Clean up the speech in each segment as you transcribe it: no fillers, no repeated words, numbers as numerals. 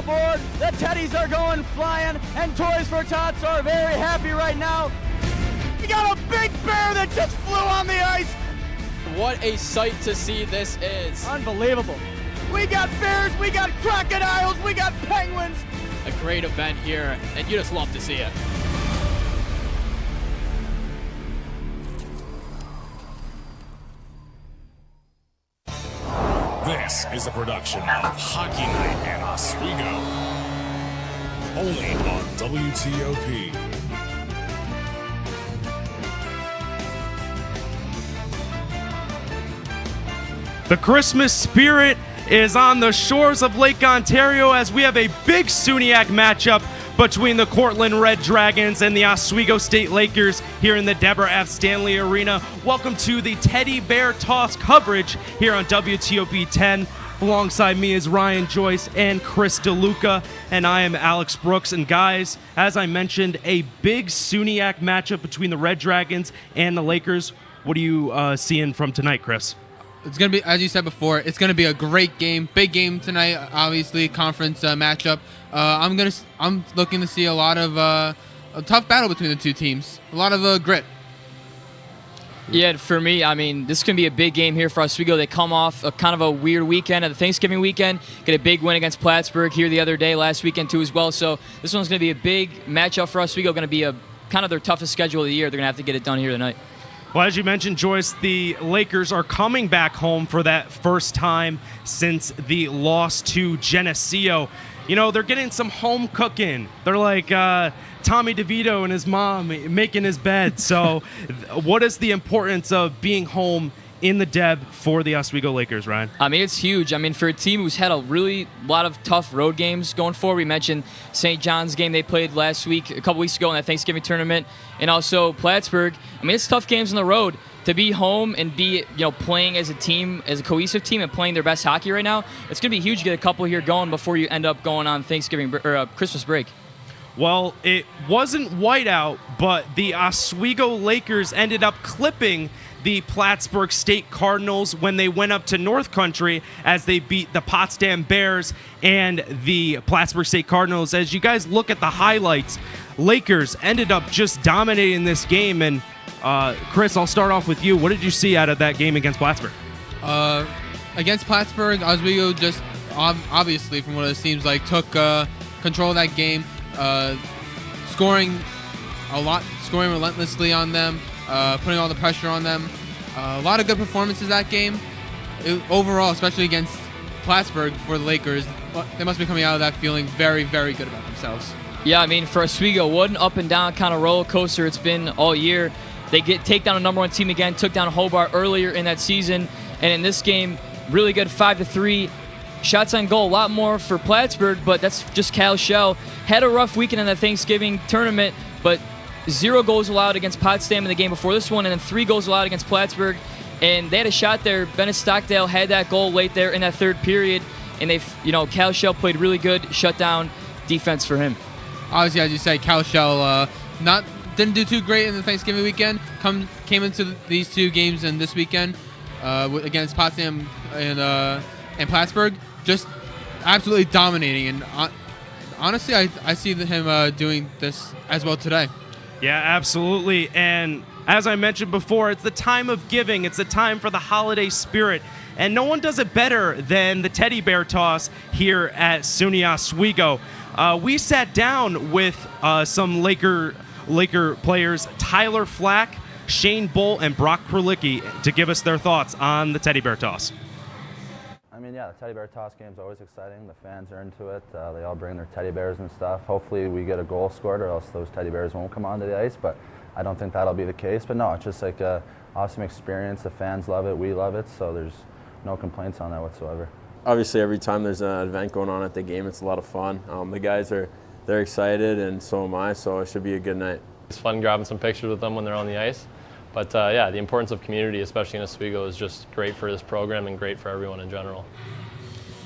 board. The teddies are going flying, and Toys for Tots are very happy right now. We got a big bear that just flew on the ice. What a sight to see this is. Unbelievable. We got bears, we got crocodiles, we got penguins. A great event here, and you just love to see it. This is a production of Hockey Night in Oswego. Only on WTOP. The Christmas spirit is on the shores of Lake Ontario as we have a big SUNYAC matchup between the Cortland Red Dragons and the Oswego State Lakers here in the Deborah F. Stanley Arena. Welcome to the Teddy Bear Toss coverage here on WTOP 10. Alongside me is Ryan Joyce and Chris DeLuca, and I am Alex Brooks. And guys, as I mentioned, a big SUNYAC matchup between the Red Dragons and the Lakers. What are you seeing from tonight, Chris? It's going to be, as you said before, it's going to be a great game. Big game tonight, obviously, conference matchup. I'm looking to see a lot of a tough battle between the two teams. A lot of grit. Yeah, for me, I mean, this is going to be a big game here for Oswego. They come off a kind of a weird weekend at the Thanksgiving weekend, get a big win against Plattsburgh here the other day, last weekend too as well. So this one's going to be a big matchup for Oswego, going to be a kind of their toughest schedule of the year. They're going to have to get it done here tonight. Well, as you mentioned, Joyce, the Lakers are coming back home for that first time since the loss to Geneseo. You know, they're getting some home cooking. They're like Tommy DeVito and his mom making his bed. So what is the importance of being home in the Deb for the Oswego Lakers, Ryan? I mean, it's huge. I mean, for a team who's had a lot of tough road games going forward. We mentioned St. John's game they played last week, a couple weeks ago in that Thanksgiving tournament, and also Plattsburgh. I mean, it's tough games on the road. To be home and be, playing as a team, as a cohesive team, and playing their best hockey right now, it's going to be huge to get a couple here going before you end up going on Thanksgiving or Christmas break. Well, it wasn't whiteout, but the Oswego Lakers ended up clipping the Plattsburgh State Cardinals when they went up to North Country as they beat the Potsdam Bears and the Plattsburgh State Cardinals. As you guys look at the highlights, Lakers ended up just dominating this game. And Chris, I'll start off with you. What did you see out of that game against Plattsburgh? Against Plattsburgh, Oswego just obviously, from what it seems like, took control of that game, scoring relentlessly on them, putting all the pressure on them. A lot of good performances that game. Overall, especially against Plattsburgh for the Lakers, they must be coming out of that feeling very, very good about themselves. Yeah, I mean, for Oswego, what an up and down kind of roller coaster it's been all year. They take down a number one team again, took down Hobart earlier in that season, and in this game, really good 5-3. Shots on goal, a lot more for Plattsburgh, but that's just Cal Shell. Had a rough weekend in the Thanksgiving tournament, but 0 goals allowed against Potsdam in the game before this one, and then 3 goals allowed against Plattsburgh. And they had a shot there. Bennett Stockdale had that goal late there in that third period, and Cal Shell played really good shutdown defense for him. Obviously, as you say, Cal Shell didn't do too great in the Thanksgiving weekend. Came into these two games and this weekend against Potsdam and Plattsburgh, just absolutely dominating. And honestly, I see him doing this as well today. Yeah, absolutely. And as I mentioned before, it's the time of giving. It's the time for the holiday spirit. And no one does it better than the Teddy Bear Toss here at SUNY Oswego. We sat down with some Laker players, Tyler Flack, Shane Bull, and Brock Perlicki, to give us their thoughts on the Teddy Bear Toss. I mean, yeah, the Teddy Bear Toss game is always exciting. The fans are into it. They all bring their teddy bears and stuff. Hopefully we get a goal scored, or else those teddy bears won't come onto the ice, but I don't think that'll be the case. But no, it's just like an awesome experience. The fans love it. We love it, so there's no complaints on that whatsoever. Obviously, every time there's an event going on at the game, it's a lot of fun. The guys they're excited, and so am I, so it should be a good night. It's fun grabbing some pictures with them when they're on the ice. But yeah, the importance of community, especially in Oswego, is just great for this program and great for everyone in general.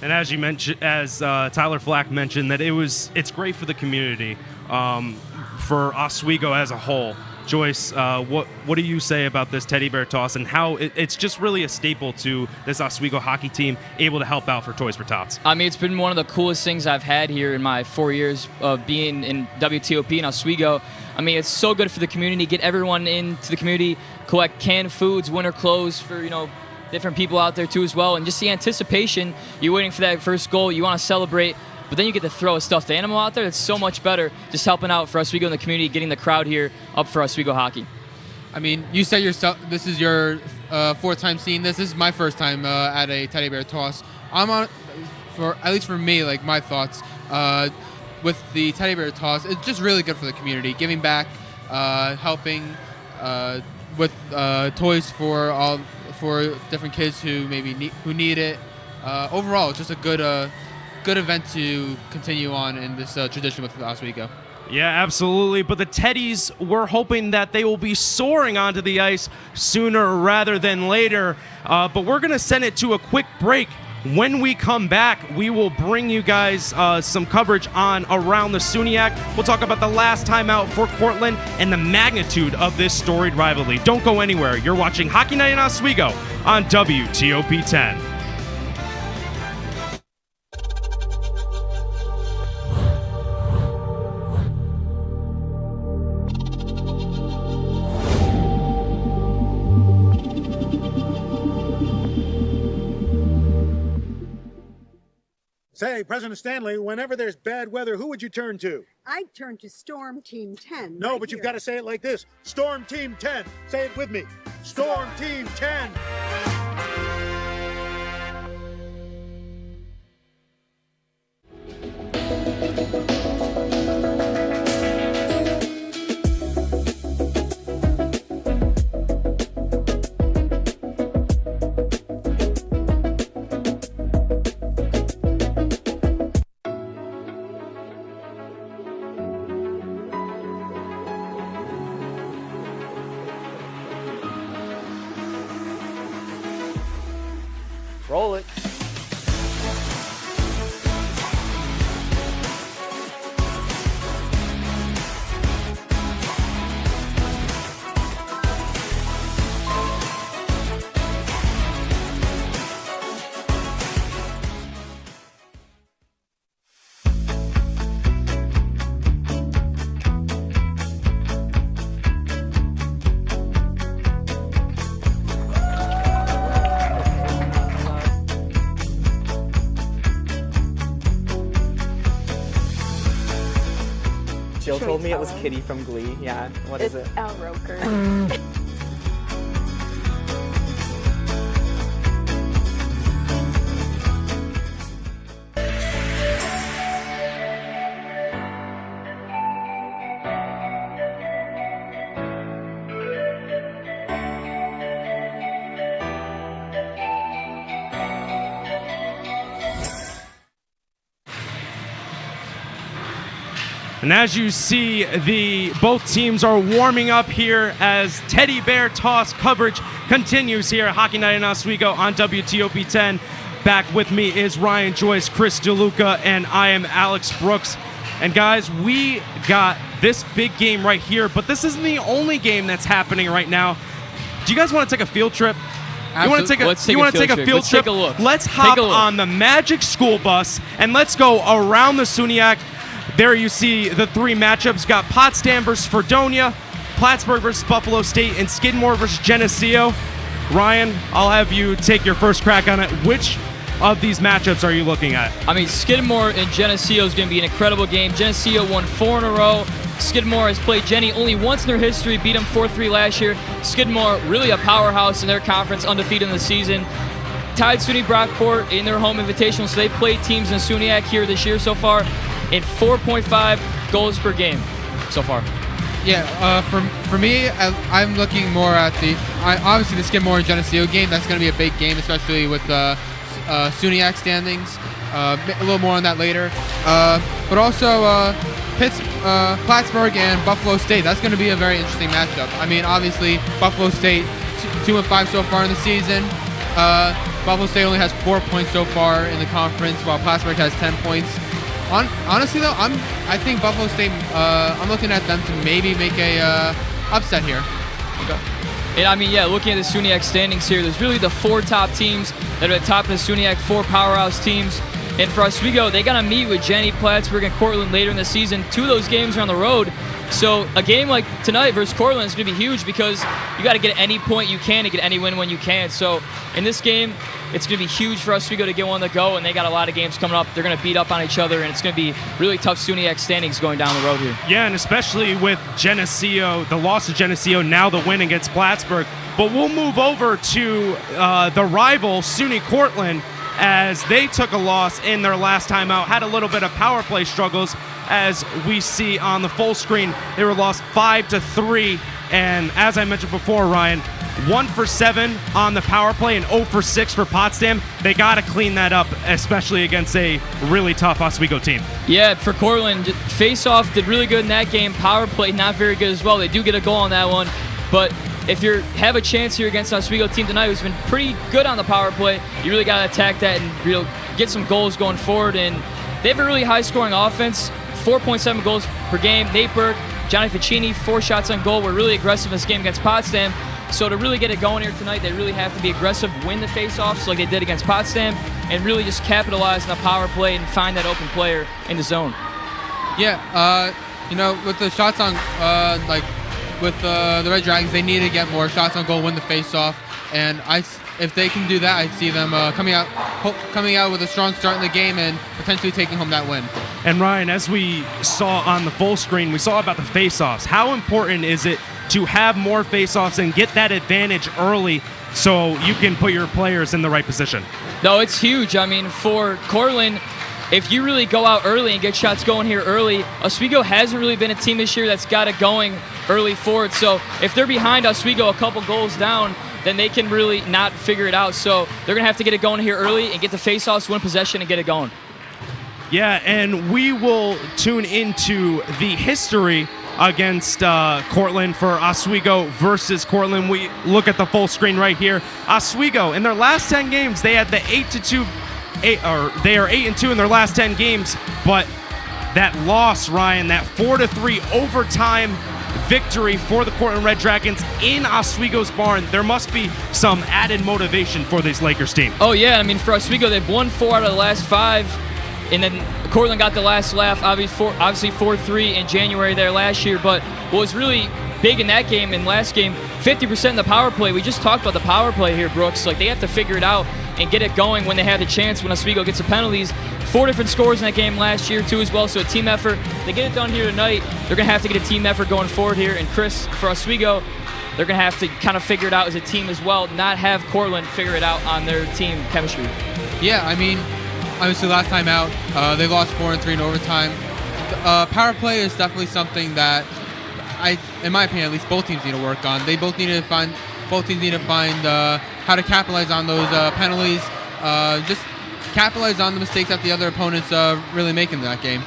And as you mentioned, as Tyler Flack mentioned, that it's great for the community, for Oswego as a whole. Joyce, what do you say about this teddy bear toss and how it's just really a staple to this Oswego hockey team, able to help out for Toys for Tots? I mean, it's been one of the coolest things I've had here in my 4 years of being in WTOP in Oswego. I mean, it's so good for the community, get everyone into the community, collect canned foods, winter clothes for, different people out there too as well. And just the anticipation, you're waiting for that first goal, you want to celebrate, but then you get to throw a stuffed animal out there. It's so much better just helping out for Oswego in the community, getting the crowd here up for Oswego hockey. I mean, you said yourself, this is your fourth time seeing this. This is my first time at a teddy bear toss. At least for me, like my thoughts, with the teddy bear toss, it's just really good for the community, giving back, helping with toys for different kids who maybe need it. Overall, it's just a good event to continue on in this tradition with Oswego. Yeah, absolutely. But the Teddies, we're hoping that they will be soaring onto the ice sooner rather than later. But we're going to send it to a quick break. When we come back, we will bring you guys some coverage on Around the SUNYAC. We'll talk about the last time out for Cortland and the magnitude of this storied rivalry. Don't go anywhere. You're watching Hockey Night in Oswego on WTOP 10. Say, President Stanley, whenever there's bad weather, who would you turn to? I'd turn to Storm Team 10. No, right but you've here. got to say it like this. Storm Team 10. Say it with me. Storm Team 10. Roll it. Jill told me it was Kitty from Glee. Yeah, what is it? It's Al Roker. And as you see, both teams are warming up here as teddy bear toss coverage continues here at Hockey Night in Oswego on WTOP 10. Back with me is Ryan Joyce, Chris DeLuca, and I am Alex Brooks. And guys, we got this big game right here, but this isn't the only game that's happening right now. Do you guys want to take a field trip? You want to take a field trip? Take a look. Let's hop on the Magic School Bus and let's go around the SUNYAC. There you see the three matchups. Got Potsdam versus Fredonia, Plattsburgh versus Buffalo State, and Skidmore versus Geneseo. Ryan, I'll have you take your first crack on it. Which of these matchups are you looking at? I mean, Skidmore and Geneseo is going to be an incredible game. Geneseo won 4 in a row. Skidmore has played Jenny only once in their history, beat them 4-3 last year. Skidmore, really a powerhouse in their conference, undefeated in the season. Tied SUNY Brockport in their home invitational, so they played teams in SUNYAC here this year so far in 4.5 goals per game so far. Yeah, for me, I'm looking more at obviously the Skidmore and Geneseo game. That's going to be a big game, especially with the SUNYAC standings. A little more on that later. But also Plattsburgh and Buffalo State. That's going to be a very interesting matchup. I mean, obviously Buffalo State 2-5 so far in the season. Buffalo State only has 4 points so far in the conference, while Plattsburgh has 10 points. Honestly though, I think Buffalo State. I'm looking at them to maybe make a upset here. Okay. And I mean, yeah, looking at the SUNYAC standings here, there's really the 4 top teams that are at the top of the SUNYAC, 4 powerhouse teams. And for Oswego, they got to meet with Jenny, Plattsburgh, and Cortland later in the season. 2 of those games are on the road. So a game like tonight versus Cortland is going to be huge because you got to get any point you can to get any win when you can. So in this game, it's going to be huge for Oswego to get one to go, and they got a lot of games coming up. They're going to beat up on each other, and it's going to be really tough SUNYAC standings going down the road here. Yeah, and especially with Geneseo, the loss to Geneseo, now the win against Plattsburgh. But we'll move over to the rival, SUNY Cortland, as they took a loss in their last time out, had a little bit of power play struggles, as we see on the full screen. They were lost 5-3, and as I mentioned before, Ryan, 1 for 7 on the power play and 0 for 6 for Potsdam. They got to clean that up, especially against a really tough Oswego team. Yeah, for Cortland, face-off did really good in that game. Power play not very good as well. They do get a goal on that one, but if you have a chance here against an Oswego team tonight who's been pretty good on the power play, you really got to attack that and get some goals going forward. And they have a really high-scoring offense, 4.7 goals per game. Nate Burke, Johnny Ficini, 4 shots on goal. Were really aggressive in this game against Potsdam. So to really get it going here tonight, they really have to be aggressive, win the face-offs like they did against Potsdam, and really just capitalize on the power play and find that open player in the zone. Yeah, with the shots on, with the Red Dragons, they need to get more shots on goal, win the face-off, and if they can do that, I see them coming out with a strong start in the game and potentially taking home that win. And Ryan, as we saw on the full screen, we saw about the face-offs. How important is it to have more face-offs and get that advantage early so you can put your players in the right position? No, it's huge. I mean, for Cortland, if you really go out early and get shots going here early, Oswego hasn't really been a team this year that's got it going early forward. So if they're behind Oswego a couple goals down, then they can really not figure it out. So they're going to have to get it going here early and get the face-offs, win possession, and get it going. Yeah, and we will tune into the history against Cortland for Oswego versus Cortland. We look at the full screen right here. Oswego, in their last 10 games, they had the 8-2. They are 8-2 in their last 10 games, but that loss, Ryan, that 4-3 overtime victory for the Cortland Red Dragons in Oswego's barn, there must be some added motivation for this Lakers team. Oh yeah, I mean, for Oswego, they've won 4 out of the last 5, and then Cortland got the last laugh, obviously 4-3 in January there last year. But what was really big in that game and last game, 50% in the power play. We just talked about the power play here, Brooks. Like, they have to figure it out and get it going when they have the chance, when Oswego gets the penalties. 4 different scores in that game last year, too, as well, so a team effort. They get it done here tonight. They're going to have to get a team effort going forward here. And Chris, for Oswego, they're going to have to kind of figure it out as a team as well, not have Cortland figure it out on their team chemistry. Yeah, I mean, obviously last time out, they lost 4-3 in overtime. Power play is definitely something that, in my opinion, at least both teams need to work on. Both teams need to find how to capitalize on those penalties. Just capitalize on the mistakes that the other opponents really make in that game.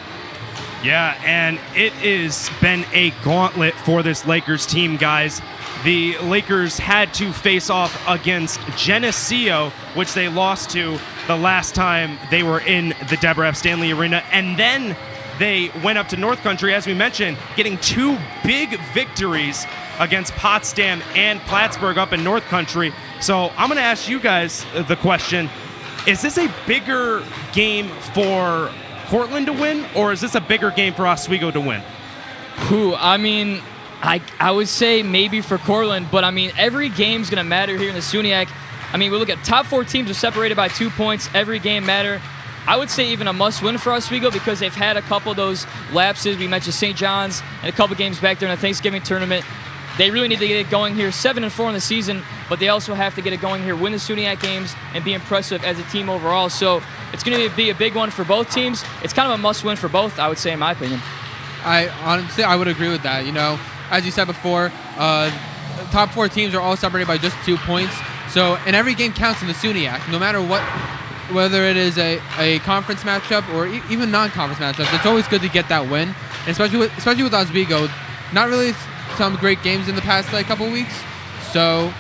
Yeah, and it has been a gauntlet for this Lakers team, guys. The Lakers had to face off against Geneseo, which they lost to the last time they were in the Deborah F. Stanley Arena, and then they went up to North Country, as we mentioned, getting 2 big victories against Potsdam and Plattsburgh up in North Country. So I'm going to ask you guys the question, is this a bigger game for Cortland to win, or is this a bigger game for Oswego to win? I mean, I would say maybe for Cortland, but I mean, every game's going to matter here in the SUNYAC. I mean, we look at top 4 teams are separated by 2 points. Every game matter. I would say even a must-win for Oswego because they've had a couple of those lapses. We mentioned St. John's and a couple games back there in the Thanksgiving tournament. They really need to get it going here, 7-4 in the season, but they also have to get it going here, win the SUNYAC games, and be impressive as a team overall. So it's going to be a big one for both teams. It's kind of a must-win for both, I would say, in my opinion. I would agree with that. You know, as you said before, top 4 teams are all separated by just 2 points. So, and every game counts in the SUNYAC, no matter what, whether it is a conference matchup or even non-conference matchups. It's always good to get that win, and especially with Oswego. Not really some great games in the past couple weeks. So,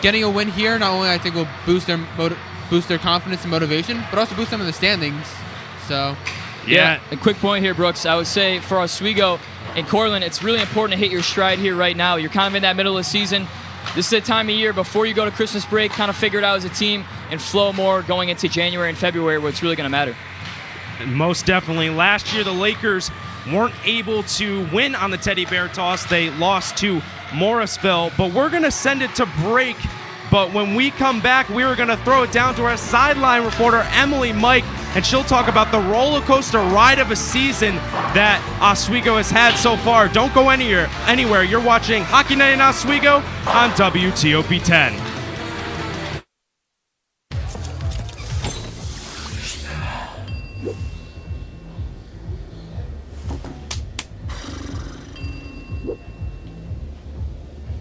getting a win here not only I think will boost their confidence and motivation, but also boost them in the standings. So, yeah. A quick point here, Brooks. I would say for Oswego, in Cortland, it's really important to hit your stride here right now. You're kind of in that middle of the season. This is the time of year before you go to Christmas break, kind of figure it out as a team and flow more going into January and February where it's really going to matter. Most definitely. Last year, the Lakers weren't able to win on the teddy bear toss. They lost to Morrisville, but we're going to send it to break. But when we come back, we are going to throw it down to our sideline reporter, Emily Mike, and she'll talk about the roller coaster ride of a season that Oswego has had so far. Don't go anywhere. You're watching Hockey Night in Oswego on WTOP 10.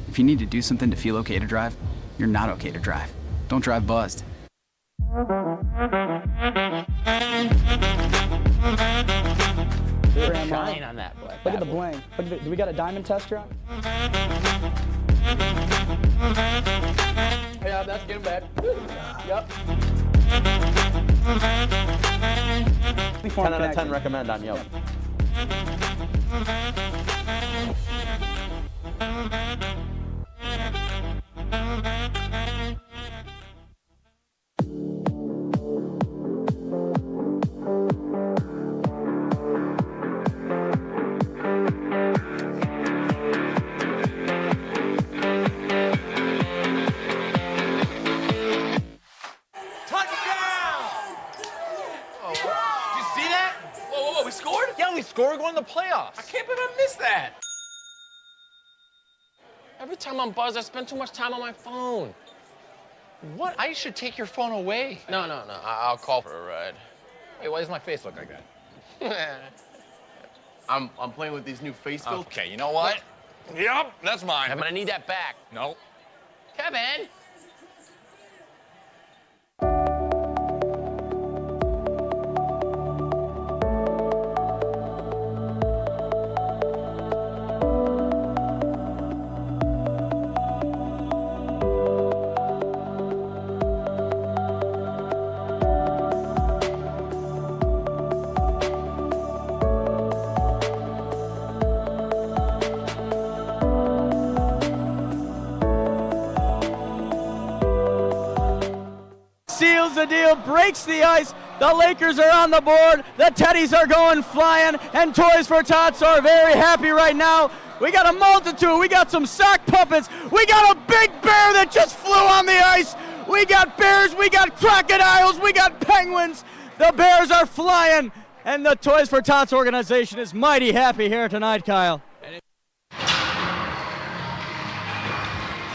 If you need to do something to feel okay to drive, you're not okay to drive. Don't drive buzzed. Shine on that boy. Look at the bling. Look at do we got a diamond tester on? Yeah, that's getting bad. Yep. 10 out of 10 recommend on Yelp. We're going to the playoffs. I can't believe I missed that. Every time I'm buzzed, I spend too much time on my phone. What? I should take your phone away. No. I'll call for a ride. Hey, why does my face look like that? I'm playing with these new face filters. Okay, you know what? Yep, that's mine. I'm gonna need that back. No. Kevin. Seals the deal, breaks the ice. The Lakers are on the board. The Teddies are going flying, and Toys for Tots are very happy right now. We got a multitude. We got some sock puppets. We got a big bear that just flew on the ice. We got bears. We got crocodiles. We got penguins. The Bears are flying, and the Toys for Tots organization is mighty happy here tonight, Kyle.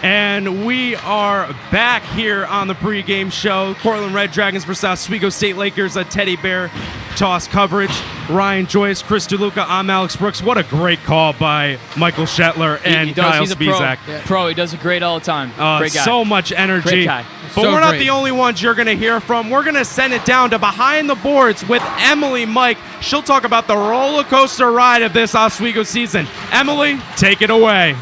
And we are back here on the pregame show. Cortland Red Dragons versus Oswego State Lakers, a teddy bear toss coverage. Ryan Joyce, Chris DeLuca, I'm Alex Brooks. What a great call by Michael Shetler and Kyle Spizak. Pro. He does it great all the time. Great guy. So much energy. Great guy. But we're not the only ones you're going to hear from. We're going to send it down to Behind the Boards with Emily Mike. She'll talk about the roller coaster ride of this Oswego season. Emily, take it away.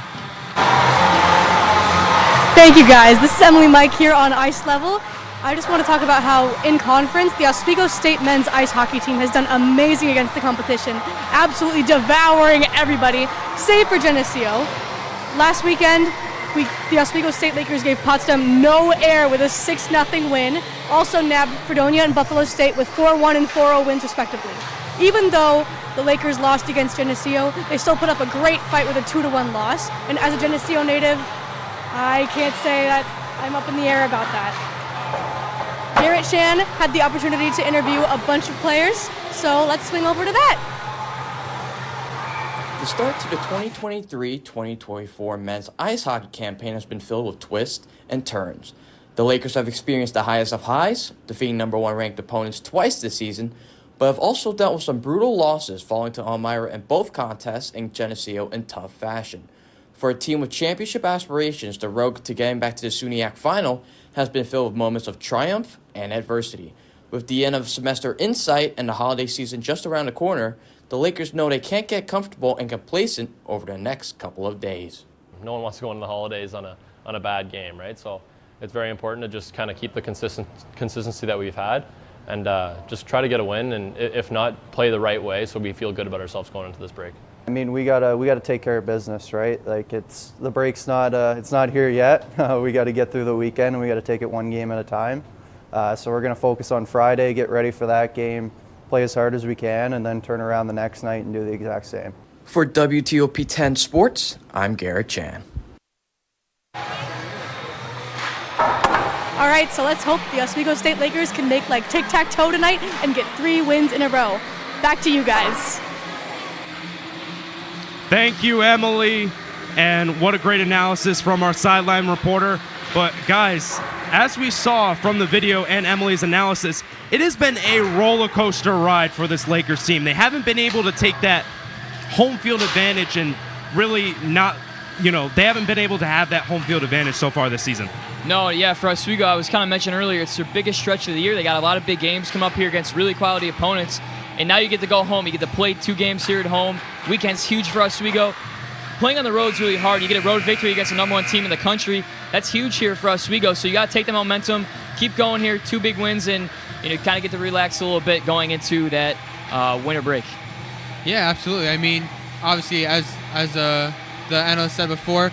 Thank you, guys. This is Emily Mike here on Ice Level. I just want to talk about how in conference, the Oswego State men's ice hockey team has done amazing against the competition, absolutely devouring everybody, save for Geneseo. Last weekend, the Oswego State Lakers gave Potsdam no air with a 6-0 win, also nabbed Fredonia and Buffalo State with 4-1 and 4-0 wins respectively. Even though the Lakers lost against Geneseo, they still put up a great fight with a 2-1 loss, and as a Geneseo native, I can't say that I'm up in the air about that. Garrett Shan had the opportunity to interview a bunch of players, so let's swing over to that. The start to the 2023-2024 men's ice hockey campaign has been filled with twists and turns. The Lakers have experienced the highest of highs, defeating #1 ranked opponents twice this season, but have also dealt with some brutal losses, falling to Elmira in both contests and Geneseo in tough fashion. For a team with championship aspirations, the road to getting back to the SUNY final has been filled with moments of triumph and adversity. With the end of semester in sight and the holiday season just around the corner, the Lakers know they can't get comfortable and complacent over the next couple of days. No one wants to go into the holidays on a bad game, right? So it's very important to just kind of keep the consistency that we've had and just try to get a win, and if not, play the right way so we feel good about ourselves going into this break. I mean, we gotta take care of business, right? Like the break's not it's not here yet. We got to get through the weekend, and we got to take it one game at a time. So we're gonna focus on Friday, get ready for that game, play as hard as we can, and then turn around the next night and do the exact same. For WTOP 10 Sports, I'm Garrett Chan. All right, so let's hope the Oswego State Lakers can make like tic-tac-toe tonight and get 3 wins in a row. Back to you guys. Thank you, Emily. And what a great analysis from our sideline reporter. But guys, as we saw from the video and Emily's analysis, it has been a roller coaster ride for this Lakers team. They haven't been able to take that home field advantage and really not, they haven't been able to have that home field advantage so far this season. No, yeah, for Oswego, I was kind of mentioning earlier, it's their biggest stretch of the year. They got a lot of big games come up here against really quality opponents, and now you get to go home. You get to play 2 games here at home. Weekend's huge for Oswego. Playing on the road is really hard. You get a road victory against the #1 team in the country. That's huge here for Oswego, so you got to take the momentum, keep going here, 2 big wins, and kind of get to relax a little bit going into that winter break. Yeah, absolutely. I mean, obviously, as the analyst said before,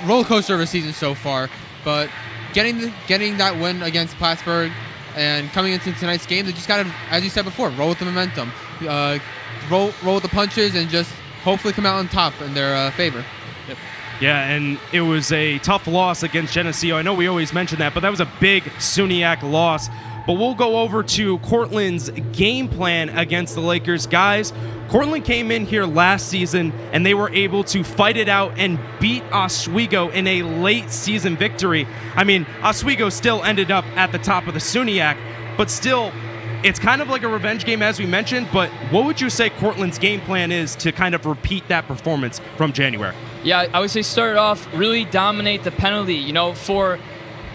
roller coaster of a season so far. But getting that win against Plattsburgh and coming into tonight's game, they just got to, as you said before, roll with the momentum, roll with the punches, and just hopefully come out on top in their favor. Yep. Yeah, and it was a tough loss against Geneseo. I know we always mention that, but that was a big SUNYAC loss. But we'll go over to Cortland's game plan against the Lakers. Guys, Cortland came in here last season, and they were able to fight it out and beat Oswego in a late season victory. I mean, Oswego still ended up at the top of the SUNYAC, but still, it's kind of like a revenge game, as we mentioned. But what would you say Cortland's game plan is to kind of repeat that performance from January? Yeah, I would say start off, really dominate the penalty. For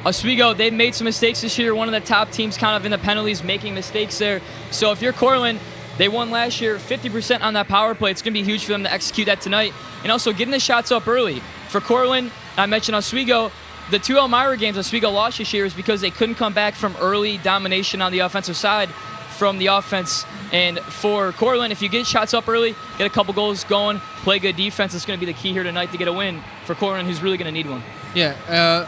Oswego, they've made some mistakes this year. One of the top teams kind of in the penalties, making mistakes there. So if you're Cortland, they won last year, 50% on that power play. It's going to be huge for them to execute that tonight. And also getting the shots up early. For Cortland, I mentioned Oswego, the 2 Elmira games Oswego lost this year is because they couldn't come back from early domination on the offensive side from the offense. And for Cortland, if you get shots up early, get a couple goals going, play good defense, it's going to be the key here tonight to get a win for Cortland, who's really going to need one. Yeah,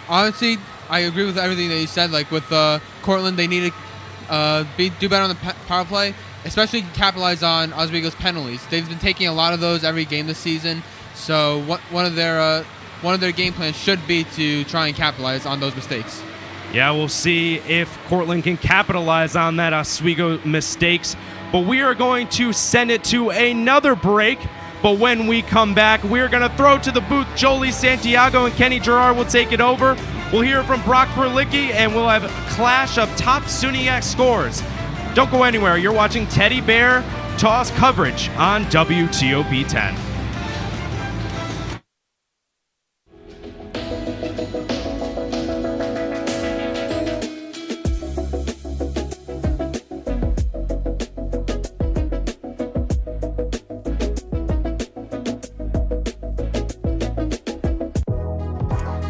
honestly, I agree with everything that you said. Like with Cortland, they need to do better on the power play, especially capitalize on Oswego's penalties. They've been taking a lot of those every game this season. So one of their game plans should be to try and capitalize on those mistakes. Yeah, we'll see if Cortland can capitalize on that Oswego mistakes. But we are going to send it to another break. But when we come back, we're going to throw to the booth. Jolie Santiago and Kenny Gerard will take it over. We'll hear from Brock Berlicki, and we'll have a clash of top SUNYAC scores. Don't go anywhere. You're watching Teddy Bear Toss coverage on WTOP 10.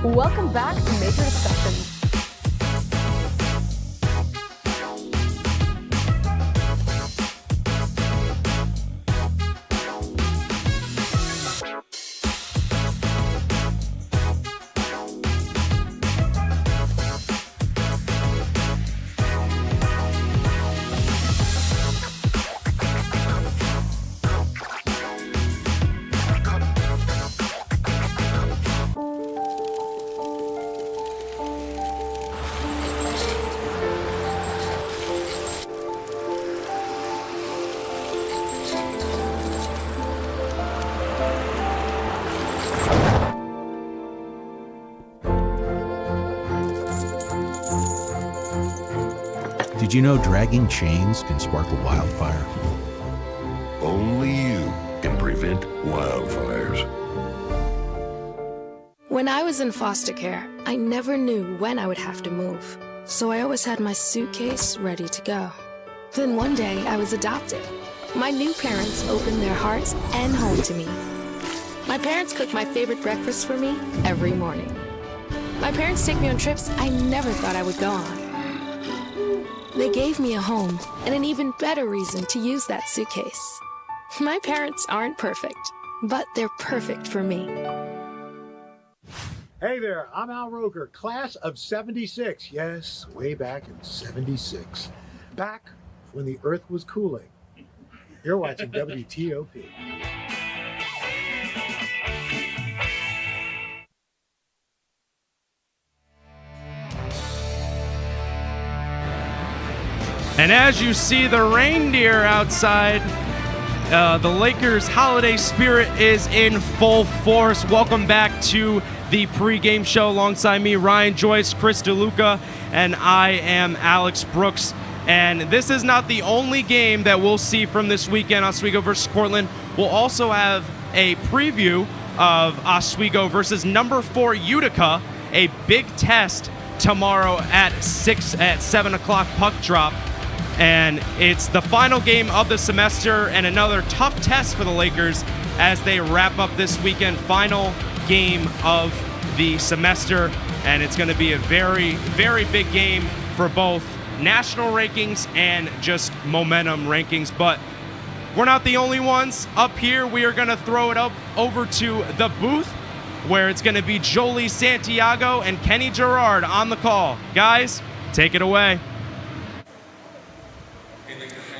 Welcome back to Major Discussion. Did you know dragging chains can spark a wildfire? Only you can prevent wildfires. When I was in foster care, I never knew when I would have to move, so I always had my suitcase ready to go. Then one day, I was adopted. My new parents opened their hearts and home to me. My parents cook my favorite breakfast for me every morning. My parents take me on trips I never thought I would go on. They gave me a home and an even better reason to use that suitcase. My parents aren't perfect, but they're perfect for me. Hey there, I'm Al Roker, class of 76. Yes, way back in 76. Back when the earth was cooling. You're watching WTOP. And as you see the reindeer outside, the Lakers' holiday spirit is in full force. Welcome back to the pregame show alongside me, Ryan Joyce, Chris DeLuca, and I am Alex Brooks. And this is not the only game that we'll see from this weekend, Oswego versus Cortland. We'll also have a preview of Oswego versus number 4 Utica, a big test tomorrow at 7 o'clock puck drop. And it's the final game of the semester and another tough test for the Lakers as they wrap up this weekend. Final game of the semester, and it's going to be a very, very big game for both national rankings and just momentum rankings. But we're not the only ones up here. We are going to throw it up over to the booth where it's going to be Jolie Santiago and Kenny Gerard on the call. Guys, take it away.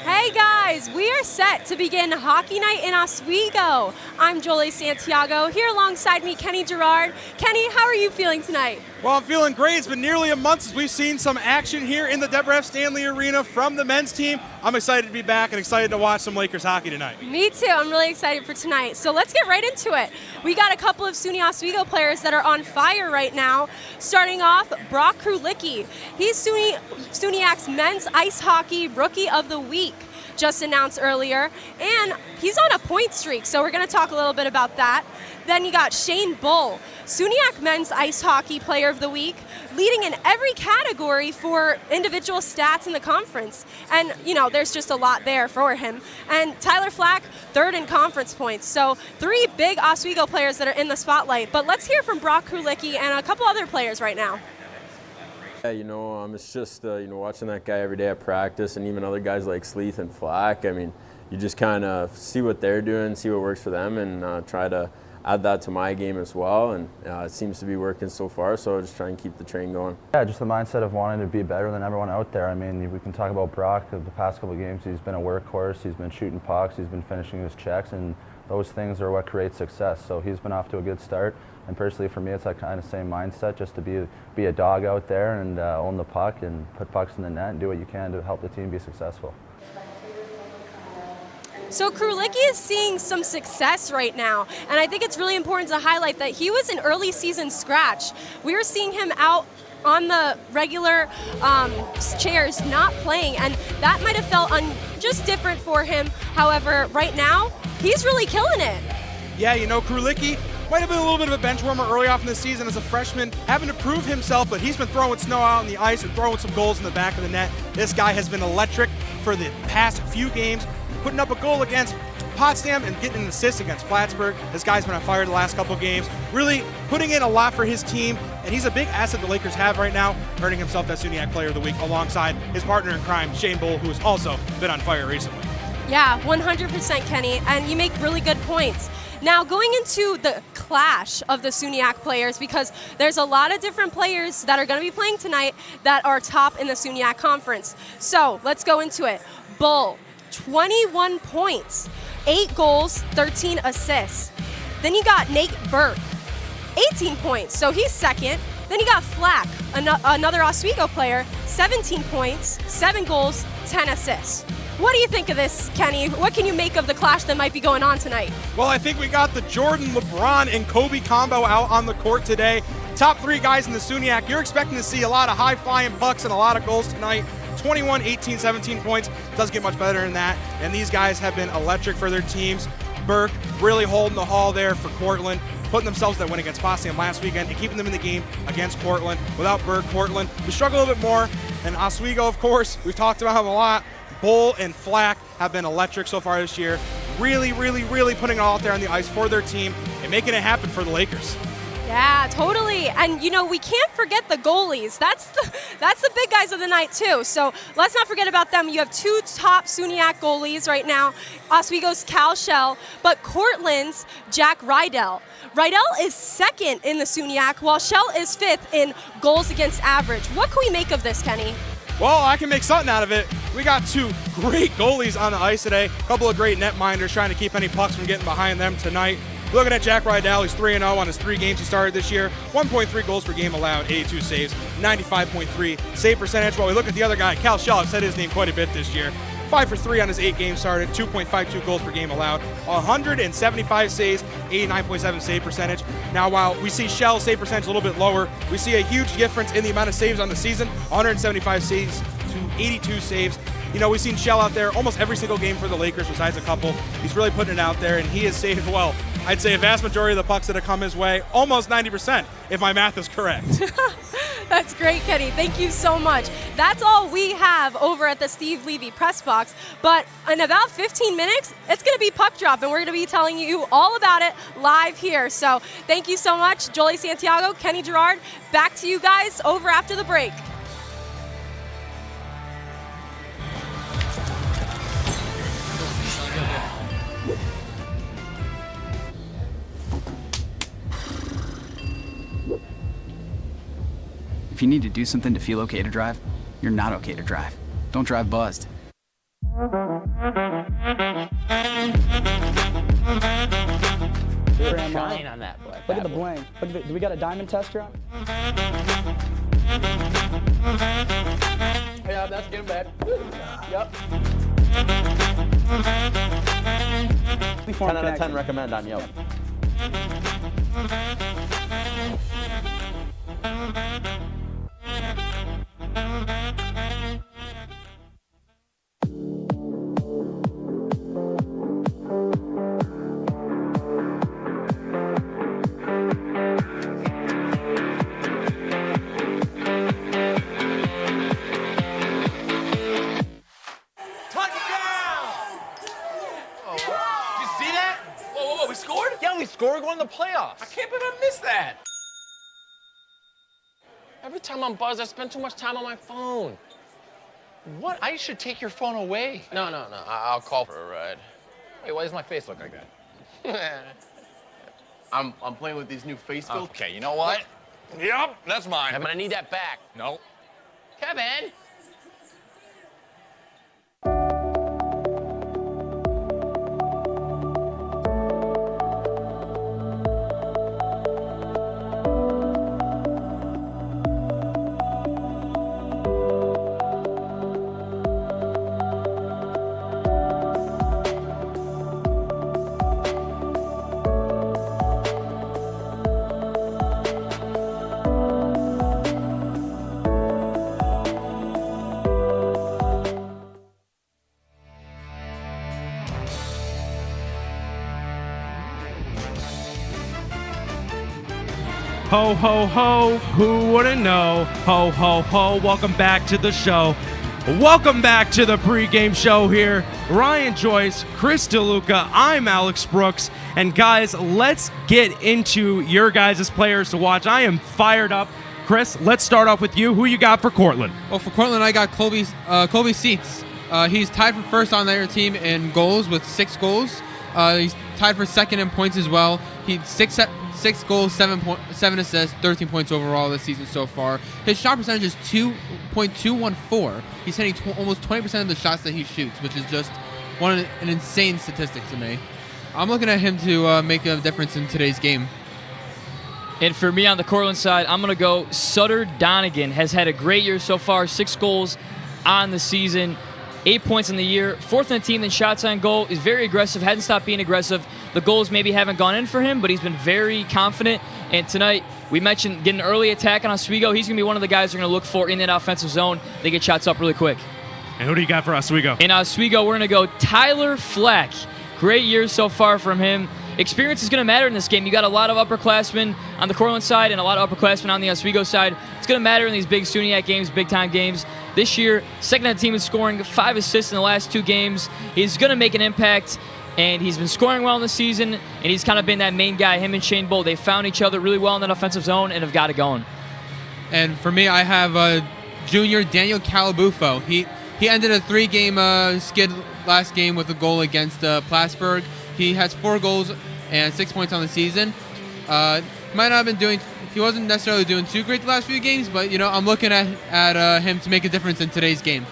Hey guys, we are set to begin hockey night in Oswego. I'm Jolie Santiago, here alongside me Kenny Gerard. Kenny, how are you feeling tonight? Well, I'm feeling great. It's been nearly a month since we've seen some action here in the Deborah F. Stanley Arena from the men's team. I'm excited to be back and excited to watch some Lakers hockey tonight. Me too. I'm really excited for tonight. So let's get right into it. We got a couple of SUNY Oswego players that are on fire right now. Starting off, Brock Krulicki. He's SUNYAC's Men's Ice Hockey Rookie of the Week, just announced earlier, and he's on a point streak, so we're going to talk a little bit about that. Then you got Shane Bull, SUNYAC Men's Ice Hockey Player of the Week, leading in every category for individual stats in the conference. And, you know, there's just a lot there for him. And Tyler Flack, third in conference points. So 3 big Oswego players that are in the spotlight. But let's hear from Brock Krulicki and a couple other players right now. Yeah, it's just, watching that guy every day at practice, and even other guys like Sleeth and Flack. I mean, you just kind of see what they're doing, see what works for them, and try to add that to my game as well. And it seems to be working so far, so just try and keep the train going. Yeah, just the mindset of wanting to be better than everyone out there. I mean, we can talk about Brock. The past couple of games, he's been a workhorse. He's been shooting pucks. He's been finishing his checks, and those things are what create success. So he's been off to a good start. And personally, for me, it's that kind of same mindset, just to be a dog out there and own the puck and put pucks in the net and do what you can to help the team be successful. So Krulicki is seeing some success right now, and I think it's really important to highlight that he was an early season scratch. We were seeing him out on the regular chairs, not playing, and that might have felt just different for him. However, right now, he's really killing it. Yeah, Krulicki might have been a little bit of a bench warmer early off in the season as a freshman, having to prove himself, but he's been throwing snow out on the ice and throwing some goals in the back of the net. This guy has been electric for the past few games, putting up a goal against Potsdam and getting an assist against Plattsburgh. This guy's been on fire the last couple games, really putting in a lot for his team, and he's a big asset the Lakers have right now, earning himself that SUNYAC Player of the Week alongside his partner in crime, Shane Bull, who has also been on fire recently. Yeah, 100% Kenny, and you make really good points. Now, going into the clash of the SUNYAC players, because there's a lot of different players that are going to be playing tonight that are top in the SUNYAC conference. So let's go into it. Bull, 21 points, 8 goals, 13 assists. Then you got Nate Burke, 18 points, so he's second. Then you got Flack, another Oswego player, 17 points, 7 goals, 10 assists. What do you think of this, Kenny? What can you make of the clash that might be going on tonight? Well, I think we got the Jordan, LeBron, and Kobe combo out on the court today. Top 3 guys in the SUNYAC. You're expecting to see a lot of high-flying pucks and a lot of goals tonight. 21, 18, 17 points. Doesn't get much better than that. And these guys have been electric for their teams. Burke really holding the hall there for Cortland, putting themselves that win against Potsdam last weekend and keeping them in the game against Cortland. Without Burke, Cortland, we struggle a little bit more. And Oswego, of course, we've talked about him a lot. Bull and Flack have been electric so far this year. Really, really, really putting it all out there on the ice for their team and making it happen for the Lakers. Yeah, totally. And you know, we can't forget the goalies. That's the big guys of the night too. So let's not forget about them. You have two top SUNYAC goalies right now. Oswego's Cal Shell, but Cortland's Jack Rydell. Rydell is second in the SUNYAC, while Shell is fifth in goals against average. What can we make of this, Kenny? Well, I can make something out of it. We got two great goalies on the ice today. A couple of great netminders trying to keep any pucks from getting behind them tonight. Looking at Jack Rydell, he's 3-0 on his 3 games he started this year. 1.3 goals per game allowed, 82 saves, 95.3 save percentage. While we look at the other guy, Cal Shell, I've said his name quite a bit this year. 5 for 3 on his 8 games started, 2.52 goals per game allowed, 175 saves, 89.7 save percentage. Now, while we see Shell's save percentage a little bit lower, we see a huge difference in the amount of saves on the season, 175 saves to 82 saves. You know, we've seen Shell out there almost every single game for the Lakers besides a couple. He's really putting it out there, and he has saved, well, I'd say a vast majority of the pucks that have come his way, almost 90%, if my math is correct. That's great, Kenny. Thank you so much. That's all we have over at the Steve Levy press box. But in about 15 minutes, it's going to be puck drop, and we're going to be telling you all about it live here. So thank you so much, Jolie Santiago, Kenny Gerard. Back to you guys over after the break. If you need to do something to feel okay to drive, you're not okay to drive. Don't drive buzzed. Shine on that boy. Look at the bling. Do we got a diamond tester on? Yeah, that's getting bad. Yep. 10 out of 10 recommend on Yelp. Score going to the playoffs. I can't believe I missed that. Every time I'm buzzed, I spend too much time on my phone. What? I should take your phone away. No. I'll call for a ride. Wait, why does my face look like that? I'm playing with these new face filters. Okay, you know what? Yep, that's mine. I'm gonna need that back. No. Kevin! Ho, ho, ho, who wouldn't know? Ho, ho, ho, welcome back to the show. Welcome back to the pregame show here. Ryan Joyce, Chris DeLuca, I'm Alex Brooks. And guys, let's get into your guys' players to watch. I am fired up. Chris, let's start off with you. Who you got for Cortland? Well, for Cortland, I got Colby Seats. He's tied for first on their team in goals with 6 goals. He's tied for second in points as well. He's 6 goals, 7 assists, 13 points overall this season so far. His shot percentage is 2.214. He's hitting almost 20% of the shots that he shoots, which is just an insane statistic to me. I'm looking at him to make a difference in today's game. And for me on the Cortland side, I'm going to go Sutter Donegan. Has had a great year so far, 6 goals on the season. 8 points in the year, 4th in the team in shots on goal. He's very aggressive, hasn't stopped being aggressive. The goals maybe haven't gone in for him, but he's been very confident. And tonight, we mentioned getting an early attack on Oswego. He's going to be one of the guys we're going to look for in that offensive zone. They get shots up really quick. And who do you got for Oswego? In Oswego, we're going to go Tyler Fleck. Great year so far from him. Experience is going to matter in this game. You got a lot of upperclassmen on the Cortland side and a lot of upperclassmen on the Oswego side. It's going to matter in these big SUNYAC games, big-time games. This year, second on the team in scoring, 5 assists in the last 2 games. He's going to make an impact and he's been scoring well in the season, and he's kind of been that main guy. Him and Shane Bull, they found each other really well in that offensive zone and have got it going. And for me, I have junior Daniel Calabufo. He ended a 3-game skid last game with a goal against Plattsburgh. He has 4 goals and 6 points on the season. Might not have been doing. He wasn't necessarily doing too great the last few games, but I'm looking at him to make a difference in today's game.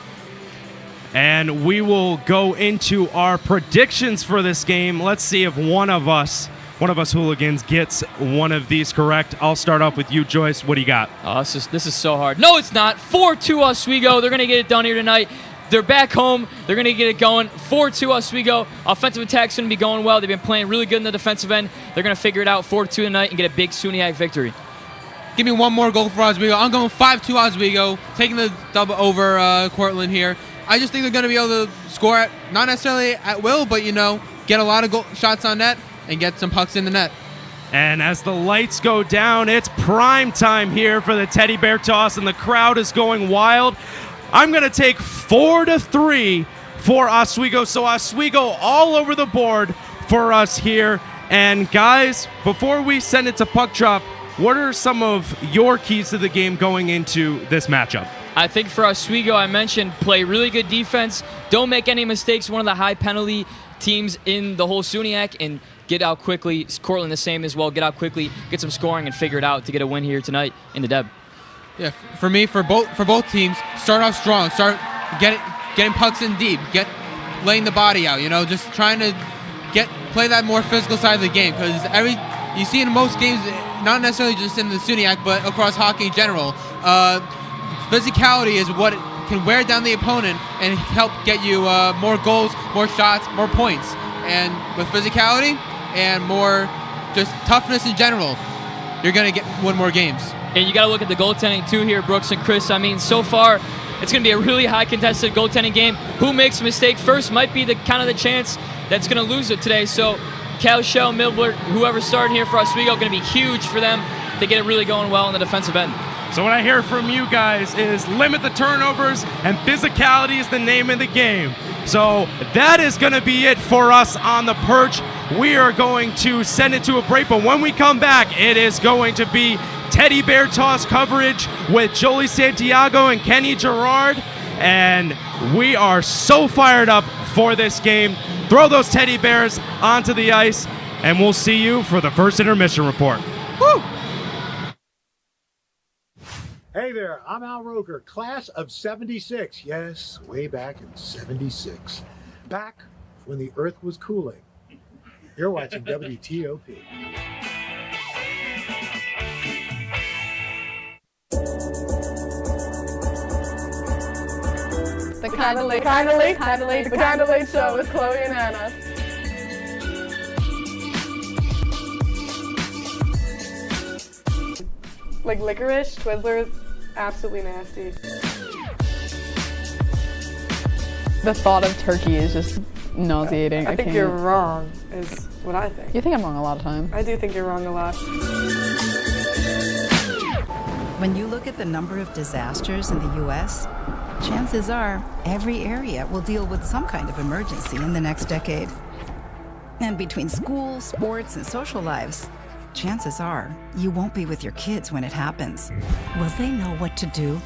And we will go into our predictions for this game. Let's see if one of us hooligans gets one of these correct. I'll start off with you, Joyce. What do you got? Oh, this is so hard. No, it's not. 4-2 Oswego. They're going to get it done here tonight. They're back home. They're going to get it going. 4-2 Oswego. Offensive attack's going to be going well. They've been playing really good in the defensive end. They're going to figure it out 4-2 tonight and get a big SUNYAC victory. Give me one more goal for Oswego. I'm going 5-2 Oswego, taking the double over Cortland here. I just think they're going to be able to score, not necessarily at will, but, get a lot of shots on net and get some pucks in the net. And as the lights go down, it's prime time here for the teddy bear toss, and the crowd is going wild. I'm going to take 4-3 for Oswego. So Oswego all over the board for us here. And guys, before we send it to puck drop, what are some of your keys to the game going into this matchup? I think for Oswego, I mentioned play really good defense. Don't make any mistakes. One of the high penalty teams in the whole SUNYAC, and get out quickly. Cortland the same as well. Get out quickly, get some scoring, and figure it out to get a win here tonight in the Deb. Yeah, for me, for both teams, start off strong. Start getting pucks in deep. Laying the body out. Just trying to play that more physical side of the game, because you see in most games, not necessarily just in the SUNYAC, but across hockey in general. Physicality is what can wear down the opponent and help get you more goals, more shots, more points. And with physicality and more just toughness in general, you're going to win more games. And you got to look at the goaltending too here, Brooks and Chris. I mean, so far, it's going to be a really high contested goaltending game. Who makes a mistake first might be the chance that's going to lose it today. So Cal, Shell, Milbler, whoever's starting here for Oswego, going to be huge for them to get it really going well in the defensive end. So what I hear from you guys is limit the turnovers, and physicality is the name of the game. So that is going to be it for us on the perch. We are going to send it to a break, but when we come back, it is going to be teddy bear toss coverage with Jolie Santiago and Kenny Gerard, and we are so fired up for this game. Throw those teddy bears onto the ice, and we'll see you for the first intermission report. Woo! Hey there, I'm Al Roker, class of 76. Yes, way back in 76. Back when the earth was cooling. You're watching WTOP. The Candlelight Show with Chloe and Anna. Like licorice, Twizzlers, absolutely nasty. The thought of turkey is just nauseating. I think you're wrong, is what I think. You think I'm wrong a lot of time. I do think you're wrong a lot. When you look at the number of disasters in the U.S., chances are every area will deal with some kind of emergency in the next decade. And between school, sports, and social lives, chances are you won't be with your kids when it happens. Will they know what to do?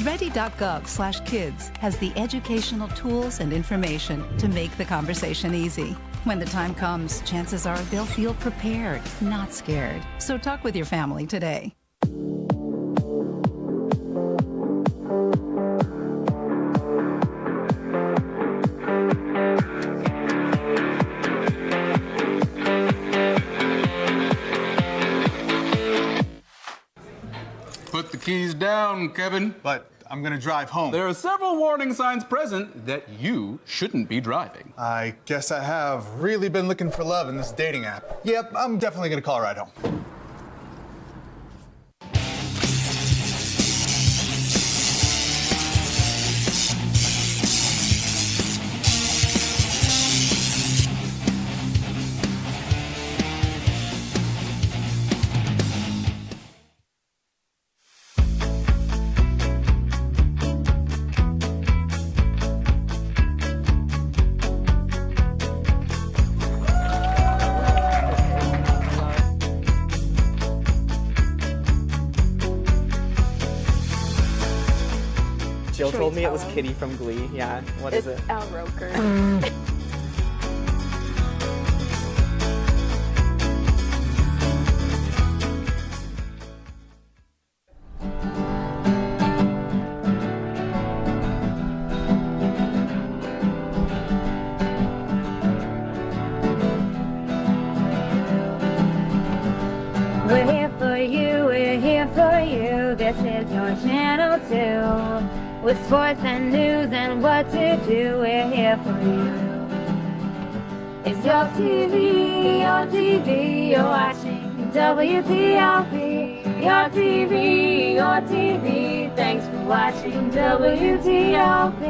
Ready.gov/kids has the educational tools and information to make the conversation easy. When the time comes, chances are they'll feel prepared, not scared. So talk with your family today. Put the keys down, Kevin. But I'm gonna drive home. There are several warning signs present that you shouldn't be driving. I guess I have really been looking for love in this dating app. Yep, I'm definitely gonna call a ride home. Jill Should told we me it tell was him? Kitty from Glee. Yeah, what is it? Al Roker. We're here for you, we're here for you. This is your channel too. With sports and news and what to do, we're here for you. It's your TV, you're watching WTLP. Your TV, thanks for watching WTLP.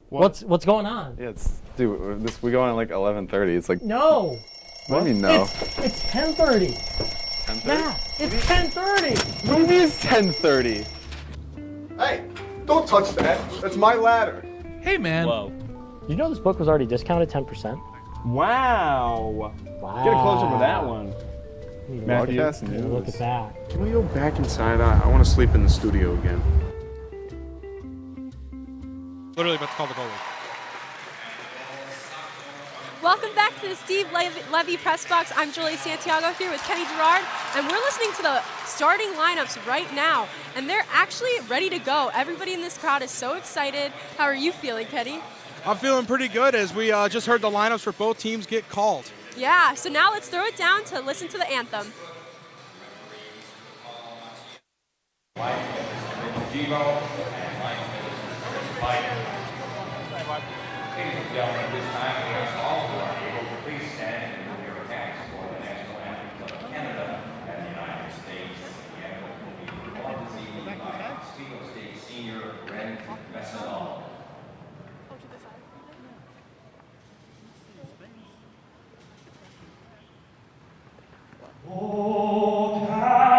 What's going on? Yeah, dude, we go on at like 11:30. It's like No. What do you mean no? It's 10:30. 10:30? Yeah, it's 10:30. What do you mean it's 10:30? Hey, don't touch that. That's my ladder. Hey, man. Whoa. You know this book was already discounted 10%? Wow. Wow. Get a close up of that one. Matthew. Broadcast news. Look at that. Can we go back inside? I want to sleep in the studio again. Literally about to call the goalie. Welcome back to the Steve Levy Press Box. I'm Julie Santiago here with Kenny Gerard, and we're listening to the starting lineups right now, and they're actually ready to go. Everybody in this crowd is so excited. How are you feeling, Kenny? I'm feeling pretty good as we just heard the lineups for both teams get called. Yeah, so now let's throw it down to listen to the anthem. Ladies and gentlemen, at this time we ask all who are able to please stand and move your attacks for the national anthems of Canada and the United States. The anthem will be performed this evening by Oswego State senior Ren Messinol. Oh, Canada,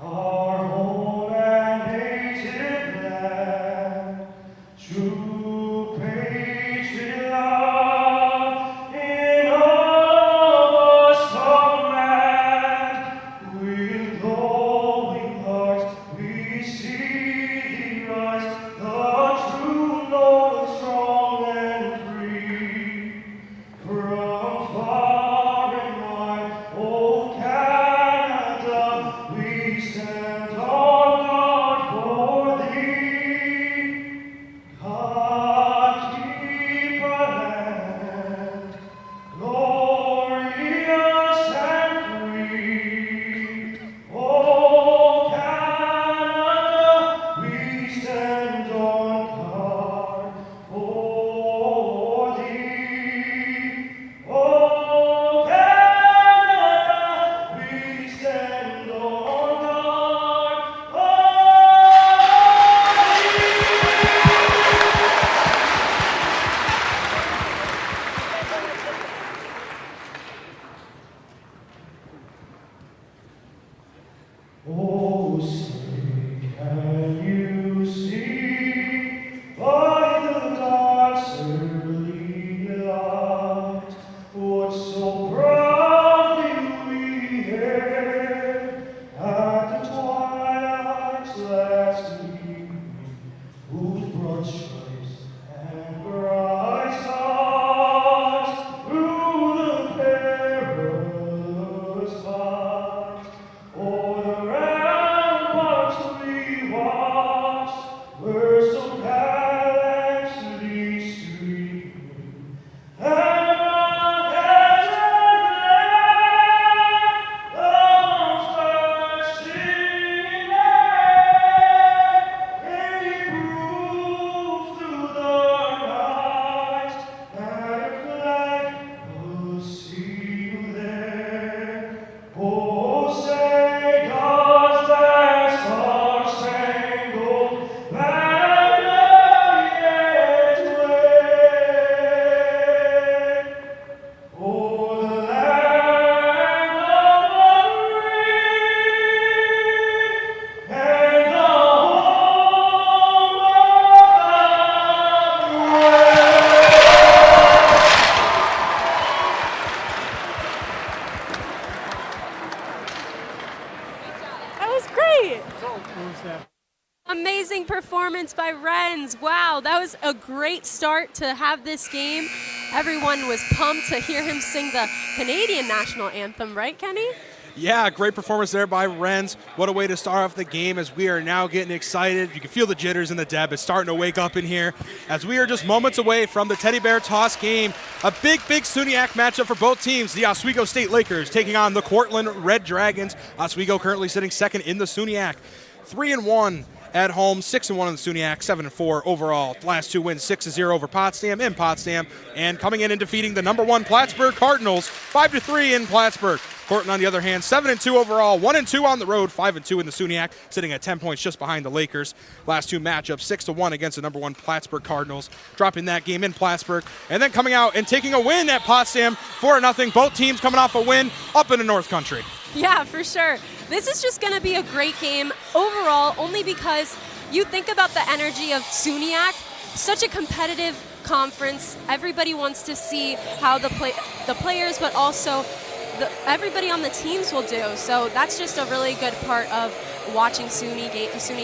our home and native land, true patriot love in all of us command. With glowing hearts we see thee rise, the true Lord, strong and free. From far and wide Amazing performance by Renz. Wow, that was a great start to have this game. Everyone was pumped to hear him sing the Canadian national anthem, right, Kenny? Yeah, great performance there by Renz. What a way to start off the game as we are now getting excited. You can feel the jitters in the Deb. It's starting to wake up in here as we are just moments away from the Teddy Bear Toss game. A big SUNYAC matchup for both teams. The Oswego State Lakers taking on the Cortland Red Dragons. Oswego currently sitting second in the SUNYAC. 3-1 at home, 6-1 in the SUNYAC, 7-4 overall. Last two wins, 6-0 over Potsdam in Potsdam, and coming in and defeating the number 1 Plattsburgh Cardinals, 5-3 in Plattsburgh. Cortland, on the other hand, 7-2 overall, 1-2 on the road, 5-2 in the SUNYAC, sitting at 10 points just behind the Lakers. Last two matchups, 6-1 against the number 1 Plattsburgh Cardinals, dropping that game in Plattsburgh, and then coming out and taking a win at Potsdam, 4-0. Both teams coming off a win up in the North Country. Yeah, for sure. This is just going to be a great game overall, only because you think about the energy of SUNYAC, such a competitive conference. Everybody wants to see how the players, but also everybody on the teams will do. So that's just a really good part of watching SUNY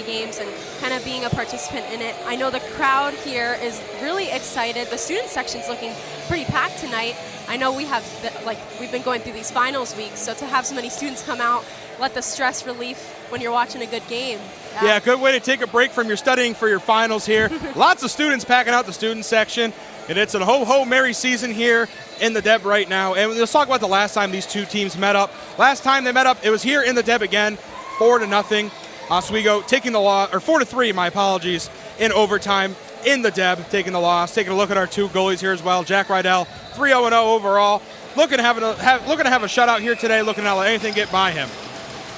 games and kind of being a participant in it. I know the crowd here is really excited. The student section's looking pretty packed tonight. I know we've been going through these finals weeks, so to have so many students come out, let the stress relief when you're watching a good game. Yeah, good way to take a break from your studying for your finals here. Lots of students packing out the student section, and it's a ho-ho merry season here in the Deb right now. And let's talk about the last time these two teams met up. Last time they met up, it was here in the Deb again, 4-0. Oswego taking the loss, or 4-3, my apologies, in overtime in the Deb, taking the loss. Taking a look at our two goalies here as well. Jack Rydell, 3-0 overall. Looking to have a shutout here today, looking to not let anything get by him.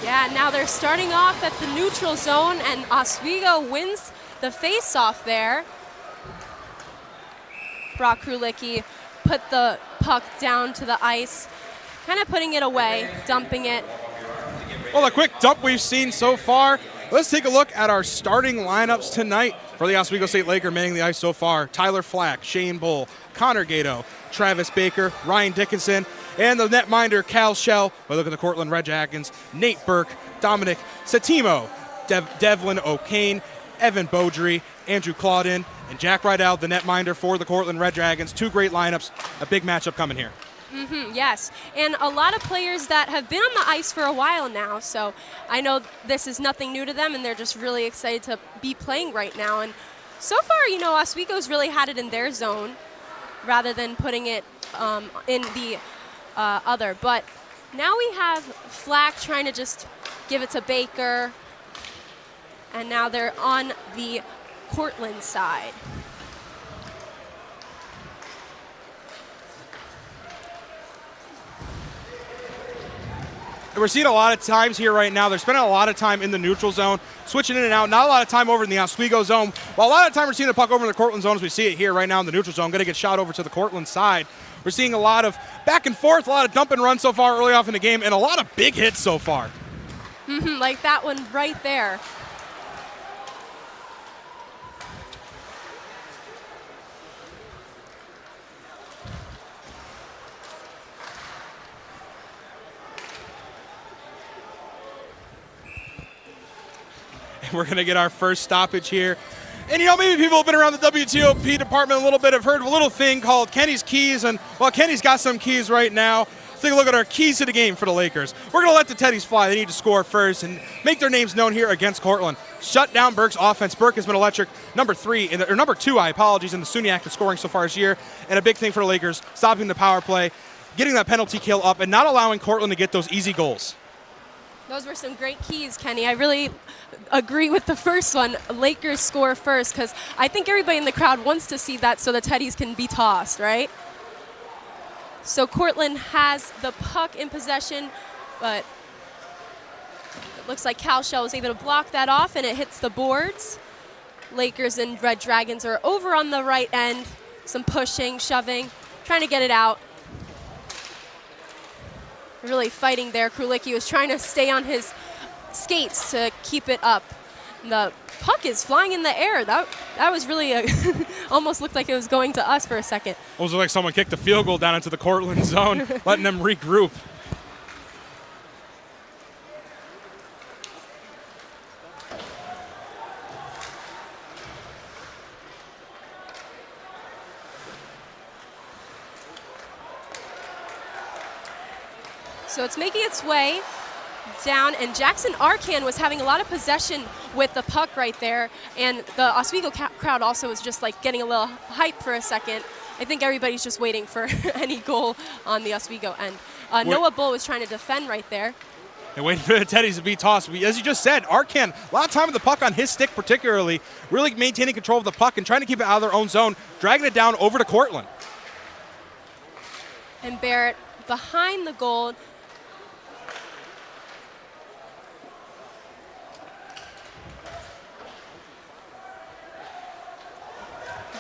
Yeah, now they're starting off at the neutral zone, and Oswego wins the face-off there. Brock Krulicki put the puck down to the ice, kind of putting it away, dumping it. Well, a quick dump we've seen so far. Let's take a look at our starting lineups tonight for the Oswego State Laker manning the ice so far. Tyler Flack, Shane Bull, Connor Gato, Travis Baker, Ryan Dickinson, and the netminder Cal Shell. We look at the Cortland Red Dragons, Nate Burke, Dominic Satimo, Devlin O'Kane, Evan Beaudry, Andrew Claudin, and Jack Rydell, the netminder for the Cortland Red Dragons. Two great lineups, a big matchup coming here. Yes, and a lot of players that have been on the ice for a while now, so I know this is nothing new to them, and they're just really excited to be playing right now. And so far, Oswego's really had it in their zone rather than putting it in the other. But now we have Flack trying to just give it to Baker, and now they're on the Cortland side. We're seeing a lot of times here right now. They're spending a lot of time in the neutral zone, switching in and out. Not a lot of time over in the Oswego zone. While a lot of time we're seeing the puck over in the Cortland zone as we see it here right now in the neutral zone. Going to get shot over to the Cortland side. We're seeing a lot of back and forth, a lot of dump and run so far early off in the game, and a lot of big hits so far. Like that one right there. We're going to get our first stoppage here. And, maybe people have been around the WTOP department a little bit, have heard of a little thing called Kenny's Keys. And, well, Kenny's got some keys right now. Let's take a look at our keys to the game for the Lakers. We're going to let the Teddies fly. They need to score first and make their names known here against Cortland. Shut down Burke's offense. Burke has been electric. Number 2, in the SUNYAC in scoring so far this year. And a big thing for the Lakers, stopping the power play, getting that penalty kill up, and not allowing Cortland to get those easy goals. Those were some great keys, Kenny. I really agree with the first one. Lakers score first, because I think everybody in the crowd wants to see that so the Teddies can be tossed, right? So Cortland has the puck in possession, but it looks like Cal Shell was able to block that off, and it hits the boards. Lakers and Red Dragons are over on the right end. Some pushing, shoving, trying to get it out. Really fighting there. Krulicki was trying to stay on his skates to keep it up. The puck is flying in the air. That was really almost looked like it was going to us for a second. Almost like someone kicked a field goal down into the Cortland zone, letting them regroup. So it's making its way down, and Jackson Arcan was having a lot of possession with the puck right there, and the Oswego crowd also was just like getting a little hype for a second. I think everybody's just waiting for any goal on the Oswego end. Noah Bull was trying to defend right there. And waiting for the Teddies to be tossed. As you just said, Arcan, a lot of time with the puck on his stick particularly, really maintaining control of the puck and trying to keep it out of their own zone, dragging it down over to Cortland. And Barrett behind the goal.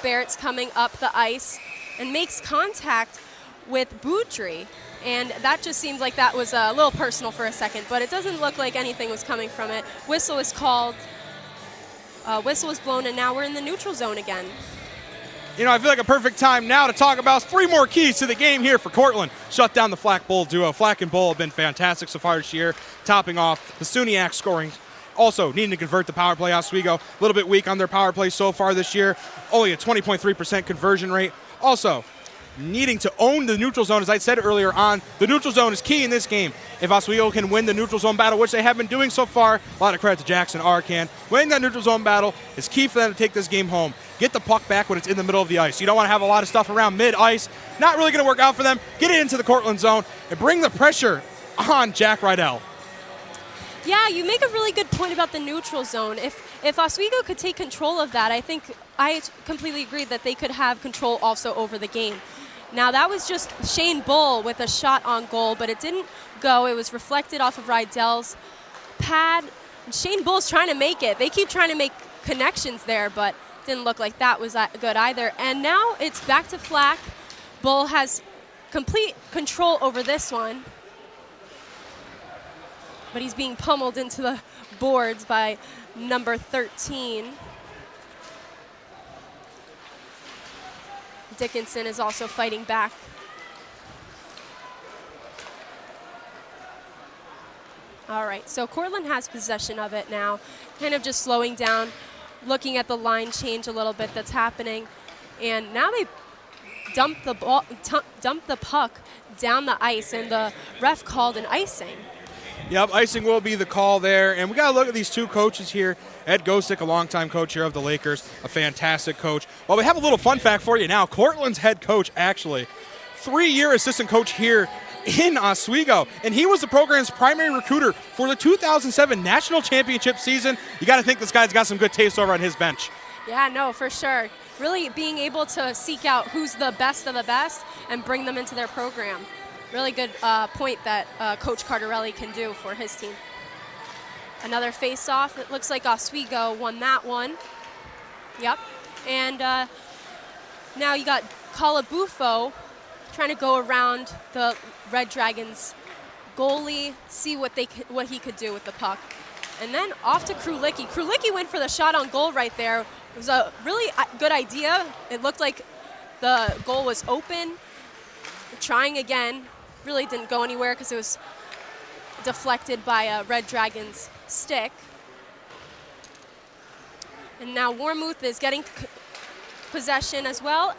Barrett's coming up the ice and makes contact with Boudry. And that just seems like that was a little personal for a second, but it doesn't look like anything was coming from it. Whistle was called, whistle was blown, and now we're in the neutral zone again. You know, I feel like a perfect time now to talk about 3 more keys to the game here for Cortland. Shut down the Flack-Bull duo. Flack and Bull have been fantastic so far this year, topping off the SUNYAC scoring. Also, needing to convert the power play. Oswego, a little bit weak on their power play so far this year. Only a 20.3% conversion rate. Also, needing to own the neutral zone, as I said earlier on. The neutral zone is key in this game. If Oswego can win the neutral zone battle, which they have been doing so far, a lot of credit to Jackson Arcan. Winning that neutral zone battle is key for them to take this game home. Get the puck back when it's in the middle of the ice. You don't want to have a lot of stuff around mid-ice. Not really going to work out for them. Get it into the Cortland zone and bring the pressure on Jack Rydell. Yeah, you make a really good point about the neutral zone. If Oswego could take control of that, I think I completely agree that they could have control also over the game. Now that was just Shane Bull with a shot on goal, but it didn't go. It was reflected off of Rydell's pad. Shane Bull's trying to make it. They keep trying to make connections there, but didn't look like that was good either. And now it's back to Flack. Bull has complete control over this one, but he's being pummeled into the boards by number 13. Dickinson is also fighting back. All right, so Cortland has possession of it now, kind of just slowing down, looking at the line change a little bit that's happening. And now they dump the puck down the ice, and the ref called an icing. Yep, icing will be the call there. And we got to look at these two coaches here. Ed Gosick, a longtime coach here of the Lakers, a fantastic coach. Well, we have a little fun fact for you now. Cortland's head coach, actually, 3-year assistant coach here in Oswego. And he was the program's primary recruiter for the 2007 national championship season. You got to think this guy's got some good taste over on his bench. Yeah, no, for sure. Really being able to seek out who's the best of the best and bring them into their program. Really good point that Coach Cardarelli can do for his team. Another face-off. It looks like Oswego won that one. Yep. And now you got Calabufo trying to go around the Red Dragons goalie, see what he could do with the puck. And then off to Krulicki. Krulicki went for the shot on goal right there. It was a really good idea. It looked like the goal was open. Trying again. Really didn't go anywhere because it was deflected by a Red Dragon's stick. And now Warmuth is getting possession as well,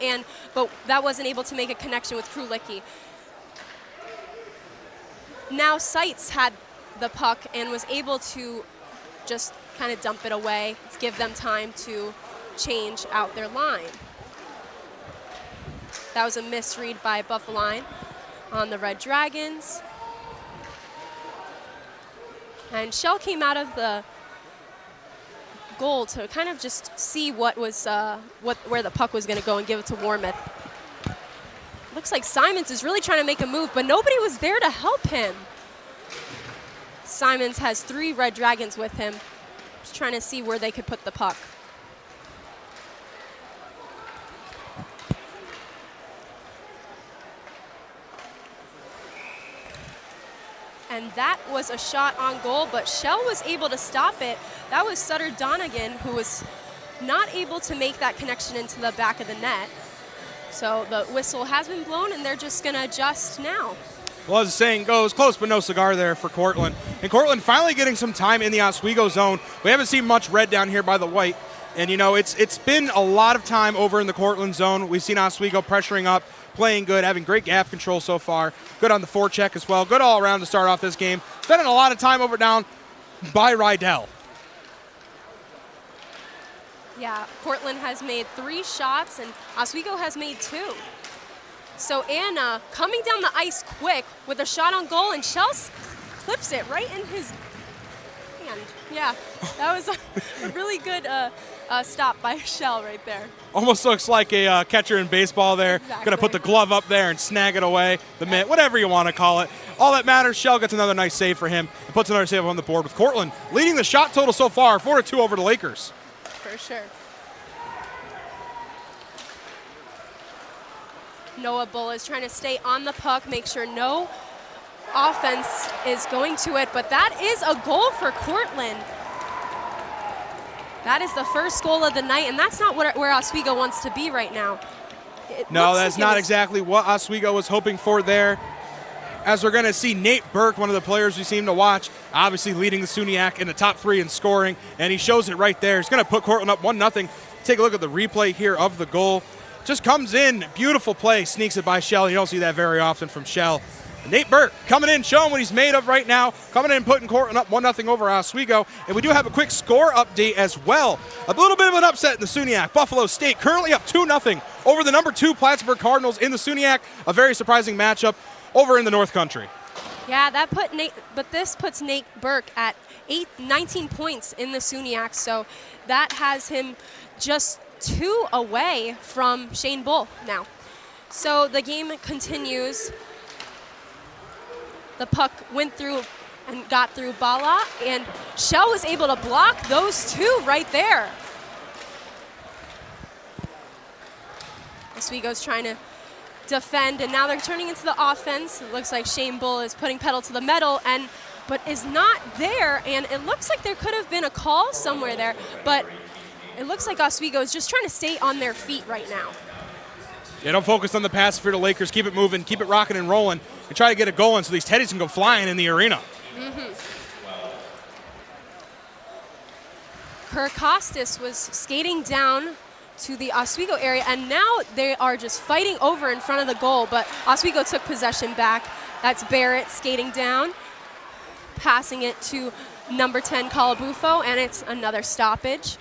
but that wasn't able to make a connection with Krulicki. Now Seitz had the puck and was able to just kind of dump it away, give them time to change out their line. That was a misread by Buffaline on the Red Dragons. And Shell came out of the goal to kind of just see what was where the puck was going to go and give it to Warmuth. Looks like Simons is really trying to make a move, but nobody was there to help him. Simons has 3 Red Dragons with him, just trying to see where they could put the puck. And that was a shot on goal, but Shell was able to stop it. That was Sutter Donegan, who was not able to make that connection into the back of the net. So the whistle has been blown, and they're just going to adjust now. Well, as the saying goes, close but no cigar there for Cortland. And Cortland finally getting some time in the Oswego zone. We haven't seen much red down here by the white. And, you know, it's been a lot of time over in the Cortland zone. We've seen Oswego pressuring up, playing good, having great gap control so far. Good on the forecheck as well. Good all around to start off this game. Spending a lot of time over down by Rydell. Yeah, Cortland has made 3 shots and Oswego has made 2. So Anna coming down the ice quick with a shot on goal, and Shell clips it right in his hand. Yeah, that was a really good stop by Shell right there. Almost looks like a catcher in baseball there. Exactly. Going to put the glove up there and snag it away, the mitt, whatever you want to call it. All that matters, Shell gets another nice save for him and puts another save on the board with Cortland leading the shot total so far, 4-2 over the Lakers. For sure. Noah Bull is trying to stay on the puck, make sure no offense is going to it, but that is a goal for Cortland. That is the first goal of the night, and that's not where Oswego wants to be right now. No, that's not exactly what Oswego was hoping for there. As we're going to see Nate Burke, one of the players we seem to watch, obviously leading the SUNYAC in the top 3 in scoring, and he shows it right there. He's going to put Cortland up 1-0. Take a look at the replay here of the goal. Just comes in, beautiful play, sneaks it by Shell. You don't see that very often from Shell. Nate Burke coming in, showing what he's made of right now, coming in, putting Cortland up 1-0 over Oswego. And we do have a quick score update as well. A little bit of an upset in the SUNYAC. Buffalo State currently up 2-0 over the number 2 Plattsburgh Cardinals in the SUNYAC. A very surprising matchup over in the North Country. Yeah, this puts Nate Burke at 19 points in the SUNYAC, so that has him just 2 away from Shane Bull now. So the game continues. The puck went through and got through Bala, and Shell was able to block those 2 right there. Oswego's trying to defend, and now they're turning into the offense. It looks like Shane Bull is putting pedal to the metal, but is not there, and it looks like there could have been a call somewhere there, but it looks like Oswego is just trying to stay on their feet right now. Yeah, don't focus on the pass for the Lakers. Keep it moving, keep it rocking and rolling, and try to get it going so these teddies can go flying in the arena. Kerr Costas was skating down to the Oswego area, and now they are just fighting over in front of the goal, but Oswego took possession back. That's Barrett skating down, passing it to number 10, Calabufo, and it's another stoppage.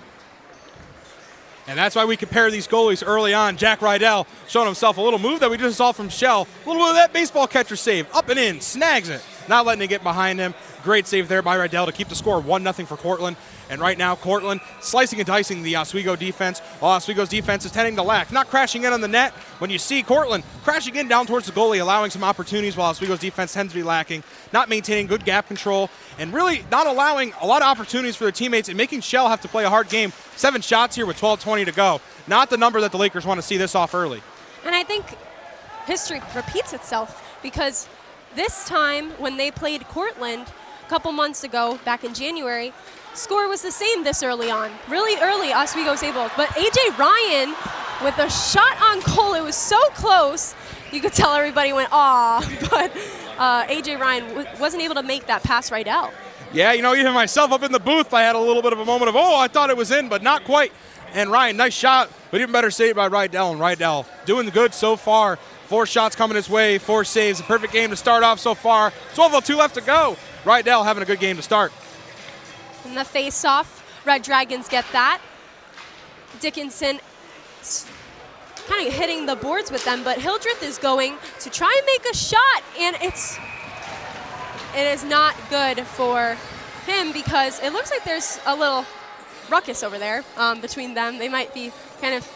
And that's why we compare these goalies early on. Jack Rydell showing himself a little move that we just saw from Shell. A little bit of that baseball catcher save. Up and in, snags it. Not letting it get behind him. Great save there by Rydell to keep the score 1-0 for Cortland. And right now, Cortland slicing and dicing the Oswego defense, while Oswego's defense is tending to lack. Not crashing in on the net. When you see Cortland crashing in down towards the goalie, allowing some opportunities while Oswego's defense tends to be lacking. Not maintaining good gap control, and really not allowing a lot of opportunities for their teammates and making Shell have to play a hard game. 7 shots here with 12:20 to go. Not the number that the Lakers want to see this off early. And I think history repeats itself, because this time when they played Cortland a couple months ago, back in January, score was the same this early on. Really early, Oswego was able. But A.J. Ryan with a shot on goal, it was so close. You could tell everybody went, aw, but A.J. Ryan wasn't able to make that pass Rydell. Yeah, you know, even myself up in the booth, I had a little bit of a moment of, I thought it was in, but not quite. And Ryan, nice shot, but even better save by Rydell. And Rydell doing good so far. 4 shots coming his way, 4 saves. A perfect game to start off so far. 12:02 left to go. Rydell having a good game to start. In the face-off, Red Dragons get that. Dickinson kind of hitting the boards with them, but Hildreth is going to try and make a shot, and it is not good for him, because it looks like there's a little ruckus over there between them. They might be kind of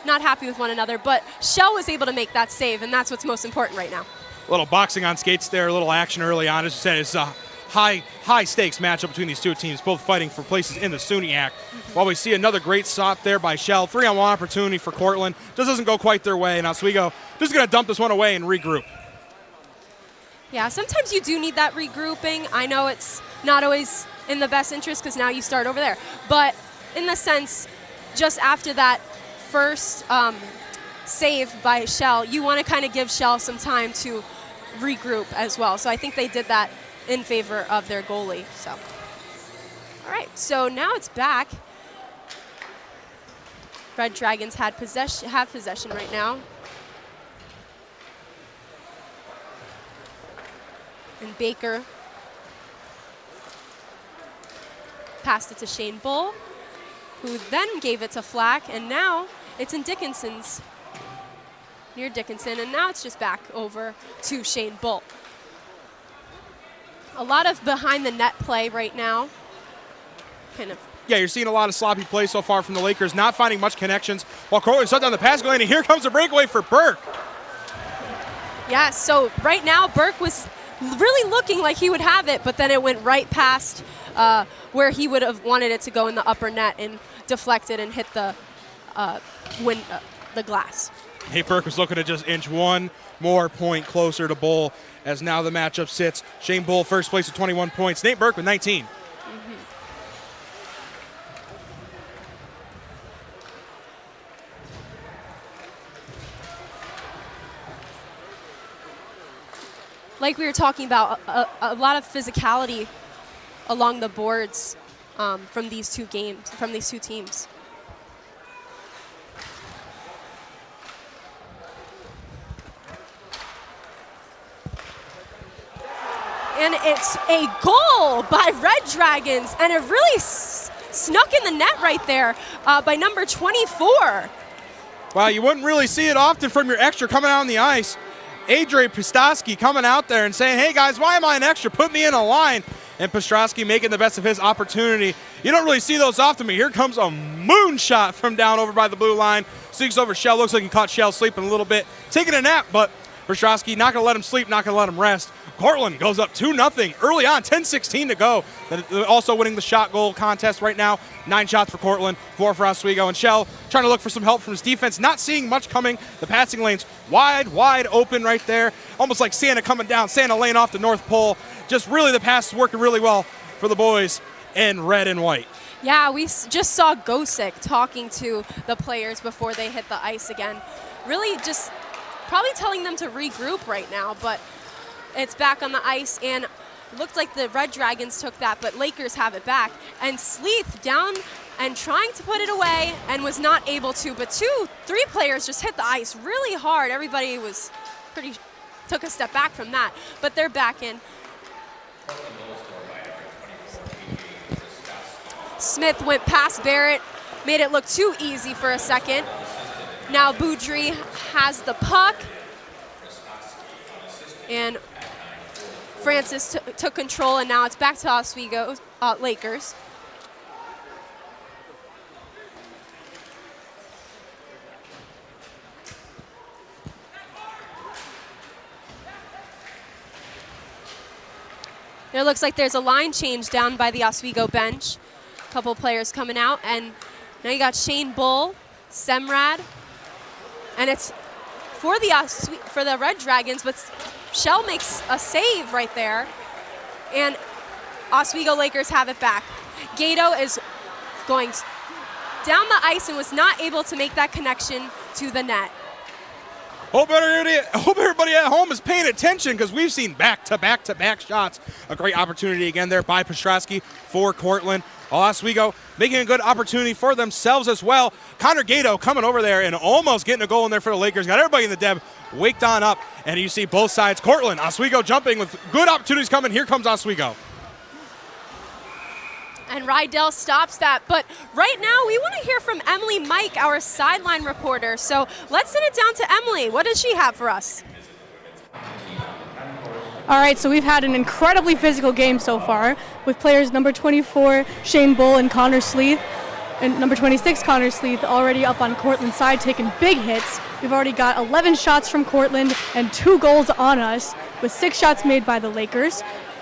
not happy with one another, but Shell was able to make that save, and that's what's most important right now. A little boxing on skates there, a little action early on. As you said, it's a high stakes matchup between these 2 teams, both fighting for places in the SUNYAC. While we see another great stop there by Shell, 3-on-1 opportunity for Cortland. Just doesn't go quite their way, and Oswego just going to dump this one away and regroup. Yeah, sometimes you do need that regrouping. I know it's not always in the best interest, because now you start over there. But in the sense, just after that first save by Shell, you want to kind of give Shell some time to regroup as well. So I think they did that in favor of their goalie. So, all right, so now it's back. Red Dragons have possession right now. And Baker passed it to Shane Bull, who then gave it to Flack, and now it's in Dickinson's, near Dickinson, and now it's just back over to Shane Bull. A lot of behind the net play right now. Kind of. Yeah, you're seeing a lot of sloppy play so far from the Lakers, not finding much connections, while Cortland shut down the passing lane, and here comes a breakaway for Burke. Yeah, so right now Burke was really looking like he would have it, but then it went right past where he would have wanted it to go in the upper net and deflected and hit the glass. Nate Burke was looking to just inch one more point closer to Bull, as now the matchup sits. Shane Bull first place with 21 points. Nate Burke with 19. Like we were talking about, a lot of physicality along the boards from these two teams. And it's a goal by Red Dragons, and it really snuck in the net right there by number 24. Wow, you wouldn't really see it often from your extra coming out on the ice. Adrian Pistosky coming out there and saying, hey guys, why am I an extra? Put me in a line. And Pistosky making the best of his opportunity. You don't really see those often, but here comes a moonshot from down over by the blue line. Sneaks over Shell. Looks like he caught Shell sleeping a little bit. Taking a nap, but Pistosky not going to let him sleep, not going to let him rest. Cortland goes up 2-0 early on, 10-16 to go. Also winning the shot goal contest right now. 9 shots for Cortland, 4 for Oswego. And Shell trying to look for some help from his defense. Not seeing much coming. The passing lanes wide open right there. Almost like Santa coming down. Santa laying off the North Pole. Just really the pass is working really well for the boys in red and white. Yeah, we just saw Gosick talking to the players before they hit the ice again. Really just probably telling them to regroup right now, but it's back on the ice, and looked like the Red Dragons took that, but Lakers have it back. And Sleeth down and trying to put it away and was not able to, but 2-3 players just hit the ice really hard. Everybody was took a step back from that, but they're back in. Smith went past Barrett, made it look too easy for a second. Now Boudry has the puck, and Francis took control, and now it's back to Oswego Lakers. It looks like there's a line change down by the Oswego bench. A couple players coming out, and now you got Shane Bull, Semrad, and it's for the Red Dragons, but Shell makes a save right there, and Oswego Lakers have it back. Gato is going down the ice and was not able to make that connection to the net. Hope everybody at home is paying attention, because we've seen back-to-back shots. A great opportunity again there by Pistosky for Cortland. Oswego making a good opportunity for themselves as well. Connor Gato coming over there and almost getting a goal in there for the Lakers. Got everybody in the deb waked on up, and you see both sides. Cortland, Oswego jumping with good opportunities coming. Here comes Oswego. And Rydell stops that. But right now, we want to hear from Emily Mike, our sideline reporter. So let's send it down to Emily. What does she have for us? All right, so we've had an incredibly physical game so far with players number 24, Shane Bull, and Connor Sleeth, and number 26, Connor Sleeth, already up on Cortland's side taking big hits. We've already got 11 shots from Cortland and 2 goals on us, with 6 shots made by the Lakers.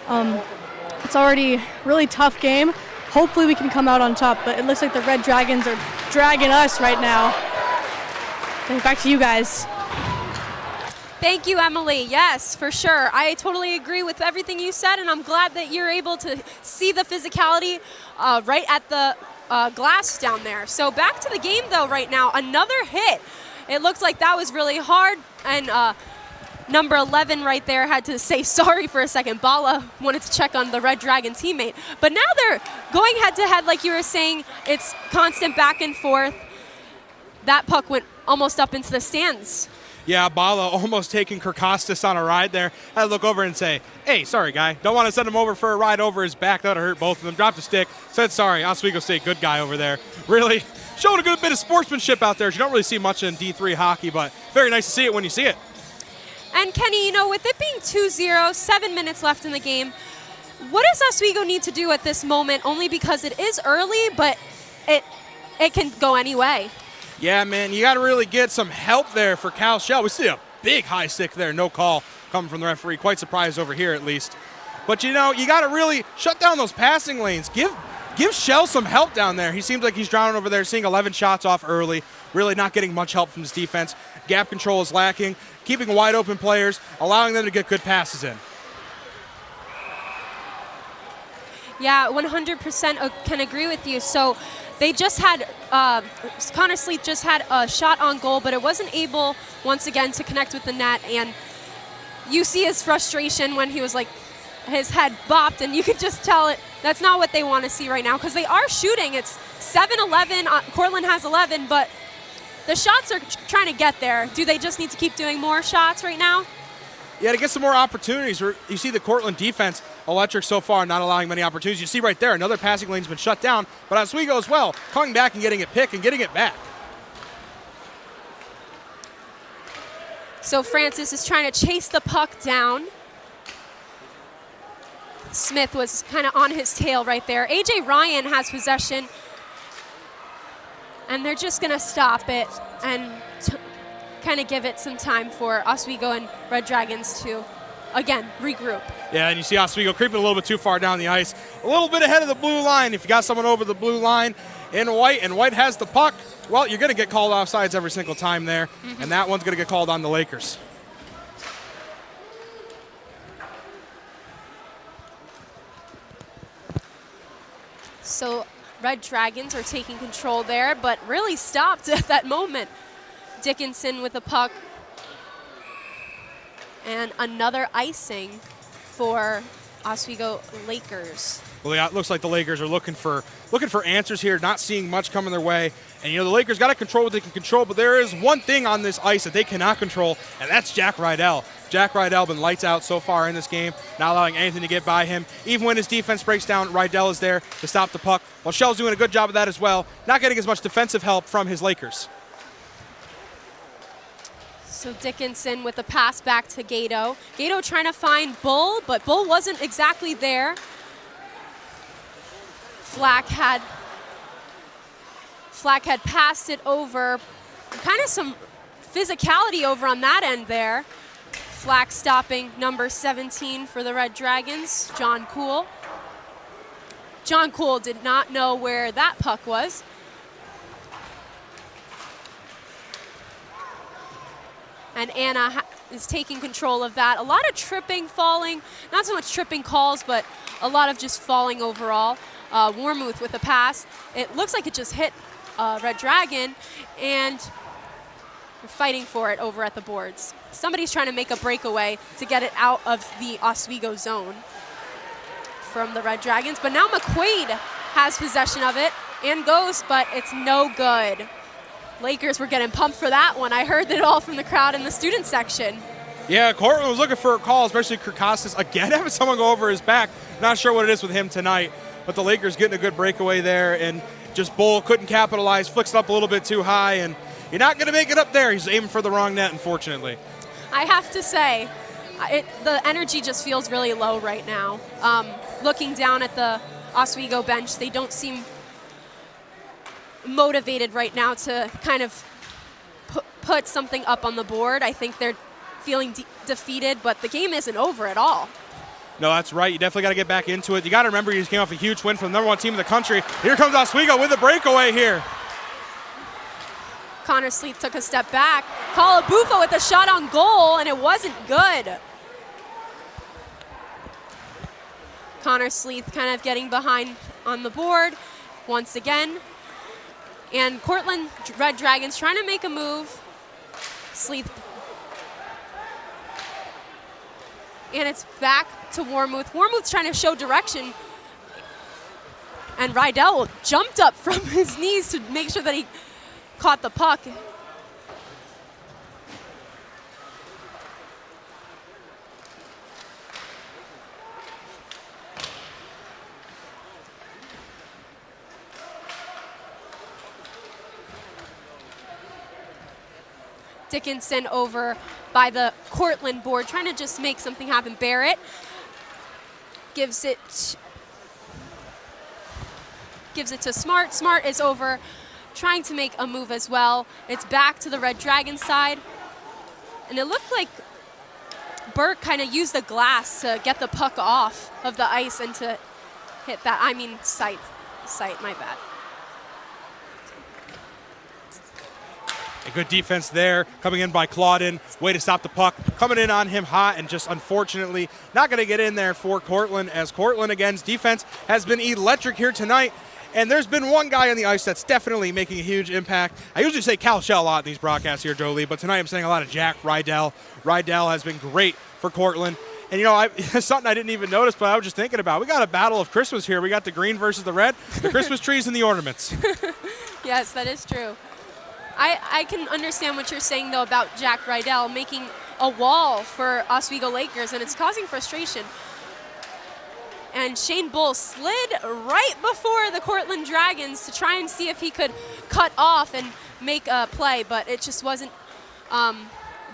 It's already a really tough game. Hopefully we can come out on top, but it looks like the Red Dragons are dragging us right now. Okay, back to you guys. Thank you, Emily. Yes, for sure. I totally agree with everything you said, and I'm glad that you're able to see the physicality right at the glass down there. So back to the game, though, right now. Another hit. It looks like that was really hard, and number 11 right there had to say sorry for a second. Bala wanted to check on the Red Dragon teammate. But now they're going head-to-head, like you were saying. It's constant back and forth. That puck went almost up into the stands. Yeah, Bala almost taking Kirkostas on a ride there. I had to look over and say, hey, sorry, guy. Don't want to send him over for a ride over his back. That would hurt both of them. Dropped a stick. Said sorry. Oswego State, good guy over there. Really showing a good bit of sportsmanship out there. You don't really see much in D3 hockey, but very nice to see it when you see it. And Kenny, with it being 2-0, 7 minutes left in the game, what does Oswego need to do at this moment? Only because it is early, but it can go any way. Yeah, man, you got to really get some help there for Cal Shell. We see a big high stick there, no call coming from the referee. Quite surprised over here, at least. But, you got to really shut down those passing lanes. Give Shell some help down there. He seems like he's drowning over there, seeing 11 shots off early, really not getting much help from his defense. Gap control is lacking, keeping wide open players, allowing them to get good passes in. Yeah, 100% can agree with you. So they just had, Connor Sleeth just had a shot on goal, but it wasn't able, once again, to connect with the net. And you see his frustration when he was like, his head bopped, and you could just tell it. That's not what they want to see right now, because they are shooting. It's 7-11. Cortland has 11, but the shots are trying to get there. Do they just need to keep doing more shots right now? Yeah, to get some more opportunities. You see the Cortland defense electric so far, not allowing many opportunities. You see right there, another passing lane's been shut down, but Oswego as well, coming back and getting it picked and getting it back. So Francis is trying to chase the puck down. Smith was kind of on his tail right there. A.J. Ryan has possession, and they're just going to stop it and kind of give it some time for Oswego and Red Dragons to, again, regroup. Yeah, and you see Oswego creeping a little bit too far down the ice. A little bit ahead of the blue line. If you got someone over the blue line in white, and white has the puck, well, you're going to get called offsides every single time there, and that one's going to get called on the Lakers. So Red Dragons are taking control there, but really stopped at that moment. Dickinson with the puck. And another icing for Oswego Lakers. Well, yeah, it looks like the Lakers are looking for answers here, not seeing much coming their way. And, the Lakers got to control what they can control, but there is one thing on this ice that they cannot control, and that's Jack Rydell. Jack Rydell been lights out so far in this game, not allowing anything to get by him. Even when his defense breaks down, Rydell is there to stop the puck. Well, Shell's doing a good job of that as well, not getting as much defensive help from his Lakers. So Dickinson with the pass back to Gato. Gato trying to find Bull, but Bull wasn't exactly there. Flack had passed it over. Kind of some physicality over on that end there. Flack stopping number 17 for the Red Dragons, John Kuhl. John Kuhl did not know where that puck was. And Anna is taking control of that. A lot of tripping, falling, not so much tripping calls, but a lot of just falling overall. Warmuth with the pass. It looks like it just hit Red Dragon, and they're fighting for it over at the boards. Somebody's trying to make a breakaway to get it out of the Oswego zone from the Red Dragons, but now McQuaid has possession of it and goes, but it's no good. Lakers were getting pumped for that one. I heard it all from the crowd in the student section. Yeah, Cortland was looking for a call, especially Kirkostas. Again, having someone go over his back. Not sure what it is with him tonight, but the Lakers getting a good breakaway there, and just Bull couldn't capitalize, flicks it up a little bit too high, and you're not going to make it up there. He's aiming for the wrong net, unfortunately. I have to say, the energy just feels really low right now. Looking down at the Oswego bench, they don't seem motivated right now to kind of put something up on the board. I think they're feeling defeated, but the game isn't over at all. No, that's right. You definitely got to get back into it. You got to remember you just came off a huge win from the #1 team in the country. Here comes Oswego with a breakaway here. Connor Sleeth took a step back. Calabufo with a shot on goal, and it wasn't good. Connor Sleeth kind of getting behind on the board once again. And Cortland Red Dragons trying to make a move. Sleeth. And it's back to Warmuth. Warmuth's trying to show direction. And Rydell jumped up from his knees to make sure that he caught the puck. Dickinson over by the Cortland board, trying to just make something happen. Barrett gives it to Smart. Smart is over, trying to make a move as well. It's back to the Red Dragon side. And it looked like Burke kind of used the glass to get the puck off of the ice and to hit that. I mean, sight, my bad. A good defense there, coming in by Claudin. Way to stop the puck. Coming in on him hot, and just unfortunately not going to get in there for Cortland, as Cortland, again's defense has been electric here tonight. And there's been one guy on the ice that's definitely making a huge impact. I usually say Cal Shell a lot in these broadcasts here, Jolie, but tonight I'm saying a lot of Jack Rydell. Rydell has been great for Cortland. And, you know, something I didn't even notice, but I was just thinking about. We got a battle of Christmas here. We got the green versus the red, the Christmas trees and the ornaments. Yes, that is true. I can understand what you're saying, though, about Jack Rydell making a wall for Oswego Lakers, and it's causing frustration. And Shane Bull slid right before the Cortland Dragons to try and see if he could cut off and make a play, but it just wasn't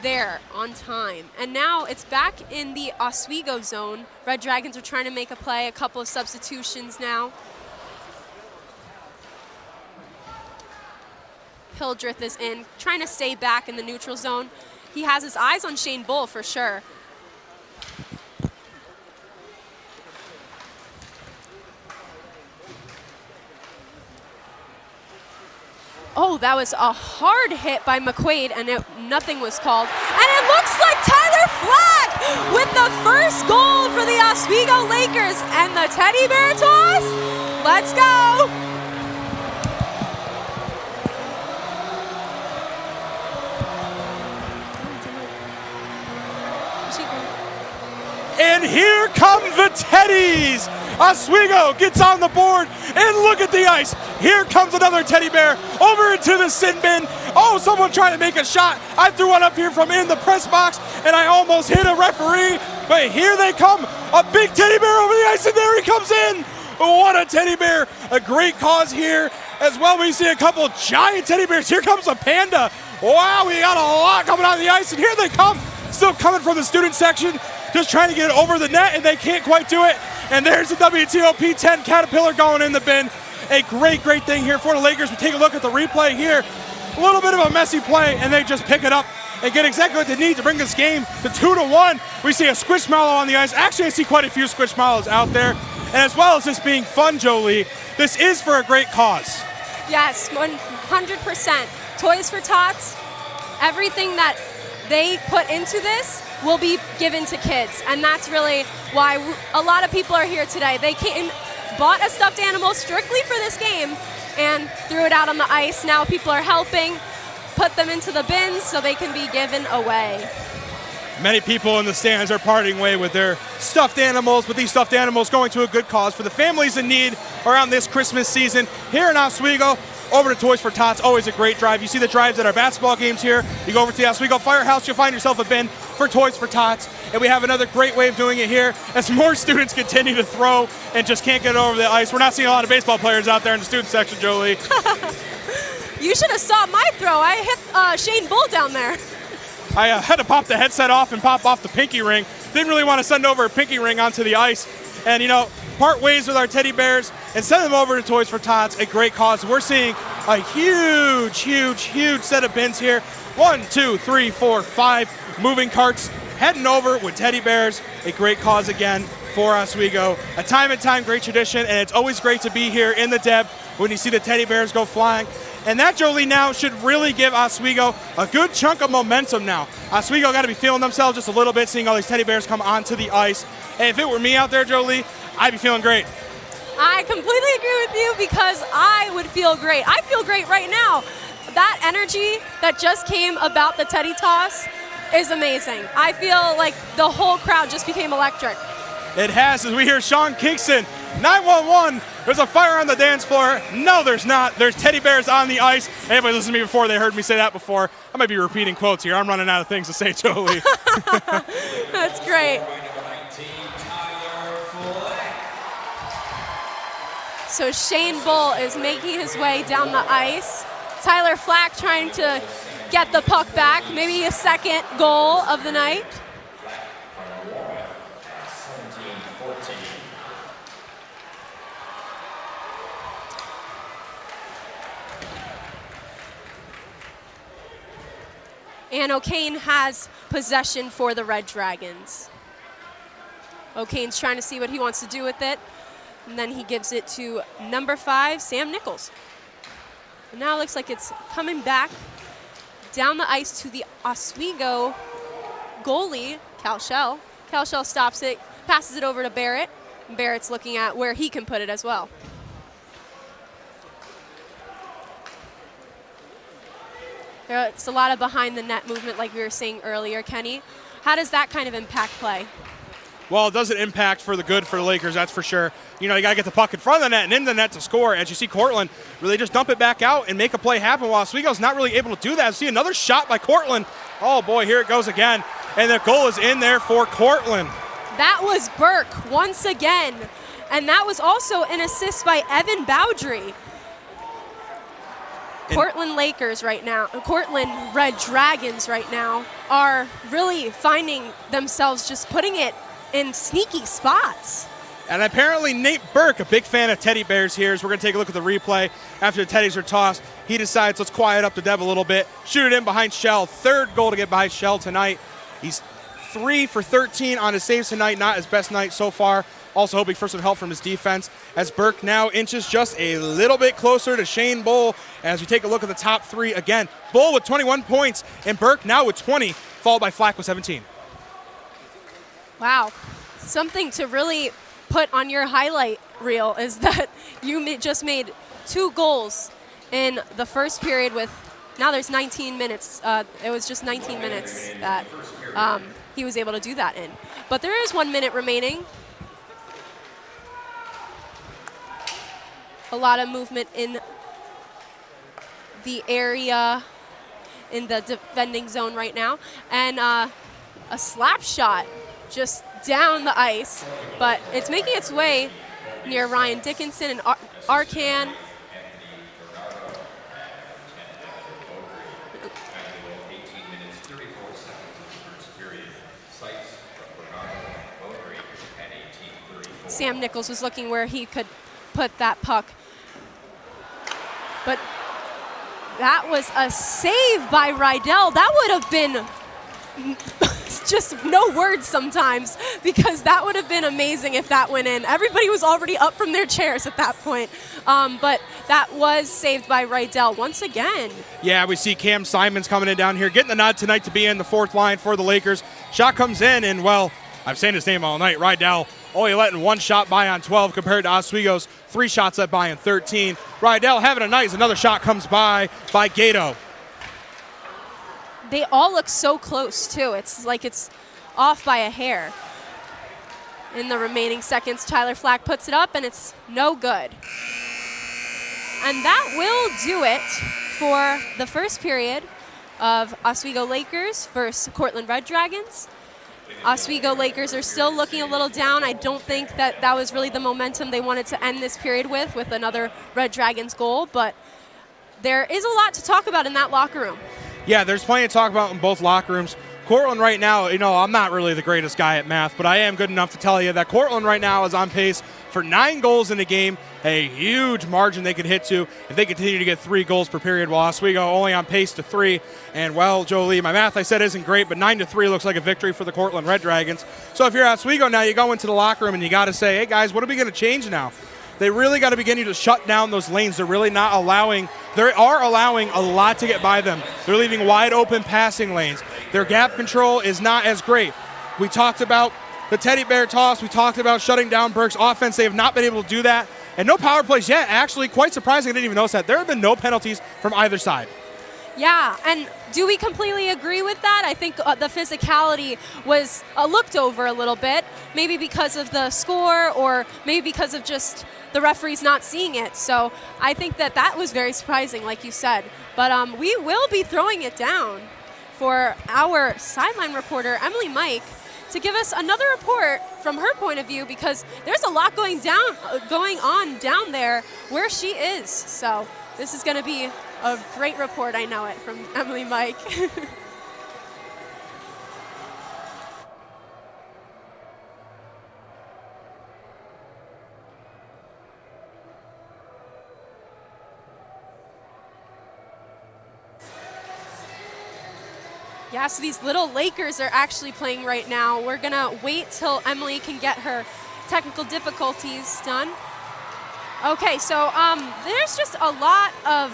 there on time. And now it's back in the Oswego zone. Red Dragons are trying to make a play, a couple of substitutions now. Hildreth is in, trying to stay back in the neutral zone. He has his eyes on Shane Bull for sure. Oh, that was a hard hit by McQuaid, and nothing was called. And it looks like Tyler Flack with the first goal for the Oswego Lakers, and the teddy bear toss. Let's go. And here come the Teddies. Oswego gets on the board, and look at the ice. Here comes another teddy bear over into the sin bin. Oh, someone trying to make a shot. I threw one up here from in the press box, and I almost hit a referee. But here they come. A big teddy bear over the ice, and there he comes in. What a teddy bear. A great cause here. As well, we see a couple giant teddy bears. Here comes a panda. Wow, we got a lot coming on the ice, and here they come. Still coming from the student section. Just trying to get it over the net, and they can't quite do it. And there's the WTOP 10 Caterpillar going in the bin. A great, great thing here for the Lakers. We take a look at the replay here. A little bit of a messy play, and they just pick it up and get exactly what they need to bring this game to 2-1. We see a Squishmallow on the ice. Actually, I see quite a few Squishmallows out there. And as well as this being fun, Jolie, this is for a great cause. Yes, 100%. Toys for Tots, everything that they put into this will be given to kids, and that's really why a lot of people are here today. They bought a stuffed animal strictly for this game and threw it out on the ice. Now people are helping put them into the bins so they can be given away. Many people in the stands are parting way with their stuffed animals, but these stuffed animals going to a good cause for the families in need around this Christmas season here in Oswego. Over to Toys for Tots, always a great drive. You see the drives at our basketball games here. You go over to the Oswego Firehouse, you'll find yourself a bin for Toys for Tots. And we have another great way of doing it here as more students continue to throw and just can't get over the ice. We're not seeing a lot of baseball players out there in the student section, Jolie. You should have saw my throw. I hit Shane Bull down there. I had to pop the headset off and pop off the pinky ring. Didn't really want to send over a pinky ring onto the ice. And, you know, part ways with our teddy bears and send them over to Toys for Tots, a great cause. We're seeing a huge, huge, huge set of bins here. 1, 2, 3, 4, 5 moving carts heading over with teddy bears, a great cause again for Oswego. A time and time great tradition, and it's always great to be here in the Deb when you see the teddy bears go flying. And that, Jolie, now should really give Oswego a good chunk of momentum now. Oswego got to be feeling themselves just a little bit, seeing all these teddy bears come onto the ice. And if it were me out there, Jolie, I'd be feeling great. I completely agree with you because I would feel great. I feel great right now. That energy that just came about the teddy toss is amazing. I feel like the whole crowd just became electric. It has, as we hear Sean Kingston, 911, there's a fire on the dance floor. No, there's not. There's teddy bears on the ice. Anybody listened to me before, they heard me say that before. I might be repeating quotes here. I'm running out of things to say, Jolie. That's great. So Shane Bull is making his way down the ice. Tyler Flack trying to get the puck back. Maybe a second goal of the night. And O'Kane has possession for the Red Dragons. O'Kane's trying to see what he wants to do with it. And then he gives it to number 5, Sam Nichols. And now it looks like it's coming back down the ice to the Oswego goalie, Cal Shell. Cal Shell stops it, passes it over to Barrett. And Barrett's looking at where he can put it as well. It's a lot of behind the net movement like we were saying earlier, Kenny. How does that kind of impact play? Well, it doesn't impact for the good for the Lakers, that's for sure. You know, you got to get the puck in front of the net and in the net to score. As you see Cortland really just dump it back out and make a play happen while Oswego's not really able to do that. See another shot by Cortland. Oh, boy, here it goes again. And the goal is in there for Cortland. That was Burke once again. And that was also an assist by Evan Bowdry. Cortland Lakers right now, Cortland Red Dragons right now are really finding themselves just putting it in sneaky spots. And apparently Nate Burke, a big fan of teddy bears here, as we're going to take a look at the replay after the teddies are tossed. He decides, let's quiet up the Dev a little bit, shoot it in behind Shell. Third goal to get behind Shell tonight. He's 3 for 13 on his saves tonight, not his best night so far. Also hoping for some help from his defense as Burke now inches just a little bit closer to Shane Bull as we take a look at the top 3 again. Bull with 21 points and Burke now with 20, followed by Flack with 17. Wow. Something to really put on your highlight reel is that you just made 2 goals in the first period with, now there's 19 minutes. It was just 19 minutes that he was able to do that in. But there is 1 minute remaining. A lot of movement in the area in the defending zone right now. And a slap shot just down the ice, but it's making its way near Ryan Dickinson and Arcan. Sam Nichols was looking where he could put that puck. But that was a save by Rydell. That would have been just no words sometimes, because that would have been amazing if that went in. Everybody was already up from their chairs at that point. But that was saved by Rydell once again. Yeah, we see Cam Simons coming in down here, getting the nod tonight to be in the 4th line for the Lakers. Shot comes in, and, well, I'm saying his name all night. Rydell only letting 1 shot by on 12 compared to Oswego's 3 shots let by on 13. Rydell having a night as another shot comes by Gato. They all look so close, too. It's like it's off by a hair. In the remaining seconds, Tyler Flack puts it up, and it's no good. And that will do it for the first period of Oswego Lakers versus Cortland Red Dragons. Oswego Lakers are still looking a little down. I don't think that was really the momentum they wanted to end this period with another Red Dragons goal, but there is a lot to talk about in that locker room. Yeah, there's plenty to talk about in both locker rooms. Cortland right now, you know, I'm not really the greatest guy at math, but I am good enough to tell you that Cortland right now is on pace for 9 goals in a game, a huge margin they could hit to if they continue to get 3 goals per period, while Oswego only on pace to 3. And, well, Jolie, my math I said isn't great, but 9-3 looks like a victory for the Cortland Red Dragons. So if you're Oswego now, you go into the locker room and you got to say, hey, guys, what are we going to change now? They really got to begin to shut down those lanes. They are allowing a lot to get by them. They're leaving wide open passing lanes. Their gap control is not as great. We talked about the teddy bear toss. We talked about shutting down Burke's offense. They have not been able to do that. And no power plays yet. Actually, quite surprising. I didn't even notice that. There have been no penalties from either side. Yeah, and do we completely agree with that? I think the physicality was looked over a little bit, maybe because of the score or maybe because of just the referees not seeing it. So I think that was very surprising, like you said. But we will be throwing it down for our sideline reporter, Emily Mike, to give us another report from her point of view, because there's a lot going on down there where she is. So this is going to be A great report, I know it, from Emily Mike. Yeah, so these little Lakers are actually playing right now. We're gonna wait till Emily can get her technical difficulties done. Okay, so there's just a lot of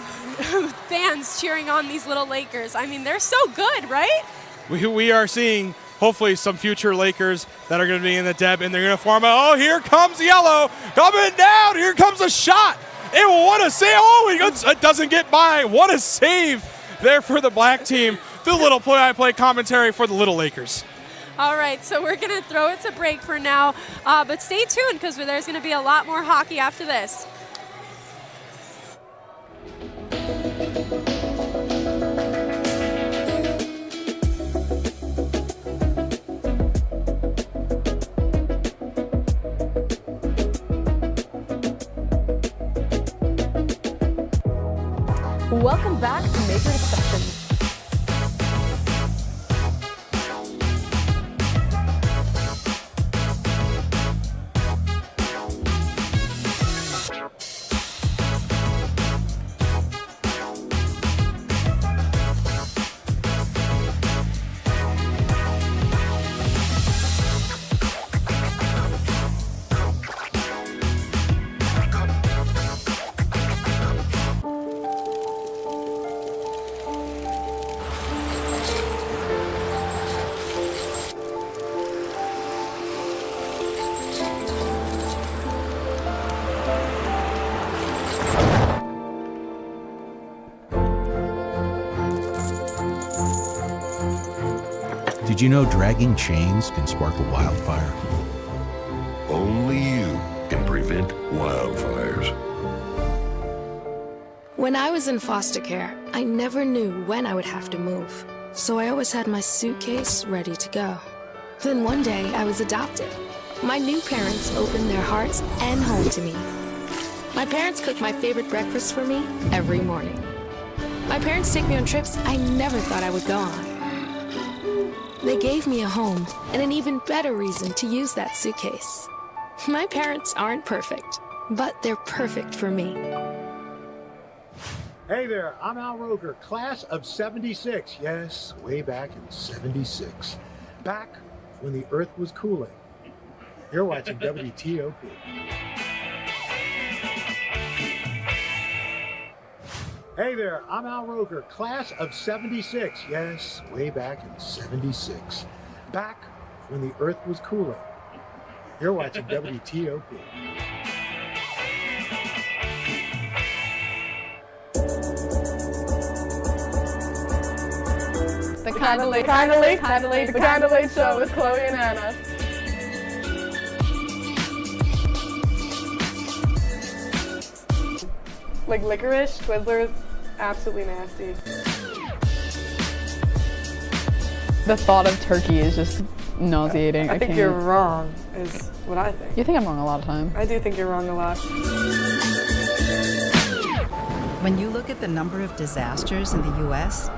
fans cheering on these little Lakers. I mean, they're so good, right? We are seeing hopefully some future Lakers that are going to be in the Deb, and they're going to form a, oh, here comes yellow, coming down, here comes a shot. And what a save, oh, it doesn't get by. What a save there for the black team. The little play-by-play commentary for the little Lakers. All right, so we're going to throw it to break for now, but stay tuned because there's going to be a lot more hockey after this. Welcome back to Make Your Discussion. Did you know dragging chains can spark a wildfire? Only you can prevent wildfires. When I was in foster care, I never knew when I would have to move, so I always had my suitcase ready to go. Then one day, I was adopted. My new parents opened their hearts and home to me. My parents cook my favorite breakfast for me every morning. My parents take me on trips I never thought I would go on. They gave me a home and an even better reason to use that suitcase. My parents aren't perfect, but they're perfect for me. Hey there, I'm Al Roker, class of 76. Yes, way back in 76. Back when the earth was cooling. You're watching WTOP. Hey there, I'm Al Roker, class of 76. Yes, way back in 76. Back when the earth was cooling. You're watching WTOP. The Kinda Late Show with Chloe and Anna. Like licorice, Twizzlers, absolutely nasty. The thought of turkey is just nauseating. I think you're wrong, is what I think. You think I'm wrong a lot of times. I do think you're wrong a lot. When you look at the number of disasters in the U.S.,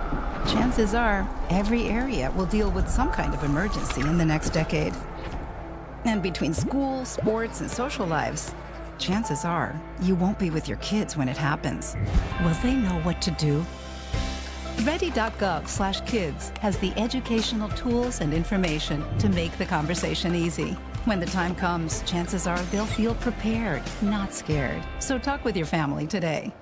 chances are every area will deal with some kind of emergency in the next decade. And between school, sports, and social lives, chances are you won't be with your kids when it happens. Will they know what to do? Ready.gov/kids has the educational tools and information to make the conversation easy. When the time comes, chances are they'll feel prepared, not scared. So talk with your family today.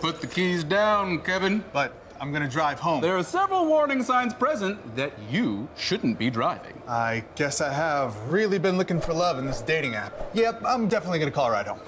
Put the keys down, Kevin. But I'm gonna drive home. There are several warning signs present that you shouldn't be driving. I guess I have really been looking for love in this dating app. Yep, I'm definitely gonna call a ride home.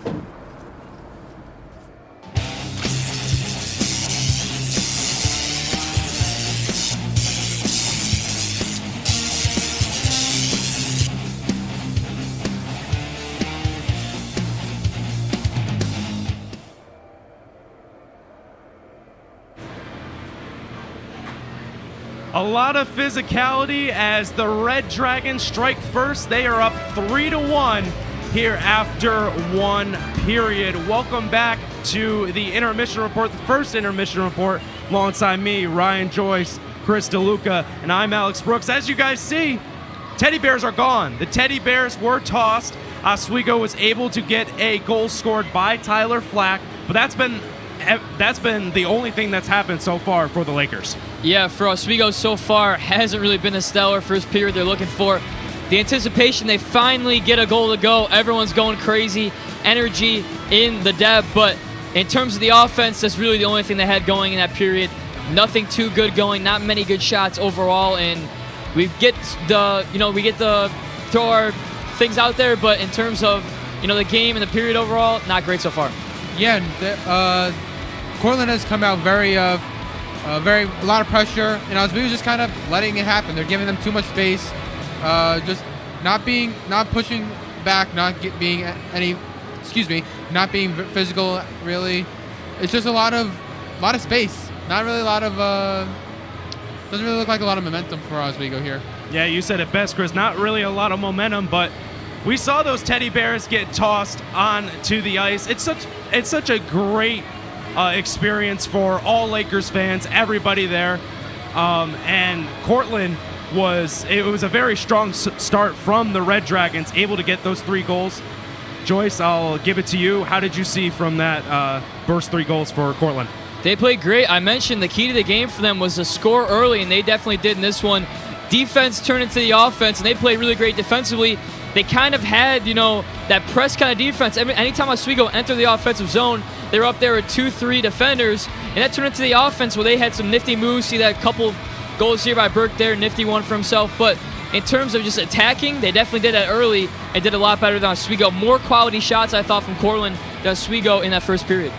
A lot of physicality as the Red Dragons strike first. They are up 3-1 here after one period. Welcome back to the intermission report, the first intermission report, alongside me, Ryan Joyce, Chris DeLuca, and I'm Alex Brooks. As you guys see, teddy bears are gone. The teddy bears were tossed. Oswego was able to get a goal scored by Tyler Flack, but that's been the only thing that's happened so far for the Lakers. Yeah, for Oswego so far, hasn't really been a stellar first period they're looking for. The anticipation, they finally get a goal to go. Everyone's going crazy. Energy in the depth, but in terms of the offense, that's really the only thing they had going in that period. Nothing too good going, not many good shots overall, and we get the throw our things out there, but in terms of the game and the period overall, not great so far. Yeah, Cortland has come out a lot of pressure, and Oswego just kind of letting it happen. They're giving them too much space, just not pushing back, not being physical really. It's just a lot of space. Not really a lot of doesn't really look like a lot of momentum for Oswego here. Yeah, you said it best, Chris. Not really a lot of momentum, but we saw those teddy bears get tossed onto the ice. It's such a great experience for all Lakers fans, everybody there. And Cortland was a very strong start from the Red Dragons, able to get those 3 goals. Joyce, I'll give it to you. How did you see from that first 3 goals for Cortland? They played great. I mentioned the key to the game for them was to score early, and they definitely did in this one. Defense turned into the offense, and they played really great defensively. They kind of had, that press kind of defense. Anytime Oswego entered the offensive zone, they were up there with 2-3 defenders, and that turned into the offense where they had some nifty moves. See that couple goals here by Burke there, nifty one for himself. But in terms of just attacking, they definitely did that early and did a lot better than Oswego. More quality shots, I thought, from Cortland than Oswego in that first period.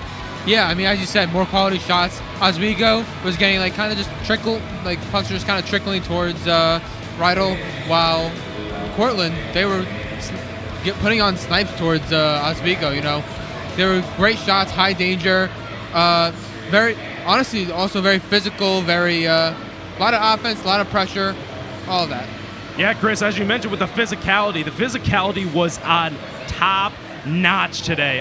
Yeah, as you said, more quality shots. Oswego was getting kind of just pucks were just kind of trickling towards Rydell, while Cortland, they were putting on snipes towards Oswego. They were great shots, high danger, also very physical, very a lot of offense, a lot of pressure, all of that. Yeah, Chris, as you mentioned with the physicality was on top notch today.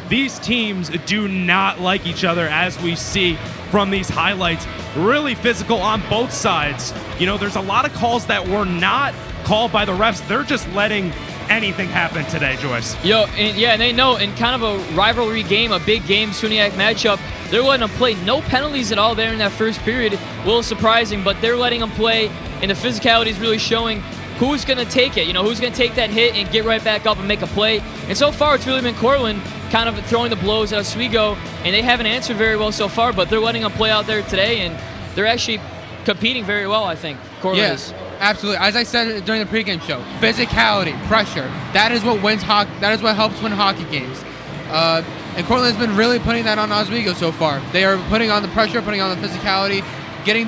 These teams do not like each other, as we see from these highlights. Really physical on both sides. There's a lot of calls that were not called by the refs. They're just letting anything happen today, Joyce. And they know in kind of a rivalry game, a big game, SUNYAC matchup, they're letting them play. No penalties at all there in that first period. A little surprising, but they're letting them play, and the physicality is really showing who's going to take it. Who's going to take that hit and get right back up and make a play. And so far, it's really been Cortland kind of throwing the blows at Oswego, and they haven't answered very well so far, but they're letting them play out there today, and they're actually competing very well, I think. Cortland is. Absolutely. As I said during the pregame show, physicality, pressure, that is what wins hockey. That is what helps win hockey games. And Cortland has been really putting that on Oswego so far. They are putting on the pressure, putting on the physicality, getting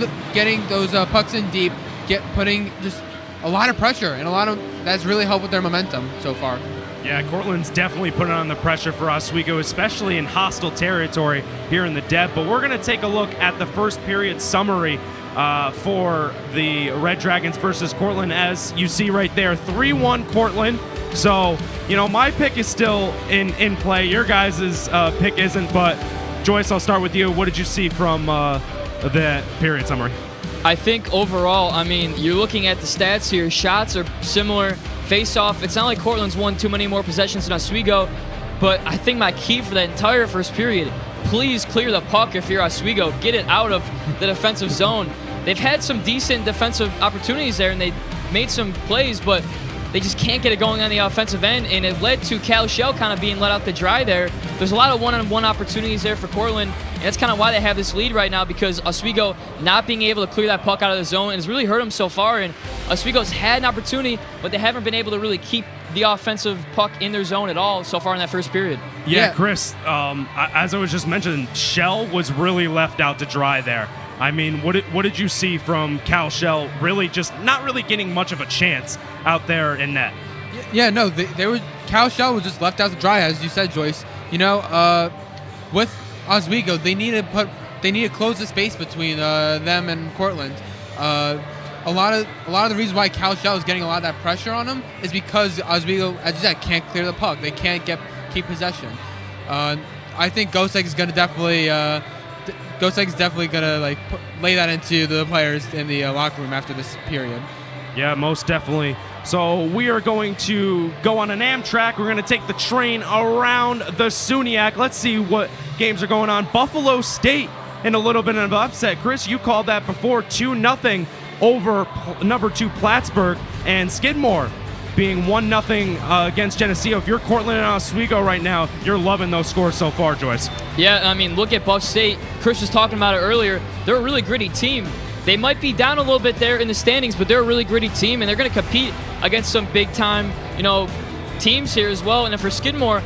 those pucks in deep, putting just a lot of pressure, and that's really helped with their momentum so far. Yeah, Cortland's definitely putting on the pressure for Oswego, especially in hostile territory here in the Deb. But we're going to take a look at the first period summary for the Red Dragons versus Cortland. As you see right there, 3-1 Cortland. So, my pick is still in play. Your guys' pick isn't, but Joyce, I'll start with you. What did you see from the period summary? I think overall, you're looking at the stats here. Shots are similar. Face-off, it's not like Cortland's won too many more possessions than Oswego, but I think my key for that entire first period, please clear the puck if you're Oswego. Get it out of the defensive zone. They've had some decent defensive opportunities there, and they made some plays, but they just can't get it going on the offensive end, and it led to Cal Shell kind of being let out to dry there. There's a lot of one-on-one opportunities there for Cortland, and that's kind of why they have this lead right now, because Oswego not being able to clear that puck out of the zone has really hurt them so far, and Oswego's had an opportunity, but they haven't been able to really keep the offensive puck in their zone at all so far in that first period. Yeah, Chris, as I was just mentioning, Shell was really left out to dry there. What did you see from Cal Shell? Really just not really getting much of a chance out there in net. Yeah, no, they were. Cal Shell was just left out to dry, as you said, Joyce. With Oswego, they need to close the space between them and Cortland. A lot of the reasons why Cal Shell is getting a lot of that pressure on him is because Oswego, as you said, can't clear the puck. They can't keep possession. I think Gosek is gonna definitely lay that into the players in the locker room after this period. Yeah, most definitely. So we are going to go on an Amtrak. We're going to take the train around the SUNYAC. Let's see what games are going on. Buffalo State in a little bit of an upset. Chris, you called that before, 2-0 over number 2 Plattsburgh, and Skidmore being 1-0 against Geneseo. If you're Cortland and Oswego right now, you're loving those scores so far, Joyce. Yeah, I mean, look at Buff State. Chris was talking about it earlier. They're a really gritty team. They might be down a little bit there in the standings, but they're a really gritty team, and they're going to compete against some big-time, teams here as well. And then for Skidmore,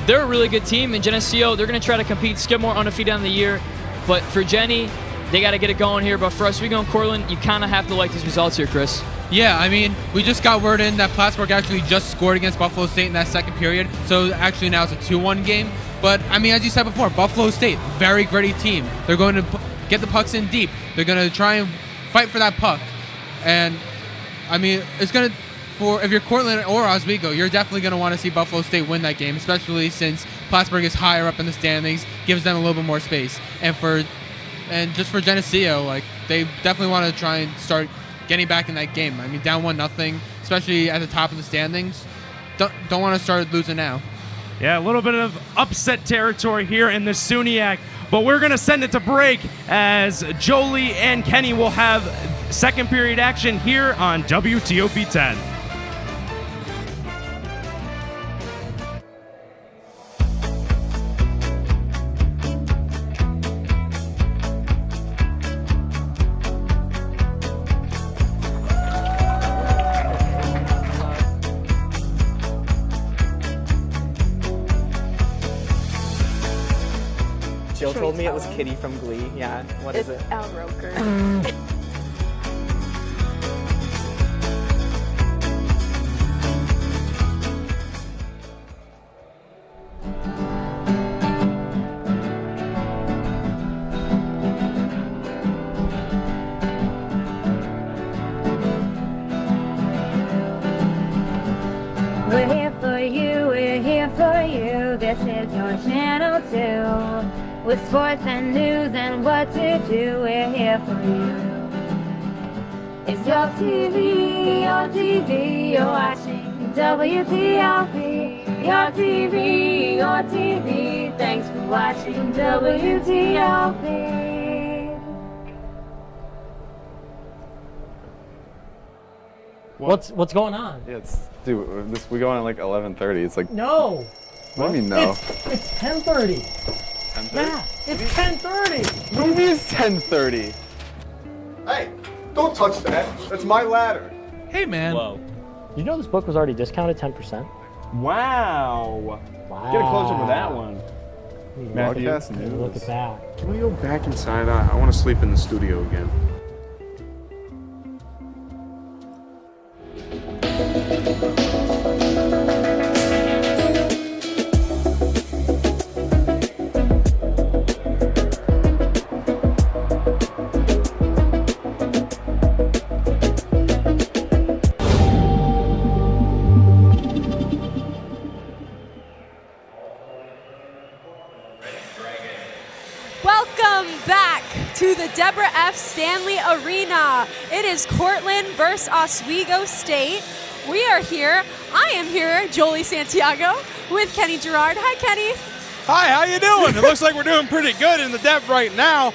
they're a really good team. And Geneseo, they're going to try to compete. Skidmore undefeated on the year. But for Jenny, they got to get it going here. But for Oswego and Cortland, you kind of have to like these results here, Chris. Yeah, I mean, we just got word in that Plattsburgh actually just scored against Buffalo State in that second period. So actually now it's a 2-1 game. But, I mean, as you said before, Buffalo State, very gritty team. They're going to get the pucks in deep. They're going to try and fight for that puck. And, I mean, it's going to, if you're Cortland or Oswego, you're definitely going to want to see Buffalo State win that game, especially since Plattsburgh is higher up in the standings, gives them a little bit more space. And just for Geneseo, they definitely want to try and start getting back in that game. I mean, down 1-0, especially at the top of the standings. Don't want to start losing now. Yeah, a little bit of upset territory here in the SUNYAC, but we're going to send it to break as Jolie and Kenny will have second period action here on WTOP 10. Jill told me it was Kitty from Glee. Yeah, what is it? Al Roker. We're here for you, we're here for you. This is your channel too. With sports and news and what to do, we're here for you. It's your TV, you're watching WTOP. Your TV, thanks for watching WTOP. What's going on? Yeah, we go on at like 11:30. It's like No. What do you mean no? It's 10:30. 10:30? Yeah, it's 10:30. Movie is 10:30. Hey, don't touch that. That's my ladder. Hey, man. Whoa. You know this book was already discounted 10%? Wow. Get a close up of that one. Matthew, Look at that. Can we go back inside? I want to sleep in the studio again. Welcome back to the Deborah F. Stanley Arena. It is Cortland versus Oswego State. We are here. I am here, Jolie Santiago, with Kenny Gerard. Hi, Kenny. Hi, how you doing? It looks like we're doing pretty good in the Deb right now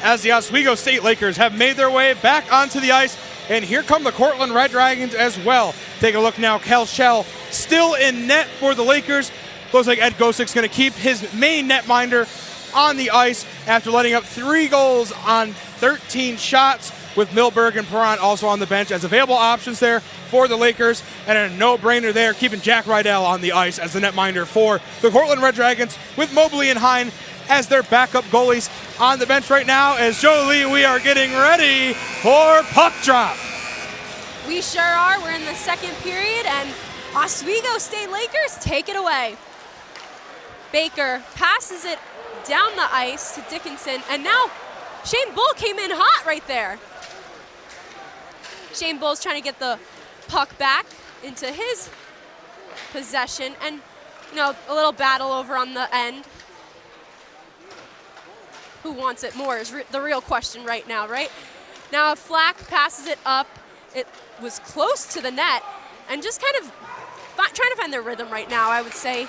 as the Oswego State Lakers have made their way back onto the ice. And here come the Cortland Red Dragons as well. Take a look now. Kel Shell still in net for the Lakers. Looks like Ed Gosik's going to keep his main netminder on the ice after letting up 3 goals on 13 shots, with Milberg and Perron also on the bench as available options there for the Lakers. And a no-brainer there, keeping Jack Rydell on the ice as the netminder for the Cortland Red Dragons, with Mobley and Hine as their backup goalies on the bench right now. As Jolie, we are getting ready for puck drop. We sure are. We're in the second period, and Oswego State Lakers take it away. Baker passes it down the ice to Dickinson, and now Shane Bull came in hot right there. Shane Bull's trying to get the puck back into his possession, and a little battle over on the end. Who wants it more is the real question right now, right? Now if Flack passes it up, it was close to the net, and just kind of trying to find their rhythm right now, I would say,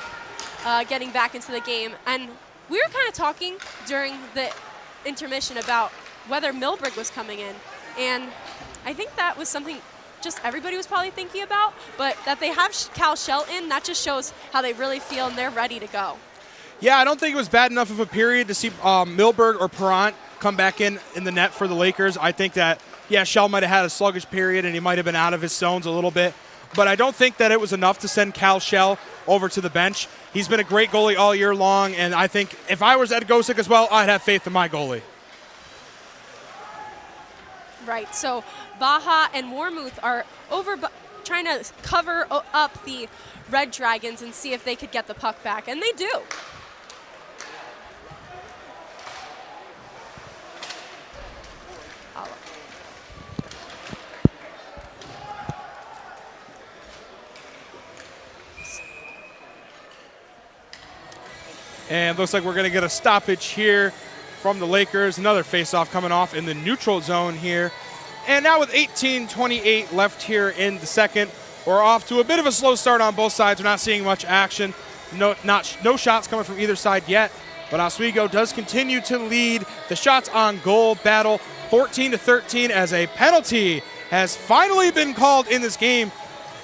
getting back into the game. And we were kind of talking during the intermission about whether Milberg was coming in, and I think that was something just everybody was probably thinking about, but that they have Cal Shell in, that just shows how they really feel and they're ready to go. Yeah, I don't think it was bad enough of a period to see Milberg or Perrant come back in the net for the Lakers. I think that, yeah, Shell might have had a sluggish period and he might have been out of his zones a little bit, but I don't think that it was enough to send Cal Shell over to the bench. He's been a great goalie all year long, and I think if I was Ed Gosick as well, I'd have faith in my goalie. Right, so Baja and Warmouth are trying to cover up the Red Dragons and see if they could get the puck back, and they do. And looks like we're going to get a stoppage here from the Lakers. Another faceoff coming off in the neutral zone here. And now with 18:28 left here in the second, we're off to a bit of a slow start on both sides. We're not seeing much action. No shots coming from either side yet. But Oswego does continue to lead the shots on goal battle 14-13 as a penalty has finally been called in this game.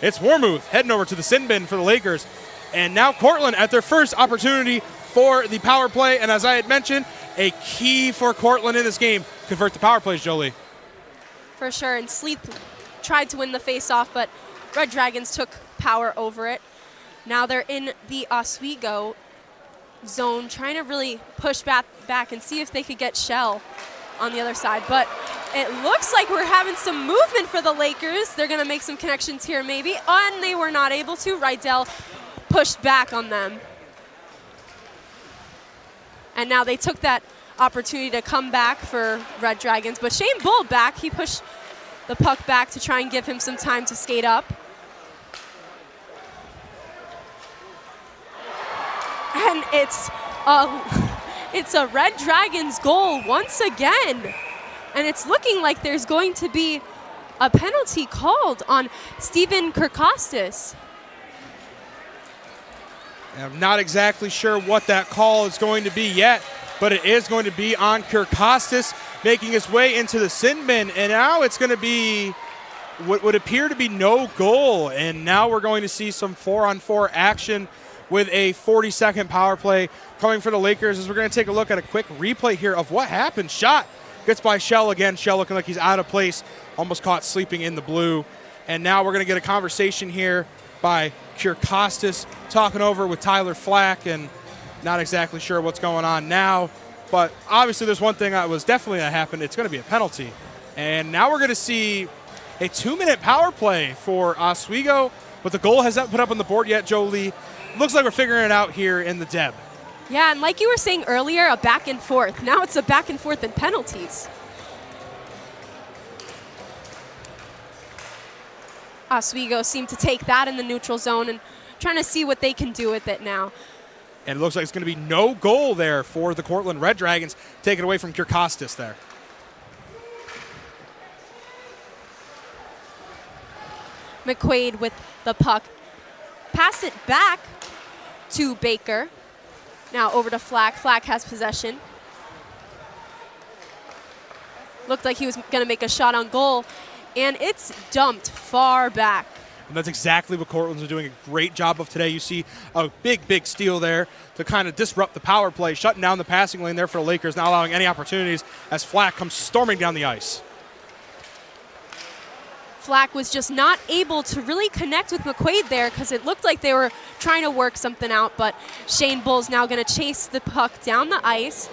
It's Warmouth heading over to the sin bin for the Lakers. And now Cortland at their first opportunity for the power play. And as I had mentioned, a key for Cortland in this game, convert the power plays, Jolie. For sure, and Sleeth tried to win the face-off, but Red Dragons took power over it. Now they're in the Oswego zone, trying to really push back and see if they could get Shell on the other side. But it looks like we're having some movement for the Lakers. They're going to make some connections here maybe, and they were not able to. Rydell pushed back on them. And now they took that opportunity to come back for Red Dragons. But Shane Bull back. He pushed the puck back to try and give him some time to skate up. And it's a Red Dragons goal once again. And it's looking like there's going to be a penalty called on Steven Kirkostas. I'm not exactly sure what that call is going to be yet, but it is going to be on Kirkostas making his way into the sin bin. And now it's going to be what would appear to be no goal. And now we're going to see some 4-on-4 action with a 40-second power play coming for the Lakers as we're going to take a look at a quick replay here of what happened. Shot gets by Shell again. Shell looking like he's out of place, almost caught sleeping in the blue. And now we're going to get a conversation here by Kirkostas talking over with Tyler Flack, and not exactly sure what's going on now. But obviously there's one thing that was definitely going to happen. It's going to be a penalty. And now we're going to see a 2-minute power play for Oswego, but the goal hasn't put up on the board yet, Jolie. Looks like we're figuring it out here in the Deb. Yeah, and like you were saying earlier, a back and forth. Now it's a back and forth in penalties. Oswego seemed to take that in the neutral zone and trying to see what they can do with it now. And it looks like it's going to be no goal there for the Cortland Red Dragons. Take it away from Kirkostas there. McQuaid with the puck. Pass it back to Baker. Now over to Flack. Flack has possession. Looked like he was going to make a shot on goal, and it's dumped far back. And that's exactly what Cortland's doing a great job of today. You see a big steal there to kind of disrupt the power play, shutting down the passing lane there for the Lakers, not allowing any opportunities as Flack comes storming down the ice. Flack was just not able to really connect with McQuaid there because it looked like they were trying to work something out, but Shane Bull's now going to chase the puck down the ice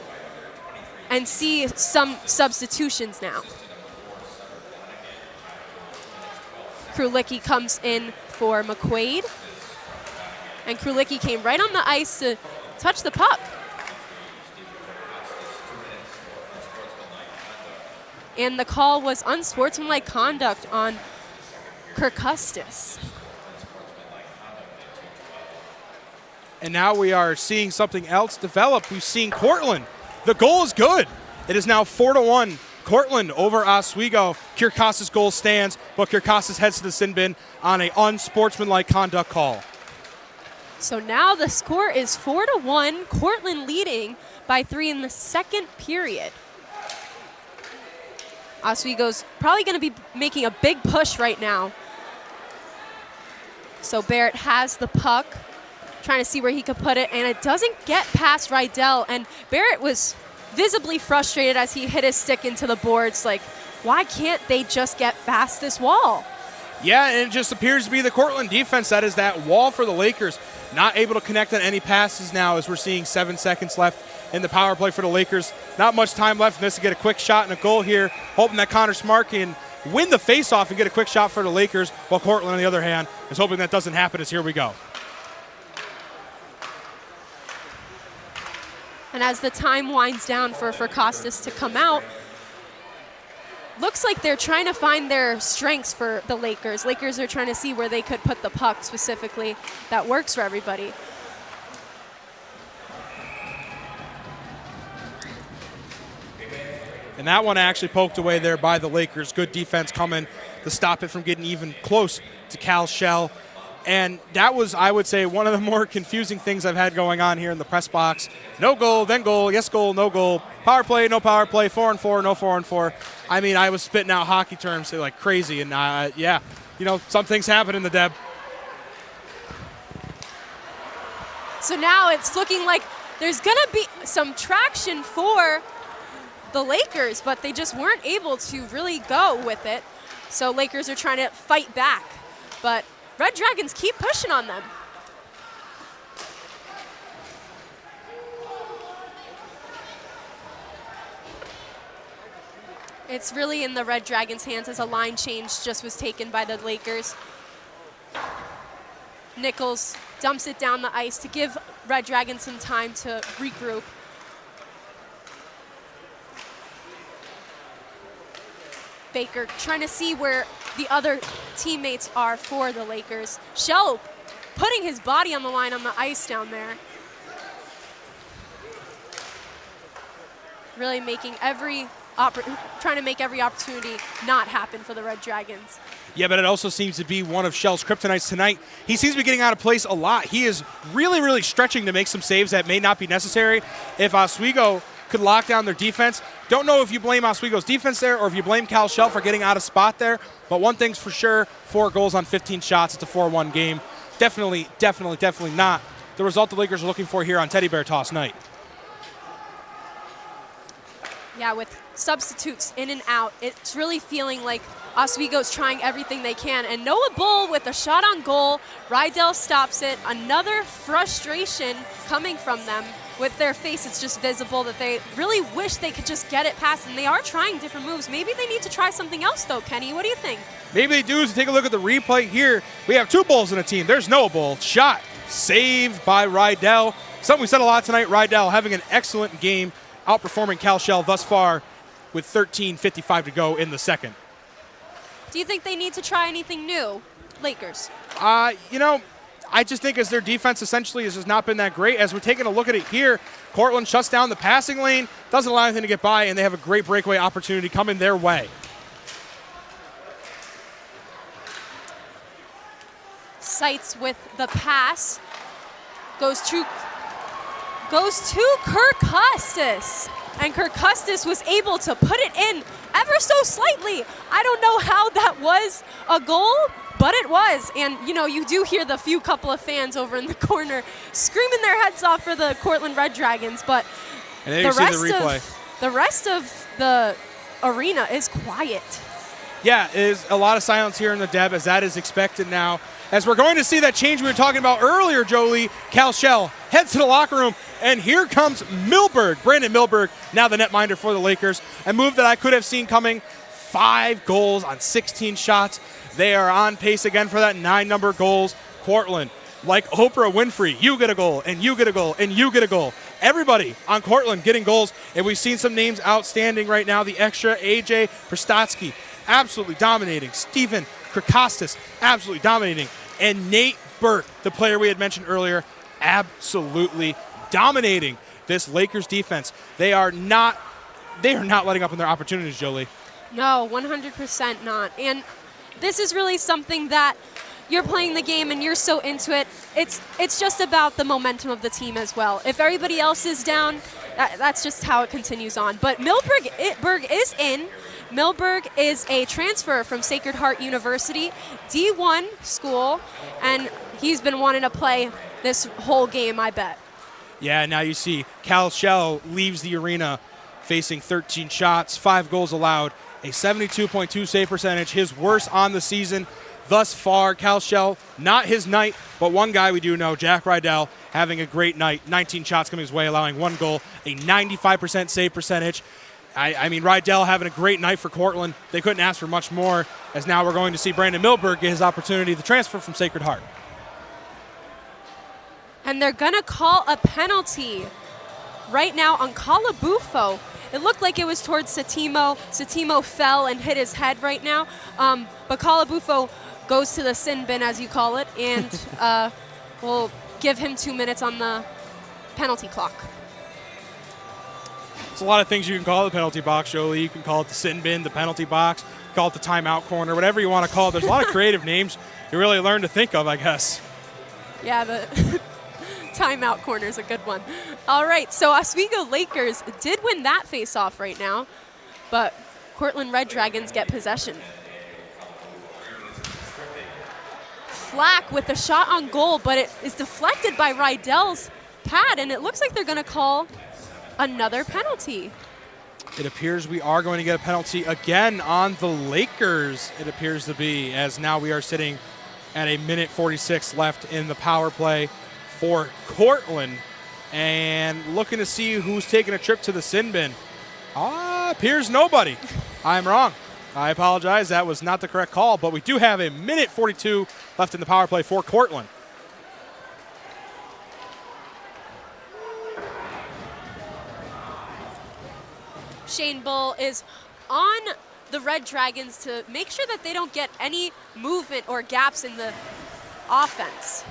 and see some substitutions now. Krulicki comes in for McQuaid. And Krulicki came right on the ice to touch the puck. and the call was unsportsmanlike conduct on Kirkustis. And now we are seeing something else develop. We've seen Cortland. The goal is good. It is now 4-1. Cortland over Oswego. Kirkustis' goal stands, but Kirkustis heads to the sin bin on an unsportsmanlike conduct call. So now the score is 4-1. Cortland leading by 3 in the second period. Oswego's probably going to be making a big push right now. So Barrett has the puck, trying to see where he could put it, and it doesn't get past Rydell. And Barrett was visibly frustrated as he hit his stick into the boards. Like, why can't they just get past this wall? Yeah, and it just appears to be the Cortland defense that is that wall for the Lakers. Not able to connect on any passes now as we're seeing 7 seconds left in the power play for the Lakers. Not much time left in this to get a quick shot and a goal here, hoping that Connor Smart can win the faceoff and get a quick shot for the Lakers, while Cortland, on the other hand, is hoping that doesn't happen as here we go. And as the time winds down for Costas to come out, looks like they're trying to find their strengths for the Lakers. Lakers are trying to see where they could put the puck specifically that works for everybody. And that one actually poked away there by the Lakers. Good defense coming to stop it from getting even close to Cal Shell. And that was, I would say, one of the more confusing things I've had going on here in the press box. No goal, then goal, yes goal, no goal. Power play, no power play, 4-on-4, no 4-on-4. I mean, I was spitting out hockey terms like crazy. And yeah, you know, some things happen in the Deb. So now it's looking like there's going to be some traction for the Lakers, but they just weren't able to really go with it. So Lakers are trying to fight back, but Red Dragons keep pushing on them. It's really in the Red Dragons' hands as a line change just was taken by the Lakers. Nichols dumps it down the ice to give Red Dragons some time to regroup. Baker trying to see where the other teammates are for the Lakers. Shell putting his body on the line on the ice down there. Really making trying to make every opportunity not happen for the Red Dragons. Yeah, but it also seems to be one of Shell's kryptonites tonight. He seems to be getting out of place a lot. He is really, really stretching to make some saves that may not be necessary. If Oswego could lock down their defense. Don't know if you blame Oswego's defense there or if you blame Cal Shell for getting out of spot there, but one thing's for sure, 4 goals on 15 shots. It's a 4-1 game. Definitely not the result the Lakers are looking for here on Teddy Bear Toss night. Yeah, with substitutes in and out, it's really feeling like Oswego's trying everything they can. And Noah Bull with a shot on goal. Rydell stops it. Another frustration coming from them. With their face, it's just visible that they really wish they could just get it past, and they are trying different moves. Maybe they need to try something else, though, Kenny. What do you think? Maybe they do. Take a look at the replay here. We have 2 Bulls in a team. There's Noah Bull. Shot saved by Rydell. Something we said a lot tonight, Rydell having an excellent game, outperforming Cal Shell thus far with 13:55 to go in the second. Do you think they need to try anything new, Lakers? You know, I just think as their defense essentially has just not been that great. As we're taking a look at it here, Cortland shuts down the passing lane, doesn't allow anything to get by, and they have a great breakaway opportunity coming their way. Seitz with the pass. Goes to Kirkustis. And Kirkustis was able to put it in ever so slightly. I don't know how that was a goal, but it was. And, you know, you do hear the couple of fans over in the corner screaming their heads off for the Cortland Red Dragons. But the rest of the arena is quiet. Yeah, it is a lot of silence here in the Deb, as that is expected now. As we're going to see that change we were talking about earlier, Jolie, Cal Shell heads to the locker room, and here comes Milberg, Brandon Milberg, now the netminder for the Lakers. A move that I could have seen coming. 5 goals on 16 shots. They are on pace again for that 9 number goals. Cortland like Oprah Winfrey. You get a goal, and you get a goal, and you get a goal. Everybody on Cortland getting goals, and we've seen some names outstanding right now. The extra, AJ Prostatsky, absolutely dominating. Stephen Krakostas, absolutely dominating. And Nate Burke, the player we had mentioned earlier, absolutely dominating this Lakers defense. They are not letting up on their opportunities, Jolie. No, 100% not. And this is really something that you're playing the game and you're so into it. It's just about the momentum of the team as well. If everybody else is down, that's just how it continues on. But Milberg is in. Milberg is a transfer from Sacred Heart University, D1 school, and he's been wanting to play this whole game, I bet. Yeah, now you see Cal Shell leaves the arena facing 13 shots, 5 goals allowed, a 72.2 save percentage, his worst on the season thus far. Cal Shell, not his night, but one guy we do know, Jack Rydell, having a great night. 19 shots coming his way, allowing 1 goal, a 95% save percentage. I mean, Rydell having a great night for Cortland. They couldn't ask for much more, as now we're going to see Brandon Milberg get his opportunity to transfer from Sacred Heart. And they're going to call a penalty right now on Calabufo. It looked like it was towards Satimo. Satimo fell and hit his head right now. But Calabufo goes to the sin bin, as you call it, and we'll give him 2 minutes on the penalty clock. It's a lot of things you can call the penalty box, Jolie. You can call it the sin bin, the penalty box, call it the timeout corner, whatever you want to call it. There's a lot of creative names you really learn to think of, I guess. Yeah, the timeout corner is a good one. All right, so Oswego Lakers did win that face-off right now, but Cortland Red Dragons get possession. Flack with the shot on goal, but it is deflected by Rydell's pad, and it looks like they're going to call another penalty. It appears we are going to get a penalty again on the Lakers, it appears to be, as now we are sitting at a minute 46 left in the power play for Cortland, and looking to see who's taking a trip to the sin bin. Appears nobody. I'm wrong. I apologize. That was not the correct call, but we do have a minute 42 left in the power play for Cortland. Shane Bull is on the Red Dragons to make sure that they don't get any movement or gaps in the offense.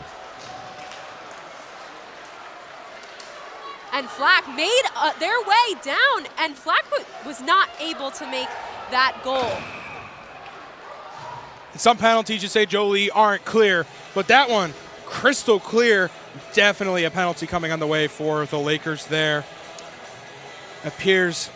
And Flack made their way down, and Flack was not able to make that goal. Some penalties, you say, Jolie, aren't clear, but that one, crystal clear. Definitely a penalty coming on the way for the Lakers there. Appears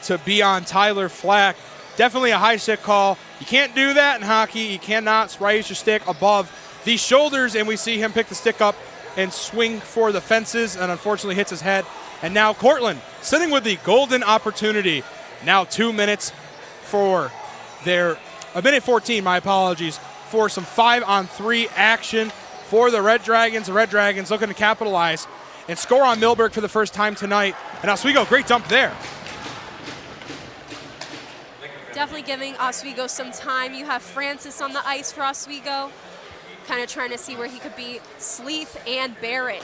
to be on Tyler Flack. Definitely a high stick call. You can't do that in hockey. You cannot raise your stick above the shoulders, and we see him pick the stick up and swing for the fences, and unfortunately hits his head. And now Cortland sitting with the golden opportunity. Now 2 minutes for their, a minute 14, my apologies, for some 5-on-3 action for the Red Dragons. The Red Dragons looking to capitalize and score on Milberg for the first time tonight. And Oswego, great dump there. Definitely giving Oswego some time. You have Francis on the ice for Oswego, kind of trying to see where he could be. Sleeth and Barrett.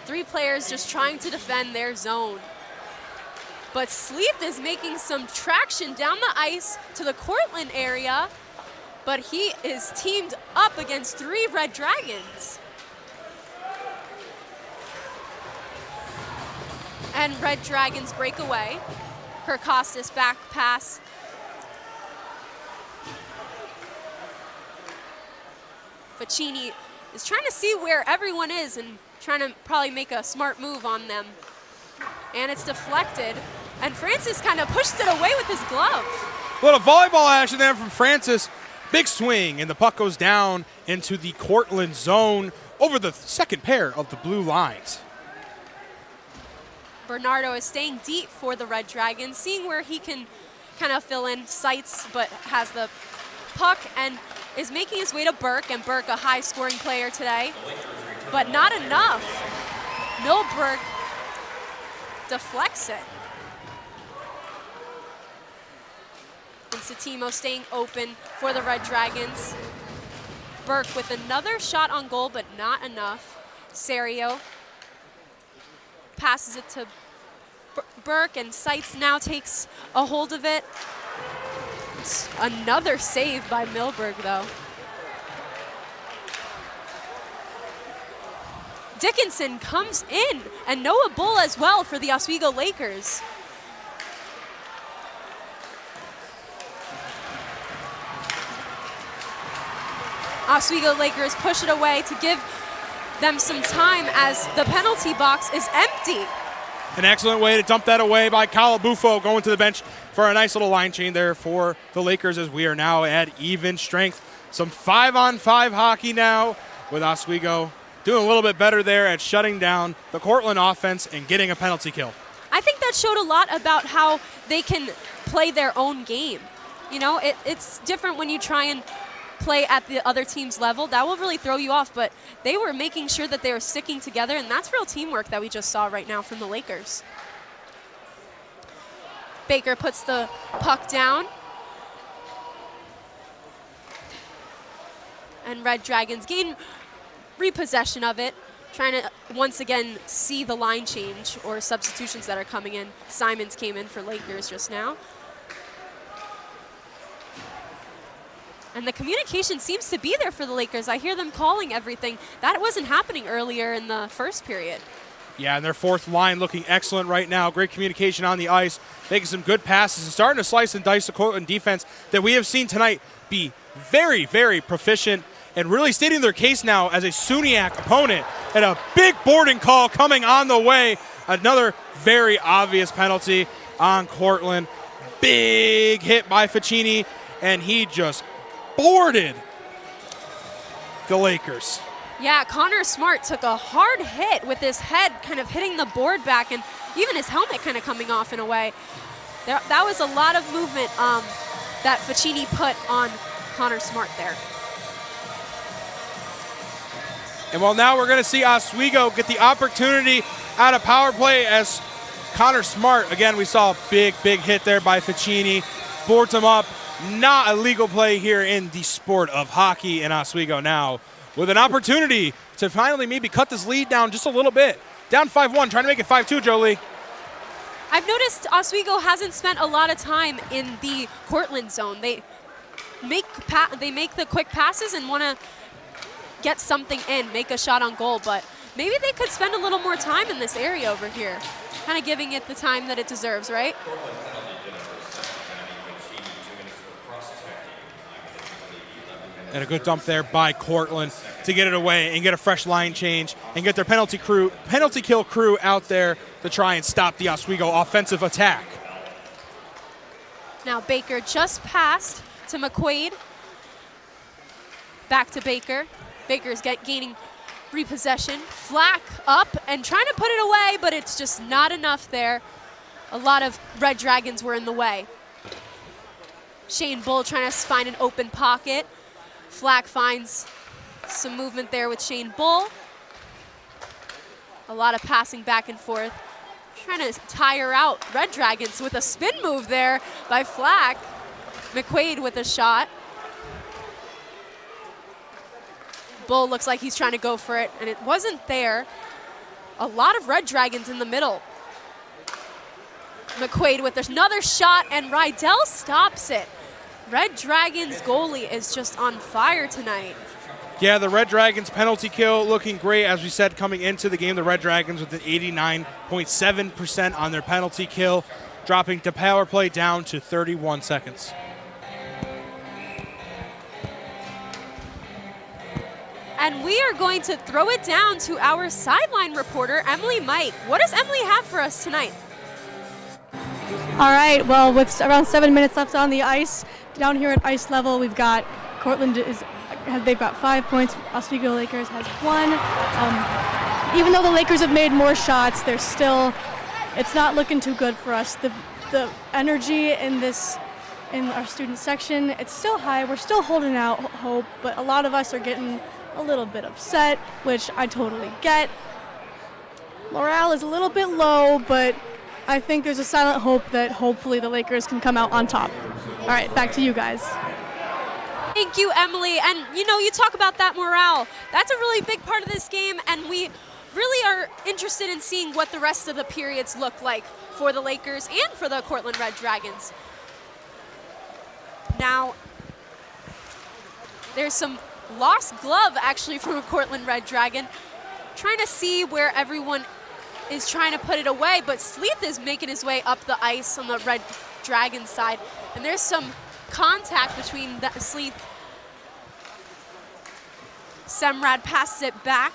3 players just trying to defend their zone. But Sleeth is making some traction down the ice to the Cortland area, but he is teamed up against 3 Red Dragons. And Red Dragons break away. Krakostas back pass. Ficini is trying to see where everyone is and trying to probably make a smart move on them. And it's deflected. And Francis kind of pushed it away with his glove. A little volleyball action there from Francis. Big swing, and the puck goes down into the Cortland zone over the second pair of the blue lines. Bernardo is staying deep for the Red Dragons, seeing where he can kind of fill in sights, but has the puck and is making his way to Burke, and Burke a high-scoring player today, but not enough. Milberg deflects it. And Satimo staying open for the Red Dragons. Burke with another shot on goal, but not enough. Serio passes it to Burke, and Seitz now takes a hold of it. It's another save by Milberg, though. Dickinson comes in, and Noah Bull as well for the Oswego Lakers. Oswego Lakers push it away to give them some time as the penalty box is empty. An excellent way to dump that away by Calabufo, going to the bench for a nice little line change there for the Lakers as we are now at even strength. Some 5-on-5 hockey now with Oswego doing a little bit better there at shutting down the Cortland offense and getting a penalty kill. I think that showed a lot about how they can play their own game. You know, it's different when you try and play at the other team's level. That will really throw you off, but they were making sure that they were sticking together, and that's real teamwork that we just saw right now from the Lakers. Baker puts the puck down. And Red Dragons gain repossession of it, trying to once again see the line change or substitutions that are coming in. Simons came in for Lakers just now. And the communication seems to be there for the Lakers. I hear them calling everything. That wasn't happening earlier in the first period. Yeah, and their fourth line looking excellent right now. Great communication on the ice, making some good passes and starting to slice and dice the Cortland defense that we have seen tonight be very, very proficient and really stating their case now as a SUNYAC opponent. And a big boarding call coming on the way. Another very obvious penalty on Cortland. Big hit by Ficini, and he just boarded the Lakers. Yeah, Connor Smart took a hard hit with his head kind of hitting the board back, and even his helmet kind of coming off in a way. That was a lot of movement that Ficini put on Connor Smart there. And well, now we're going to see Oswego get the opportunity out of power play as Connor Smart, again, we saw a big hit there by Ficini, boards him up. Not a legal play here in the sport of hockey in Oswego now, with an opportunity to finally maybe cut this lead down just a little bit. Down 5-1, trying to make it 5-2, Jolie. I've noticed Oswego hasn't spent a lot of time in the Cortland zone. They make the quick passes and want to get something in, make a shot on goal, but maybe they could spend a little more time in this area over here, kind of giving it the time that it deserves, right? And a good dump there by Cortland to get it away and get a fresh line change and get their penalty kill crew out there to try and stop the Oswego offensive attack. Now Baker just passed to McQuaid. Back to Baker. Baker's gaining repossession. Flack up and trying to put it away, but it's just not enough there. A lot of Red Dragons were in the way. Shane Bull trying to find an open pocket. Flack finds some movement there with Shane Bull. A lot of passing back and forth. Trying to tire out Red Dragons with a spin move there by Flack. McQuaid with a shot. Bull looks like he's trying to go for it, and it wasn't there. A lot of Red Dragons in the middle. McQuaid with another shot, and Rydell stops it. Red Dragons goalie is just on fire tonight. Yeah, the Red Dragons penalty kill looking great. As we said, coming into the game, the Red Dragons with an 89.7% on their penalty kill, dropping to power play down to 31 seconds. And we are going to throw it down to our sideline reporter, Emily Mike. What does Emily have for us tonight? All right, well, with around 7 minutes left on the ice, down here at ice level, we've got Cortland they've got 5 points. Oswego Lakers has 1. Even though the Lakers have made more shots, it's not looking too good for us. The energy in our student section, it's still high. We're still holding out hope, but a lot of us are getting a little bit upset, which I totally get. Morale is a little bit low, but I think there's a silent hope that hopefully the Lakers can come out on top. All right, back to you guys. Thank you, Emily. And you talk about that morale. That's a really big part of this game, and we really are interested in seeing what the rest of the periods look like for the Lakers and for the Cortland Red Dragons. Now, there's some lost glove actually from a Cortland Red Dragon. Trying to see where everyone is trying to put it away, but Sleeth is making his way up the ice on the Red Dragon side. And there's some contact between Sleeth. Semrad passes it back.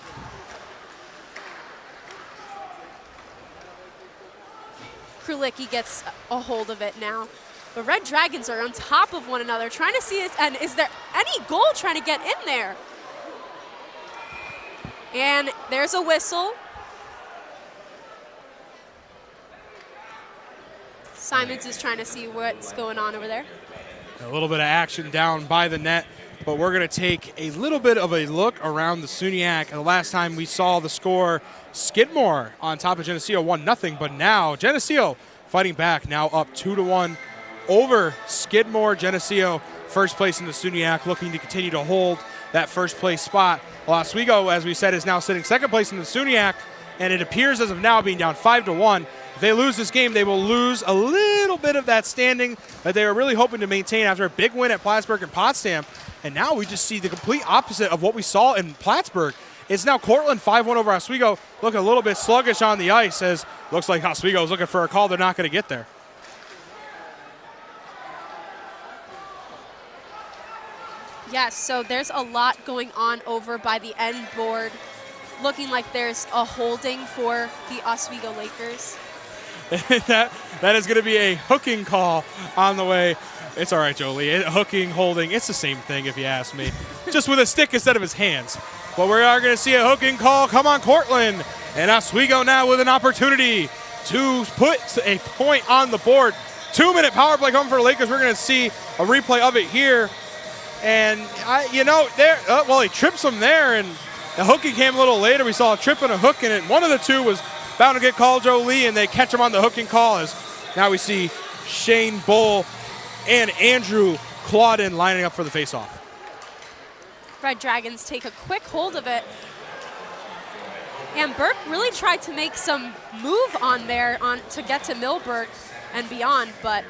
Krulicki gets a hold of it now. The Red Dragons are on top of one another, trying to see it, and is there any goal trying to get in there? And there's a whistle. Simons is trying to see what's going on over there. A little bit of action down by the net, but we're going to take a little bit of a look around the SUNYAC. The last time we saw the score, Skidmore on top of Geneseo 1-0, but now Geneseo fighting back, now up 2-1 over Skidmore. Geneseo first place in the SUNYAC, looking to continue to hold that first place spot. Oswego, as we said, is now sitting second place in the SUNYAC, and it appears as of now being down 5-1. If they lose this game, they will lose a little bit of that standing that they were really hoping to maintain after a big win at Plattsburgh and Potsdam. And now we just see the complete opposite of what we saw in Plattsburgh. It's now Cortland 5-1 over Oswego, looking a little bit sluggish on the ice, as looks like Oswego is looking for a call. They're not going to get there. Yes, so there's a lot going on over by the end board. Looking like there's a holding for the Oswego Lakers. that is going to be a hooking call on the way. It's all right, Jolie. Hooking, holding, it's the same thing if you ask me. Just with a stick instead of his hands. But we are going to see a hooking call. Come on, Cortland. And Oswego now with an opportunity to put a point on the board. 2-minute power play coming for the Lakers. We're going to see a replay of it here. And, he trips him there, and the hooking came a little later. We saw a trip and a hook in it. One of the two was bound to get called, Jolie, and they catch him on the hooking call, as now we see Shane Bull and Andrew Claudin lining up for the faceoff. Red Dragons take a quick hold of it. And Burke really tried to make some move on there to get to Milberg and beyond, but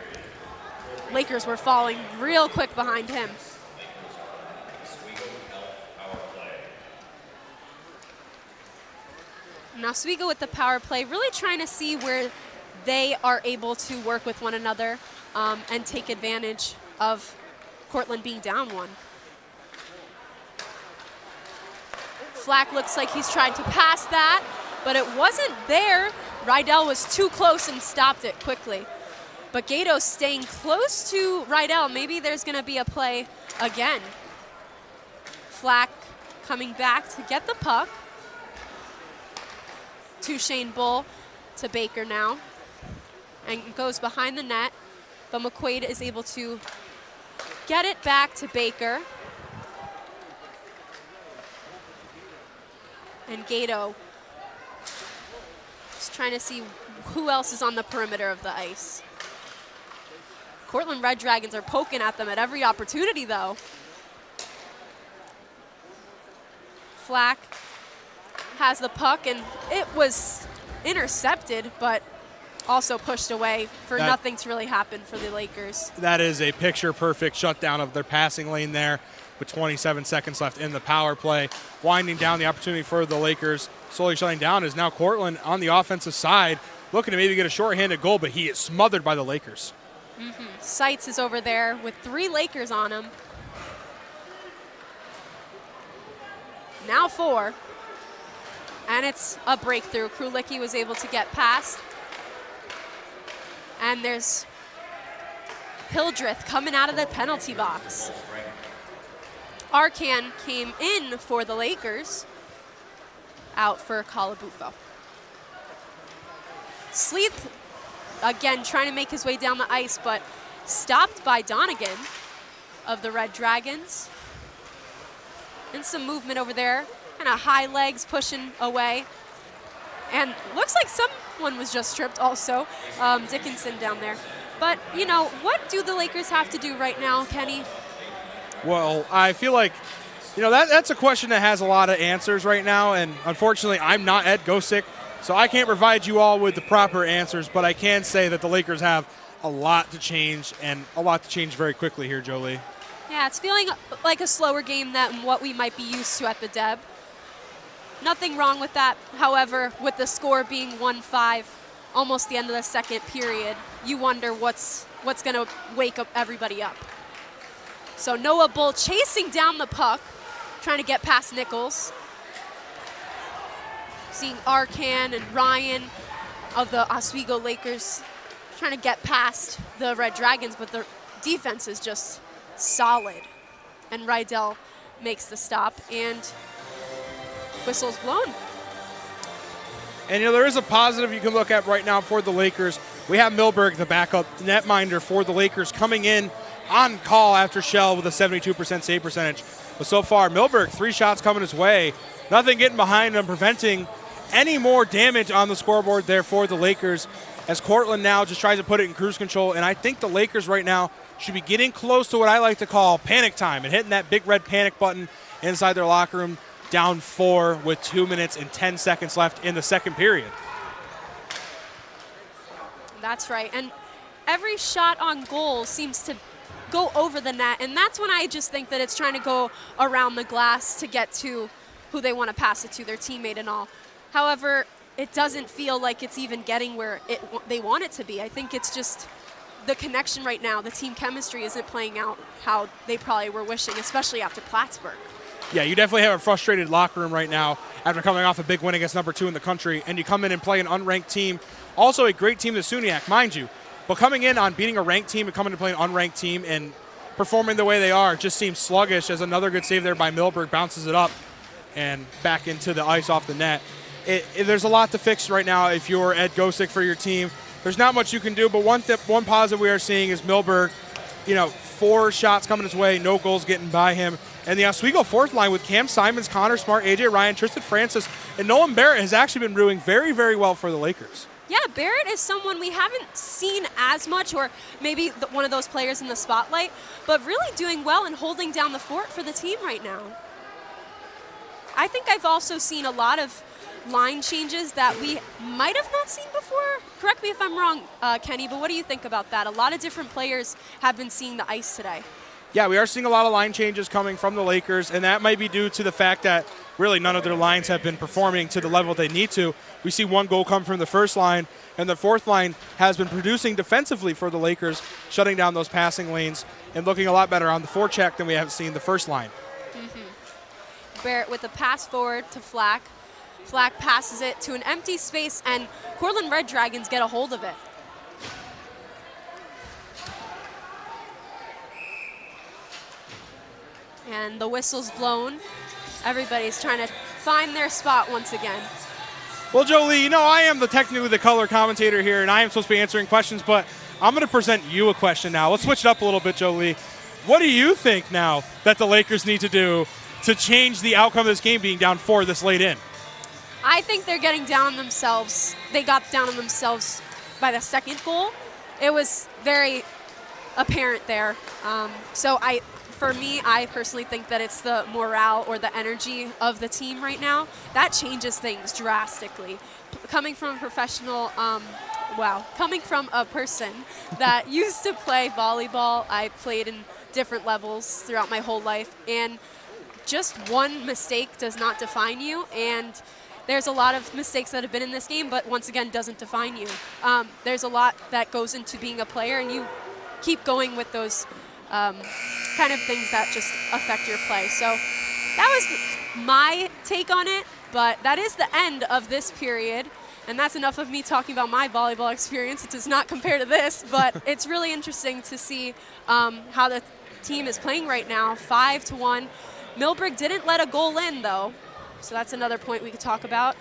Lakers were falling real quick behind him. Now Oswego with the power play, really trying to see where they are able to work with one another and take advantage of Cortland being down one. Flack looks like he's tried to pass that, but it wasn't there. Rydell was too close and stopped it quickly. But Gato staying close to Rydell. Maybe there's going to be a play again. Flack coming back to get the puck. To Shane Bull, to Baker now, and goes behind the net, but McQuaid is able to get it back to Baker. And Gato is trying to see who else is on the perimeter of the ice. Cortland Red Dragons are poking at them at every opportunity, though. Flack has the puck, and it was intercepted, but also pushed away for nothing to really happen for the Lakers. That is a picture-perfect shutdown of their passing lane there with 27 seconds left in the power play. Winding down the opportunity for the Lakers. Slowly shutting down is now Cortland on the offensive side, looking to maybe get a shorthanded goal, but he is smothered by the Lakers. Seitz is over there with 3 Lakers on him. Now 4. And it's a breakthrough. Krulicki was able to get past. And there's Hildreth coming out of the penalty box. Arcan came in for the Lakers, out for Calabufo. Sleeth, again, trying to make his way down the ice, but stopped by Donegan of the Red Dragons. And some movement over there. Kind of high legs pushing away. And looks like someone was just tripped also. Dickinson down there. But, what do the Lakers have to do right now, Kenny? Well, I feel like, that's a question that has a lot of answers right now, and unfortunately, I'm not Ed Gosick, so I can't provide you all with the proper answers, but I can say that the Lakers have a lot to change, and a lot to change very quickly here, Jolie. Yeah, it's feeling like a slower game than what we might be used to at the Deb. Nothing wrong with that. However, with the score being 1-5, almost the end of the second period, you wonder what's going to wake up everybody up. So Noah Bull chasing down the puck, trying to get past Nichols. Seeing Arcan and Ryan of the Oswego Lakers trying to get past the Red Dragons, but the defense is just solid. And Rydell makes the stop, and whistle's blown. And there is a positive you can look at right now for the Lakers. We have Milberg, the backup netminder for the Lakers, coming in on call after Shell with a 72% save percentage. But so far, Milberg, 3 shots coming his way. Nothing getting behind him, preventing any more damage on the scoreboard there for the Lakers, as Cortland now just tries to put it in cruise control. And I think the Lakers right now should be getting close to what I like to call panic time and hitting that big red panic button inside their locker room, down 4 with 2 minutes and 10 seconds left in the second period. That's right. And every shot on goal seems to go over the net, and that's when I just think that it's trying to go around the glass to get to who they want to pass it to, their teammate and all. However, it doesn't feel like it's even getting where they want it to be. I think it's just the connection right now, the team chemistry isn't playing out how they probably were wishing, especially after Plattsburgh. Yeah, you definitely have a frustrated locker room right now after coming off a big win against number 2 in the country, and you come in and play an unranked team, also a great team, the SUNYAC, mind you. But coming in on beating a ranked team and coming to play an unranked team and performing the way they are just seems sluggish, as another good save there by Milberg bounces it up and back into the ice off the net. There's a lot to fix right now if you're Ed Gosick for your team. There's not much you can do, but one positive we are seeing is Milberg, 4 shots coming his way, no goals getting by him. And the Oswego fourth line with Cam Simons, Connor Smart, AJ Ryan, Tristan Francis, and Nolan Barrett has actually been doing very, very well for the Lakers. Yeah, Barrett is someone we haven't seen as much, or maybe one of those players in the spotlight, but really doing well and holding down the fort for the team right now. I think I've also seen a lot of line changes that we might have not seen before. Correct me if I'm wrong, Kenny, but what do you think about that? A lot of different players have been seeing the ice today. Yeah, we are seeing a lot of line changes coming from the Lakers, and that might be due to the fact that really none of their lines have been performing to the level they need to. We see 1 goal come from the first line, and the fourth line has been producing defensively for the Lakers, shutting down those passing lanes and looking a lot better on the forecheck than we have seen the first line. Mm-hmm. Barrett with a pass forward to Flack. Flack passes it to an empty space, and Cortland Red Dragons get a hold of it. And the whistle's blown. Everybody's trying to find their spot once again. Well, Jolie, I am technically the color commentator here, and I am supposed to be answering questions, but I'm going to present you a question now. Let's switch it up a little bit, Jolie. What do you think now that the Lakers need to do to change the outcome of this game being down 4 this late in? I think they're getting down on themselves. They got down on themselves by the second goal. It was very apparent there. For me, I personally think that it's the morale or the energy of the team right now. That changes things drastically. Coming from a professional, coming from a person that used to play volleyball, I played in different levels throughout my whole life, and just one mistake does not define you, and there's a lot of mistakes that have been in this game, but once again, doesn't define you. There's a lot that goes into being a player, and you keep going with those kind of things that just affect your play. So that was my take on it, but that is the end of this period, and that's enough of me talking about my volleyball experience. It does not compare to this, but it's really interesting to see how the team is playing right now, 5-1. Milberg didn't let a goal in, though, so that's another point we could talk about.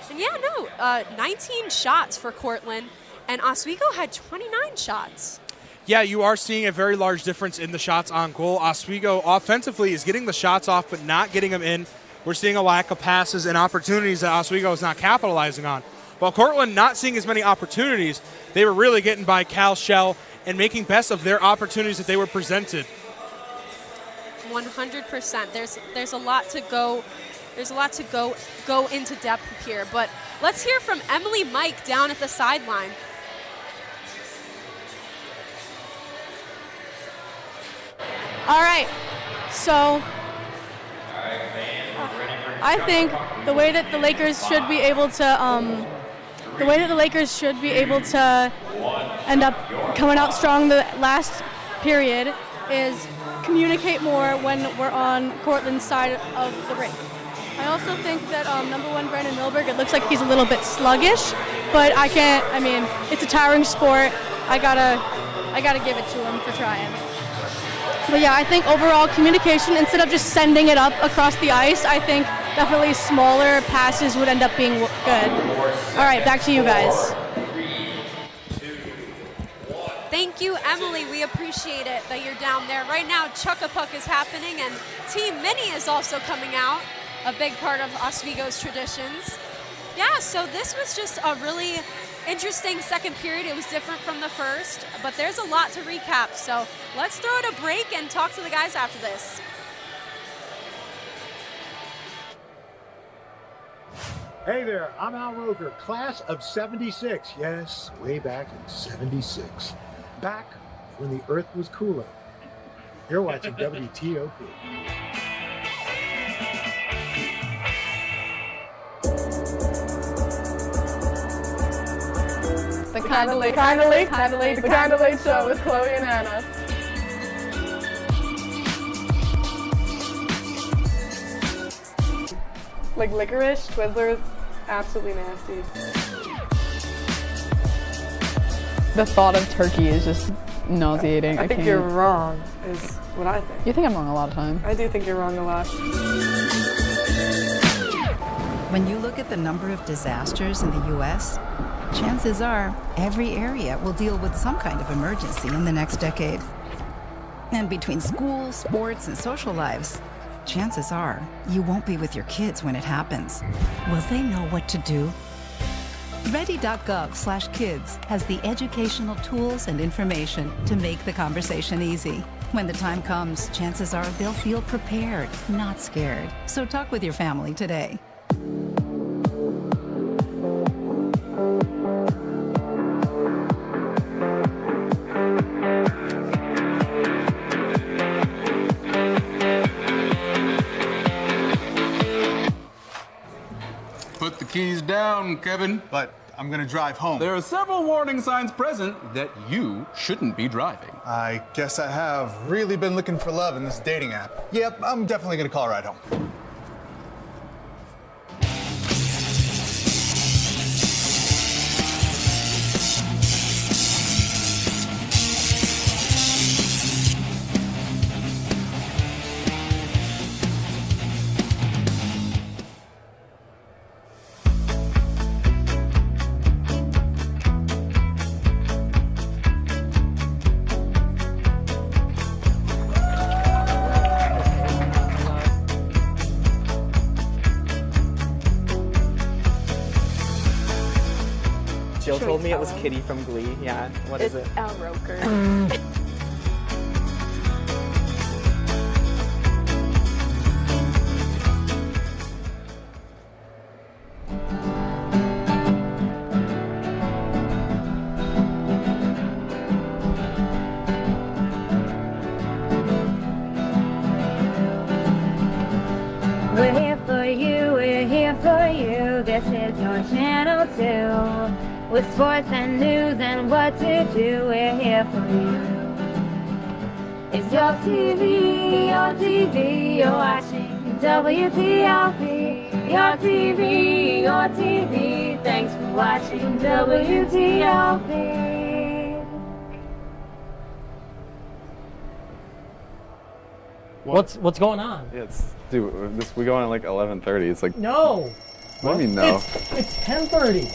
19 shots for Cortland, and Oswego had 29 shots. Yeah, you are seeing a very large difference in the shots on goal. Oswego offensively is getting the shots off but not getting them in. We're seeing a lack of passes and opportunities that Oswego is not capitalizing on. While Cortland not seeing as many opportunities, they were really getting by Cal Shell and making best of their opportunities that they were presented. 100%. There's a lot to go. There's a lot to go into depth here. But let's hear from Emily Mike down at the sideline. All right, so I think the way that the Lakers should be able to, end up coming out strong the last period is communicate more when we're on Cortland's side of the rink. I also think that number 1 Brandon Milberg, it looks like he's a little bit sluggish, but I mean, it's a towering sport. I gotta give it to him for trying. But yeah, I think overall communication, instead of just sending it up across the ice, I think definitely smaller passes would end up being good. All right, back to you guys. Thank you, Emily. We appreciate it that you're down there. Right now, Chuck-a-Puck is happening, and Team Mini is also coming out, a big part of Oswego's traditions. Yeah, so this was just a really interesting second period. It was different from the first, but there's a lot to recap. So let's throw it a break and talk to the guys after this. Hey there, I'm Al Roker, class of 76. Yes, way back in 76. Back when the earth was cooler. You're watching WTOP. The Kinda Late Show with Chloe and Anna. Like licorice, Twizzlers, absolutely nasty. The thought of turkey is just nauseating. I think can't. you're wrong, is what I think. You think I'm wrong a lot of times. I do think you're wrong a lot. When you look at the number of disasters in the U.S., chances are every area will deal with some kind of emergency in the next decade. And between school, sports, and social lives, chances are you won't be with your kids when it happens. Will they know what to do? Ready.gov/kids has the educational tools and information to make the conversation easy. When the time comes, chances are they'll feel prepared, not scared. So talk with your family today. Put the keys down, Kevin. But I'm gonna drive home. There are several warning signs present that you shouldn't be driving. I guess I have really been looking for love in this dating app. Yep, I'm definitely gonna call a ride home. Jill told me it was Kitty from Glee. Yeah, what is it? Al Roker. We're here for you, we're here for you. This is your channel 2. With sports and news and what to do, we're here for you. It's your TV, you're watching WTOP. Your TV, thanks for watching WTOP. What's going on? Yeah, dude, we go on at like 11:30. It's like No. What do you mean no? It's 10:30.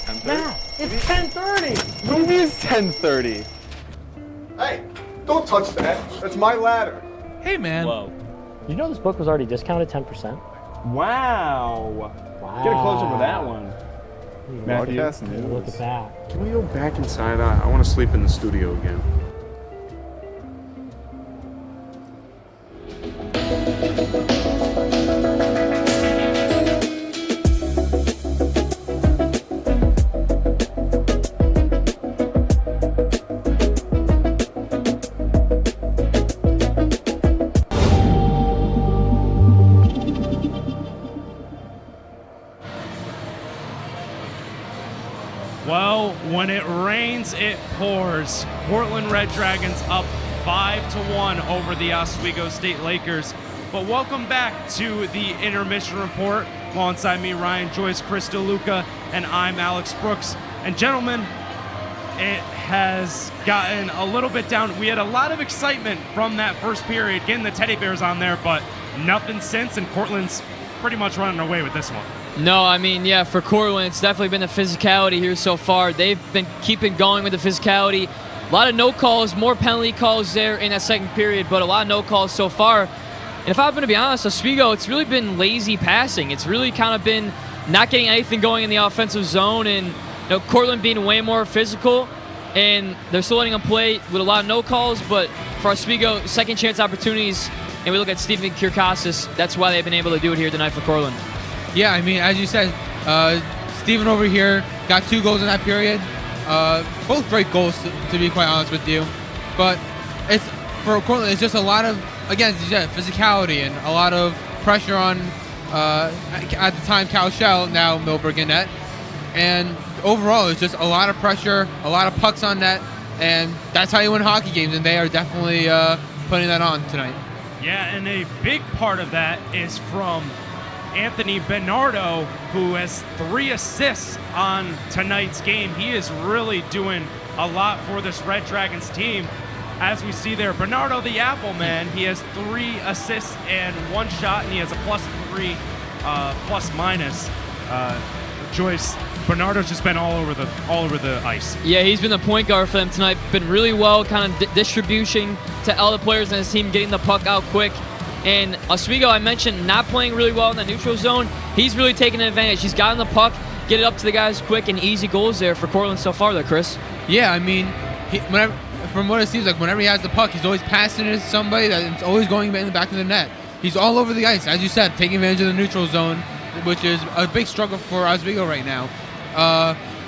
10:30? Matt, it's 10:30. What do you mean it's 10:30? Hey, don't touch that. That's my ladder. Hey, man. Whoa. You know this book was already discounted 10%? Wow. Get a close up with that one. Broadcast news. Look at that. Can we go back inside? I want to sleep in the studio again. Well, when it rains, it pours. Cortland Red Dragons up 5-1 over the Oswego State Lakers. But welcome back to the Intermission Report. Alongside me, Ryan Joyce, Chris DeLuca, and I'm Alex Brooks. And gentlemen, it has gotten a little bit down. We had a lot of excitement from that first period, getting the Teddy Bears on there, but nothing since, and Cortland's pretty much running away with this one. No, I mean, yeah, for Cortland, it's definitely been the physicality here so far. They've been keeping going with the physicality. A lot of no calls, more penalty calls there in that second period, but a lot of no calls so far. And if I'm going to be honest, Oswego, it's really been lazy passing. It's really kind of been not getting anything going in the offensive zone, and Cortland being way more physical, and they're still letting them play with a lot of no calls, but for Oswego, second chance opportunities, and we look at Stephen Kirkasis, that's why they've been able to do it here tonight for Cortland. Yeah, I mean, as you said, Steven over here got 2 goals in that period. Both great goals, to be quite honest with you. But it's for Cortland, it's just a lot of, again, as you said, physicality and a lot of pressure on, at the time, Cal Shell, now Milberg in net. And overall, it's just a lot of pressure, a lot of pucks on net, and that's how you win hockey games, and they are definitely putting that on tonight. Yeah, and a big part of that is from Anthony Bernardo, who has 3 assists on tonight's game. He is really doing a lot for this Red Dragons team. As we see there, Bernardo the Apple Man, he has 3 assists and 1 shot, and he has a +3 plus-minus. Joyce, Bernardo's just been all over the ice. Yeah, he's been the point guard for them tonight. Been really well, kind of distribution to all the players in his team, getting the puck out quick. And Oswego, I mentioned, not playing really well in the neutral zone. He's really taking advantage. He's gotten the puck, get it up to the guys quick, and easy goals there for Cortland so far there, Chris. Yeah, I mean, from what it seems like, whenever he has the puck, he's always passing it to somebody that's always going in the back of the net. He's all over the ice, as you said, taking advantage of the neutral zone, which is a big struggle for Oswego right now.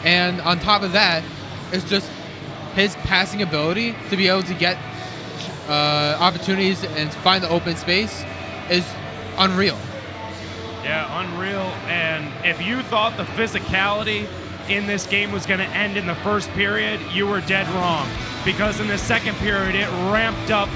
And on top of that, it's just his passing ability to be able to get opportunities and find the open space is unreal. Yeah, unreal. And if you thought the physicality in this game was going to end in the first period, you were dead wrong. Because in the second period, it ramped up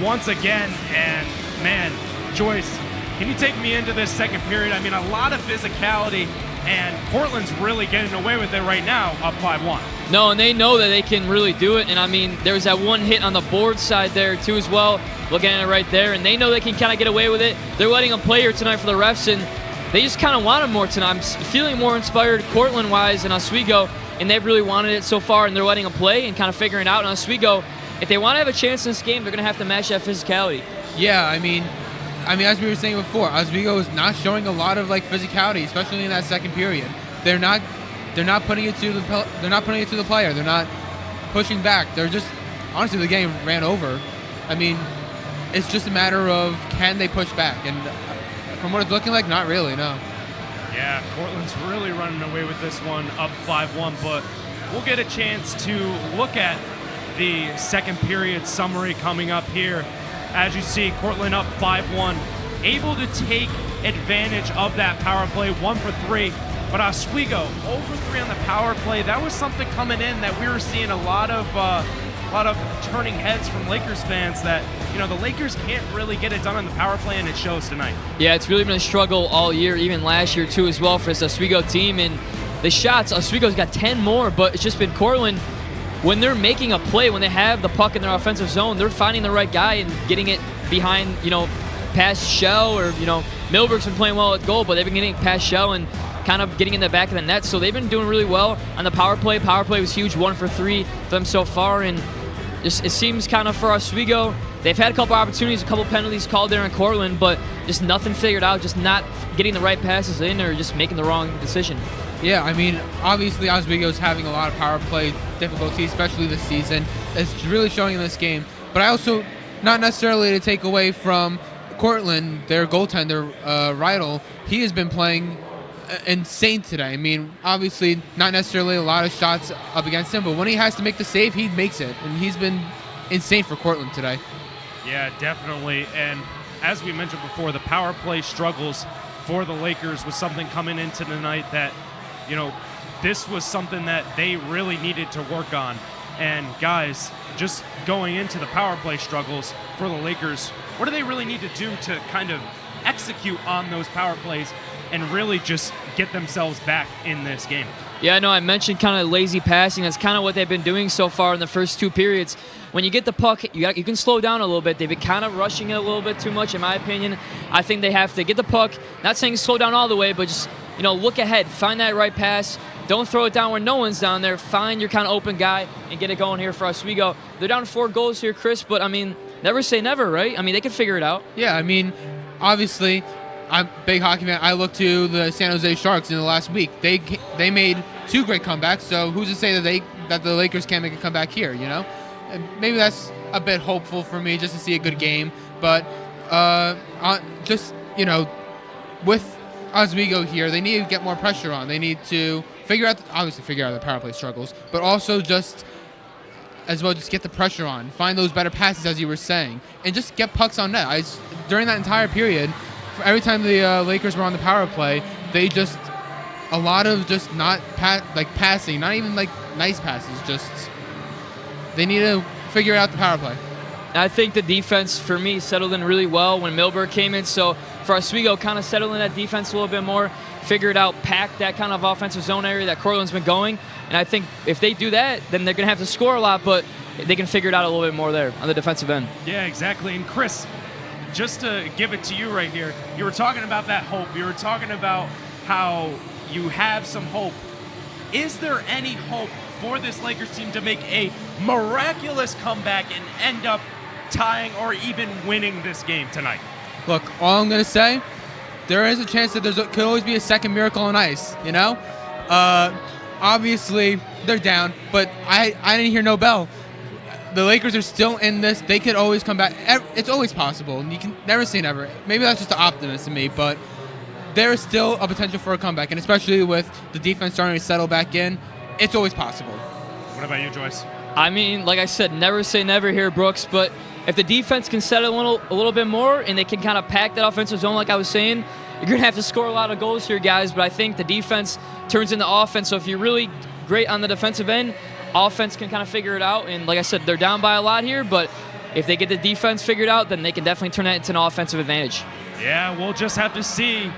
once again. And man, Joyce, can you take me into this second period? I mean, a lot of physicality, and Cortland's really getting away with it right now, up 5-1. No, and they know that they can really do it. And I mean, there's that one hit on the board side there too as well. Looking at it right there, and they know they can kind of get away with it. They're letting them play here tonight for the refs, and they just kind of want them more tonight. I'm feeling more inspired Cortland-wise than Oswego, and they've really wanted it so far, and they're letting them play and kind of figuring it out. And Oswego, if they want to have a chance in this game, they're going to have to match that physicality. Yeah, I mean, as we were saying before, Oswego is not showing a lot of physicality, especially in that second period. They're not putting it to the player. They're not pushing back. They're just, honestly, the game ran over. I mean, it's just a matter of can they push back, and from what it's looking like, not really, no. Yeah, Cortland's really running away with this one, up 5-1, but we'll get a chance to look at the second period summary coming up here. As you see, Cortland up 5-1, able to take advantage of that power play, 1 for 3. But Oswego, over 3 on the power play. That was something coming in that we were seeing a lot of turning heads from Lakers fans that, the Lakers can't really get it done on the power play, and it shows tonight. Yeah, it's really been a struggle all year, even last year too as well for this Oswego team. And the shots, Oswego's got 10 more, but it's just been Cortland. When they're making a play, when they have the puck in their offensive zone, they're finding the right guy and getting it behind, past Shell, or, Milberg's been playing well at goal, but they've been getting past Shell and kind of getting in the back of the net. So they've been doing really well on the power play. Power play was huge, 1 for 3 for them so far. And just it seems kind of for Oswego, they've had a couple opportunities, a couple penalties called there in Cortland, but just nothing figured out, just not getting the right passes in or just making the wrong decision. Yeah, I mean, obviously Oswego's having a lot of power play difficulty, especially this season. It's really showing in this game. But I also, not necessarily to take away from Cortland, their goaltender, Rydell, he has been playing insane today. I mean, obviously not necessarily a lot of shots up against him, but when he has to make the save, he makes it. And he's been insane for Cortland today. Yeah, definitely. And as we mentioned before, the power play struggles for the Lakers was something coming into tonight that, this was something that they really needed to work on. And guys, just going into the power play struggles for the Lakers, what do they really need to do to kind of execute on those power plays and really just get themselves back in this game? Yeah, I know I mentioned kind of lazy passing. That's kind of what they've been doing so far in the first 2 periods. When you get the puck, you can slow down a little bit. They've been kind of rushing it a little bit too much, in my opinion. I think they have to get the puck, not saying slow down all the way, but just, look ahead, find that right pass. Don't throw it down where no one's down there. Find your kind of open guy and get it going here for Oswego. They're down 4 goals here, Chris, but, never say never, right? They can figure it out. Yeah, obviously, I'm a big hockey fan. I look to the San Jose Sharks in the last week. They made 2 great comebacks, so who's to say that the Lakers can't make a comeback here, And maybe that's a bit hopeful for me just to see a good game. But with Oswego here, they need to get more pressure on. They need to figure out the power play struggles, but also just get the pressure on. Find those better passes, as you were saying, and just get pucks on net. During that entire period, every time the Lakers were on the power play, they just a lot of just not passing, not even nice passes. Just they need to figure out the power play. I think the defense, for me, settled in really well when Milberg came in. So for Oswego, kind of settle in that defense a little bit more, figure it out, pack that kind of offensive zone area that Cortland's been going. And I think if they do that, then they're going to have to score a lot, but they can figure it out a little bit more there on the defensive end. Yeah, exactly. And Chris, just to give it to you right here, you were talking about that hope. You were talking about how you have some hope. Is there any hope for this Lakers team to make a miraculous comeback and end up tying or even winning this game tonight? Look, all I'm going to say, there is a chance that could always be a second miracle on ice, Obviously, they're down, but I didn't hear no bell. The Lakers are still in this. They could always come back. It's always possible, and you can never say never. Maybe that's just the optimist in me, but there is still a potential for a comeback, and especially with the defense starting to settle back in, it's always possible. What about you, Joyce? Like I said, never say never here, Brooks, but if the defense can settle a little bit more and they can kind of pack that offensive zone like I was saying, you're going to have to score a lot of goals here, guys, but I think the defense turns into offense. So if you're really great on the defensive end, offense can kind of figure it out. And like I said, they're down by a lot here, but if they get the defense figured out, then they can definitely turn that into an offensive advantage. Yeah, we'll just have to see.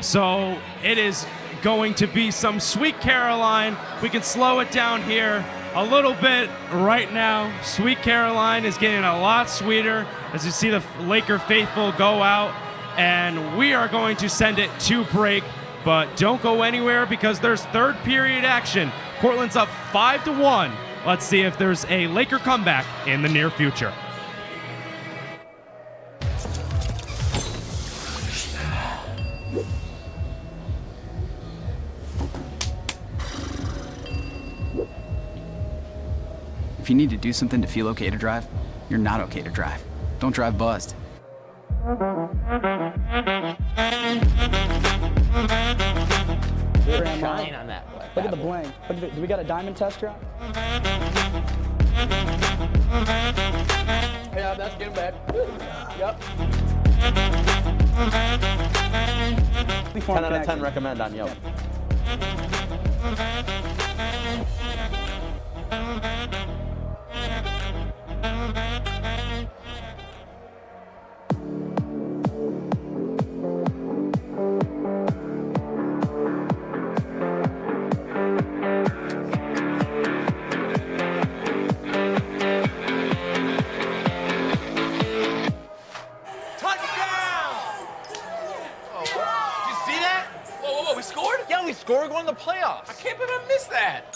So it is going to be some Sweet Caroline. We can slow it down here a little bit right now. Sweet Caroline is getting a lot sweeter as you see the Laker faithful go out, and we are going to send it to break. But don't go anywhere because there's third period action. Cortland's up 5-1. Let's see if there's a Laker comeback in the near future. If you need to do something to feel okay to drive, you're not okay to drive. Don't drive buzzed. Shine on that. Look at the bling. Do we got a diamond tester on? Yeah, that's good, babe. Yep. 10 out of 10 recommend on Yelp. We're going to the playoffs. I can't believe I missed that.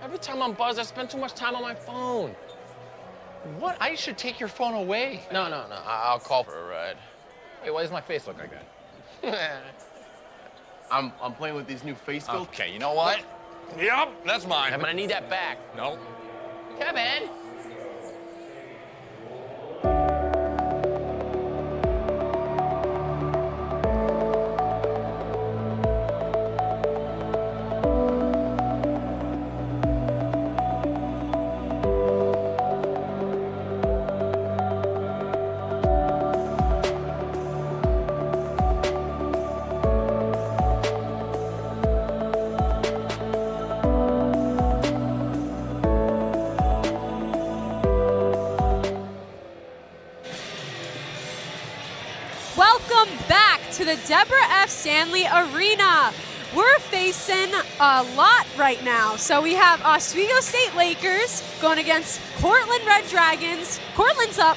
Every time I'm buzzed, I spend too much time on my phone. What? I should take your phone away. No. I'll call for a ride. Hey, why does my face look like that? I'm playing with these new face filters. Okay, you know what? Yep, that's mine. But I need that back. No. Kevin! the Deborah F. Stanley Arena. We're facing a lot right now. So we have Oswego State Lakers going against Cortland Red Dragons. Cortland's up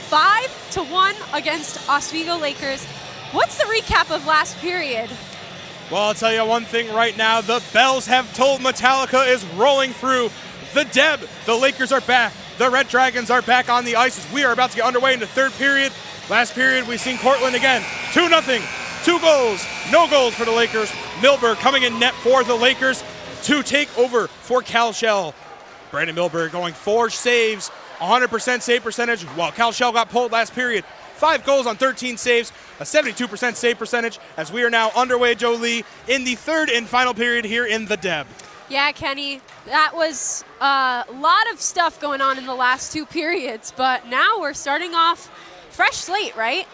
5-1 against Oswego Lakers. What's the recap of last period? Well, I'll tell you one thing right now. The bells have tolled. Metallica is rolling through the Deb. The Lakers are back. The Red Dragons are back on the ice as we are about to get underway in the third period. Last period, we've seen Cortland again. 2-0. 2 goals. No goals for the Lakers. Milberg coming in net for the Lakers to take over for Cal Shell. Brandon Milberg going 4 saves, 100% save percentage, while Cal Shell got pulled last period. 5 goals on 13 saves, a 72% save percentage, as we are now underway, Joe Lee, in the third and final period here in the Deb. Yeah, Kenny, that was a lot of stuff going on in the last 2 periods, but now we're starting off fresh slate, right?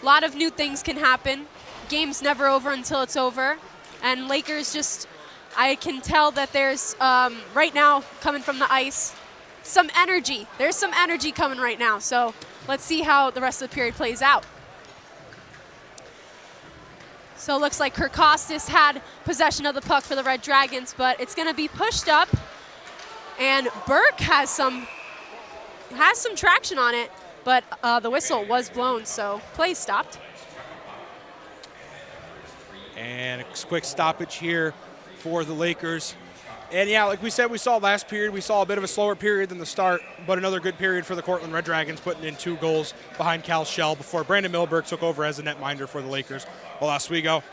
A lot of new things can happen. Game's never over until it's over, and Lakers just, I can tell that there's, right now, coming from the ice, some energy. There's some energy coming right now, so let's see how the rest of the period plays out. So it looks like Kirkostas had possession of the puck for the Red Dragons, but it's going to be pushed up, and Burke has some traction on it, but the whistle was blown, so play stopped. And a quick stoppage here for the Lakers. And yeah, like we said, we saw last period, we saw a bit of a slower period than the start, but another good period for the Cortland Red Dragons, putting in 2 goals behind Cal Shell before Brandon Milberg took over as a netminder for the Lakers. While Oswego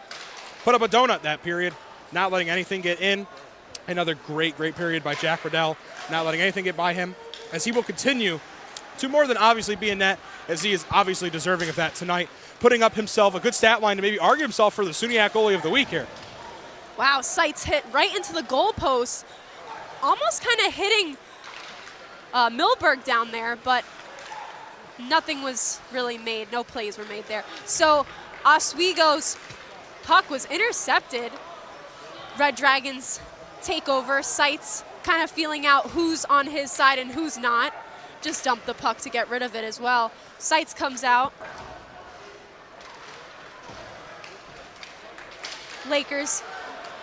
put up a donut that period, not letting anything get in. Another great period by Jack Riddell, not letting anything get by him, as he will continue to more than obviously be in net, as he is obviously deserving of that tonight, putting up himself a good stat line to maybe argue himself for the SUNYAC goalie of the week here. Wow, Seitz hit right into the goalpost, almost kind of hitting Milberg down there, but nothing was really made. No plays were made there. So Oswego's puck was intercepted. Red Dragons take over. Seitz kind of feeling out who's on his side and who's not. Just dumped the puck to get rid of it as well. Seitz comes out. Lakers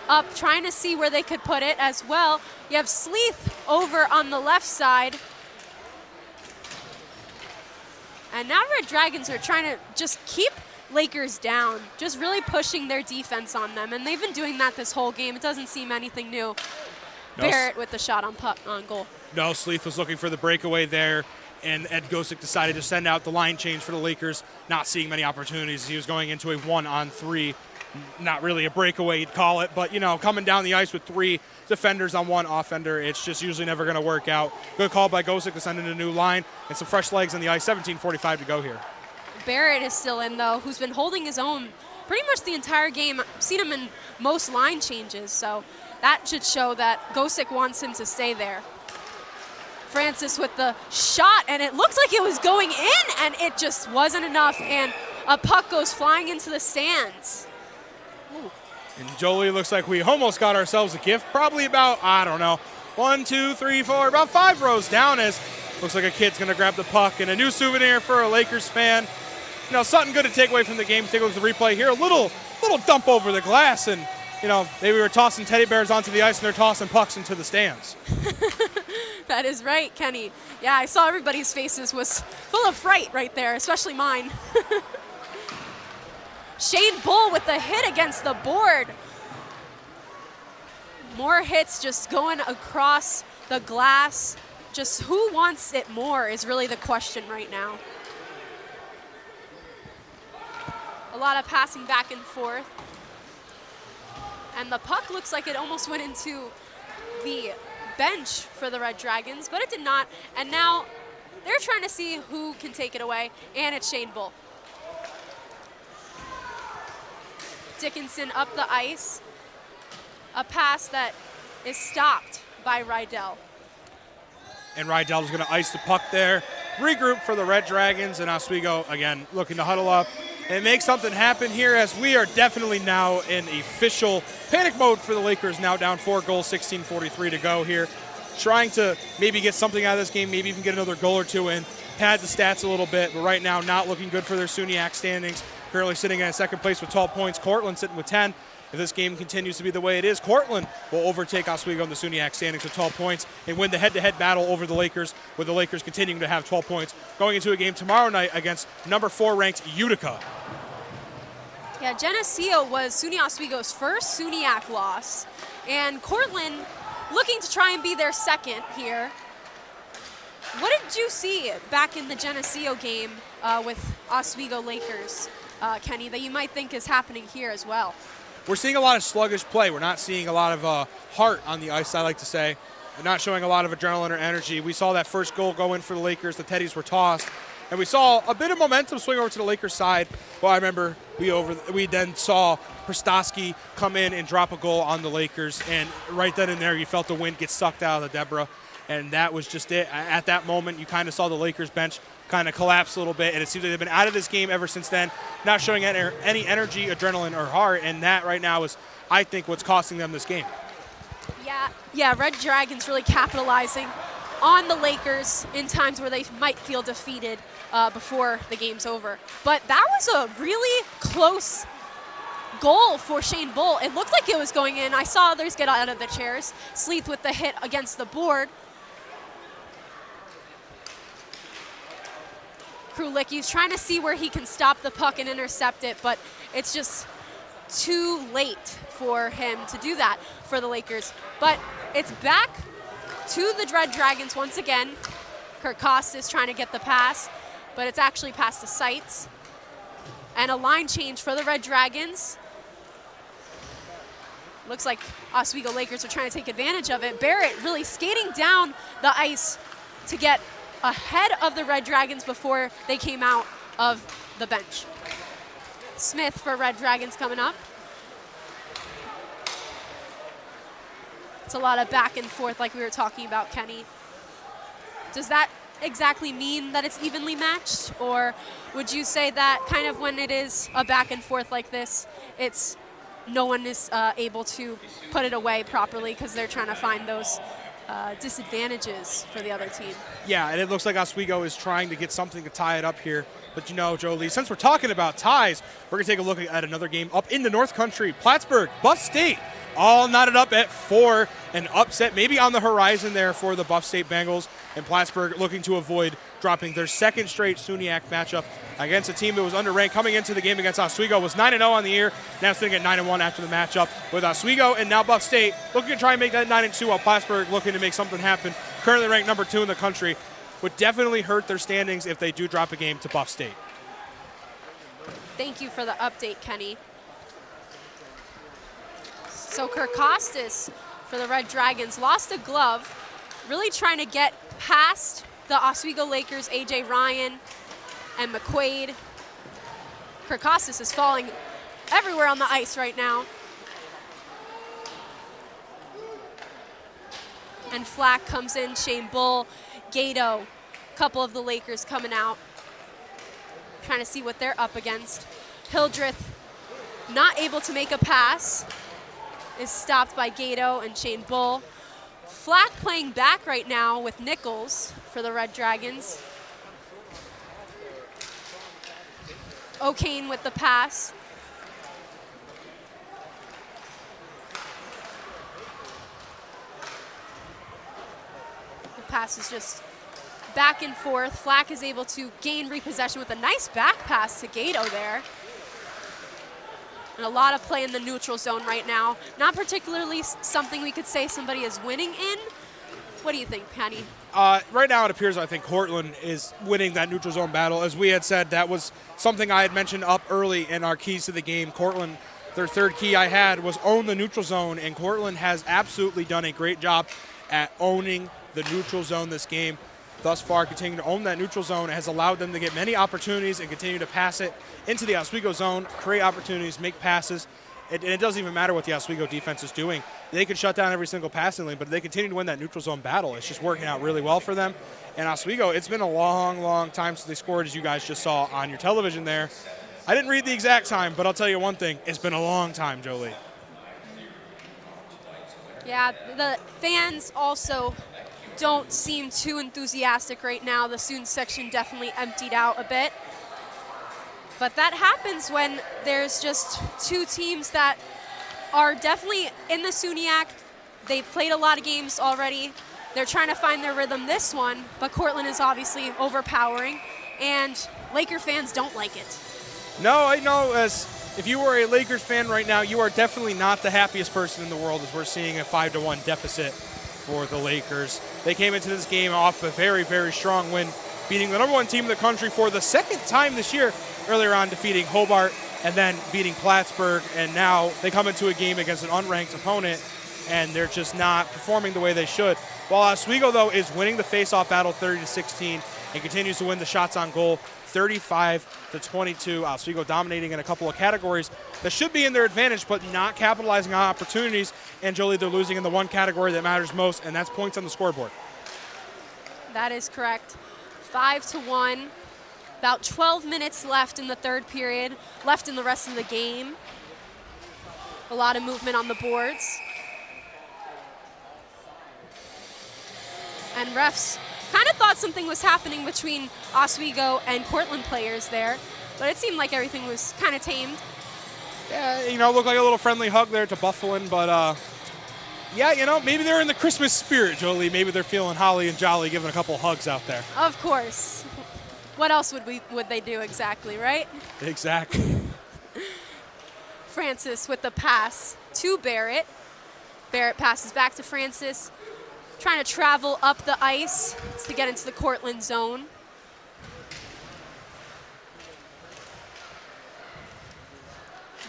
up, trying to see where they could put it as well. You have Sleeth over on the left side. And now Red Dragons are trying to just keep Lakers down, just really pushing their defense on them. And they've been doing that this whole game. It doesn't seem anything new. Barrett with the shot on goal. No, Sleeth was looking for the breakaway there, and Ed Gosick decided to send out the line change for the Lakers, not seeing many opportunities. He was going into a 1-on-3. Not really a breakaway, you'd call it, but, you know, coming down the ice with 3 defenders on 1 offender, it's just usually never going to work out. Good call by Gosick to send in a new line and some fresh legs on the ice. 17:45 to go here. Barrett is still in, though, who's been holding his own pretty much the entire game. I've seen him in most line changes, so that should show that Gosick wants him to stay there. Francis with the shot, and it looks like it was going in, and it just wasn't enough, and a puck goes flying into the stands. Ooh. And Jolie, looks like we almost got ourselves a gift. Probably about, I don't know, 1, 2, 3, 4, about 5 rows down, as looks like a kid's going to grab the puck. And a new souvenir for a Lakers fan. You know, something good to take away from the game. Take a look at the replay here. A little dump over the glass, and, you know, maybe we were tossing teddy bears onto the ice and they're tossing pucks into the stands. That is right, Kenny. Yeah, I saw everybody's faces was full of fright right there, especially mine. Shane Bull with the hit against the board. More hits just going across the glass. Just who wants it more is really the question right now. A lot of passing back and forth. And the puck looks like it almost went into the bench for the Red Dragons, but it did not. And now they're trying to see who can take it away, and it's Shane Bull. Dickinson up the ice. A pass that is stopped by Rydell. And Rydell is going to ice the puck there. Regroup for the Red Dragons, and Oswego, again, looking to huddle up and make something happen here, as we are definitely now in official panic mode for the Lakers, now down 4 goals, 16:43 to go here. Trying to maybe get something out of this game, maybe even get another goal or 2 in, pad the stats a little bit, but right now not looking good for their SUNYAC standings. currently sitting in second place with 12 points. Cortland sitting with 10. If this game continues to be the way it is, Cortland will overtake Oswego in the SUNYAC standings with 12 points and win the head-to-head battle over the Lakers, with the Lakers continuing to have 12 points going into a game tomorrow night against number 4 ranked Utica. Yeah, Geneseo was SUNY Oswego's first SUNYAC loss, and Cortland looking to try and be their second here. What did you see back in the Geneseo game with Oswego Lakers, Kenny, that you might think is happening here as well? We're seeing a lot of sluggish play. We're not seeing a lot of heart on the ice, I like to say. We're not showing a lot of adrenaline or energy. We saw that first goal go in for the Lakers. The Teddies were tossed. And we saw a bit of momentum swing over to the Lakers side. Well, I remember we then saw Prostowski come in and drop a goal on the Lakers. And right then and there, you felt the wind get sucked out of the Deborah. And that was just it. At that moment, you kind of saw the Lakers bench kind of collapse a little bit. And it seems like they've been out of this game ever since then, not showing any energy, adrenaline, or heart. And that right now is, I think, what's costing them this game. Yeah, Red Dragons really capitalizing on the Lakers in times where they might feel defeated before the game's over. But that was a really close goal for Shane Bull. It looked like it was going in. I saw others get out of the chairs. Sleeth with the hit against the board. Krulicki's trying to see where he can stop the puck and intercept it, but it's just too late for him to do that for the Lakers. But it's back to the Red Dragons once again. Kirk Costas trying to get the pass, but it's actually past the sights. And a line change for the Red Dragons. Looks like Oswego Lakers are trying to take advantage of it. Barrett really skating down the ice to get ahead of the Red Dragons before they came out of the bench. Smith for Red Dragons coming up. It's a lot of back and forth like we were talking about, Kenny. Does that exactly mean that it's evenly matched? Or would you say that kind of when it is a back and forth like this, it's no one is able to put it away properly because they're trying to find those disadvantages for the other team? Yeah, and it looks like Oswego is trying to get something to tie it up here. But you know, Jolie, since we're talking about ties, we're going to take a look at another game up in the North Country. Plattsburgh, Buff State, all knotted up at 4. An upset maybe on the horizon there for the Buff State Bengals. And Plattsburgh looking to avoid dropping their second straight SUNYAC matchup against a team that was underranked. Coming into the game against Oswego was 9-0 on the year. Now sitting at 9-1 after the matchup with Oswego. And now Buff State looking to try and make that 9-2, while Plattsburgh looking to make something happen. Currently ranked number 2 in the country. Would definitely hurt their standings if they do drop a game to Buff State. Thank you for the update, Kenny. So Kirk Costas for the Red Dragons lost a glove, really trying to get past the Oswego Lakers, A.J. Ryan and McQuaid. Kirk Costas is falling everywhere on the ice right now. And Flack comes in, Shane Bull, Gato, a couple of the Lakers coming out, trying to see what they're up against. Hildreth not able to make a pass, is stopped by Gato and Shane Bull. Flack playing back right now with Nichols for the Red Dragons. O'Kane with the pass. The pass is just back and forth. Flack is able to gain repossession with a nice back pass to Gato there. And a lot of play in the neutral zone right now. Not particularly something we could say somebody is winning in. What do you think, Penny? Right now it appears I think Cortland is winning that neutral zone battle. As we had said, that was something I had mentioned up early in our keys to the game. Cortland, their third key I had was own the neutral zone, and Cortland has absolutely done a great job at owning the neutral zone this game. Thus far, continuing to own that neutral zone has allowed them to get many opportunities and continue to pass it into the Oswego zone, create opportunities, make passes. And it doesn't even matter what the Oswego defense is doing. They can shut down every single passing lane, but they continue to win that neutral zone battle. It's just working out really well for them. And Oswego, it's been a long, long time since they scored, as you guys just saw on your television there. I didn't read the exact time, but I'll tell you one thing. It's been a long time, Jolie. Yeah, the fans also don't seem too enthusiastic right now. The student section definitely emptied out a bit. But that happens when there's just two teams that are definitely in the SUNYAC. They've played a lot of games already. They're trying to find their rhythm this one, but Cortland is obviously overpowering, and Laker fans don't like it. No, I know. As if you were a Lakers fan right now, you are definitely not the happiest person in the world as we're seeing a 5-1 deficit for the Lakers. They came into this game off a very, very strong win, beating the number 1 team in the country for the second time this year, earlier on defeating Hobart and then beating Plattsburgh, and now they come into a game against an unranked opponent and they're just not performing the way they should. While Oswego, though, is winning the face-off battle 30-16 and continues to win the shots on goal 35-22. Oswego dominating in a couple of categories that should be in their advantage, but not capitalizing on opportunities. And Jolie, they're losing in the one category that matters most, and that's points on the scoreboard. That is correct. 5-1. About 12 minutes left in the third period, left in the rest of the game. A lot of movement on the boards. And refs kind of thought something was happening between Oswego and Cortland players there, but it seemed like everything was kind of tamed. Yeah, you know, looked like a little friendly hug there to Buffalin, but yeah, you know, maybe they're in the Christmas spirit, Jolie. Maybe they're feeling holly and jolly, giving a couple hugs out there. Of course. What else would they do exactly, right? Exactly. Francis with the pass to Barrett. Barrett passes back to Francis, trying to travel up the ice to get into the Cortland zone.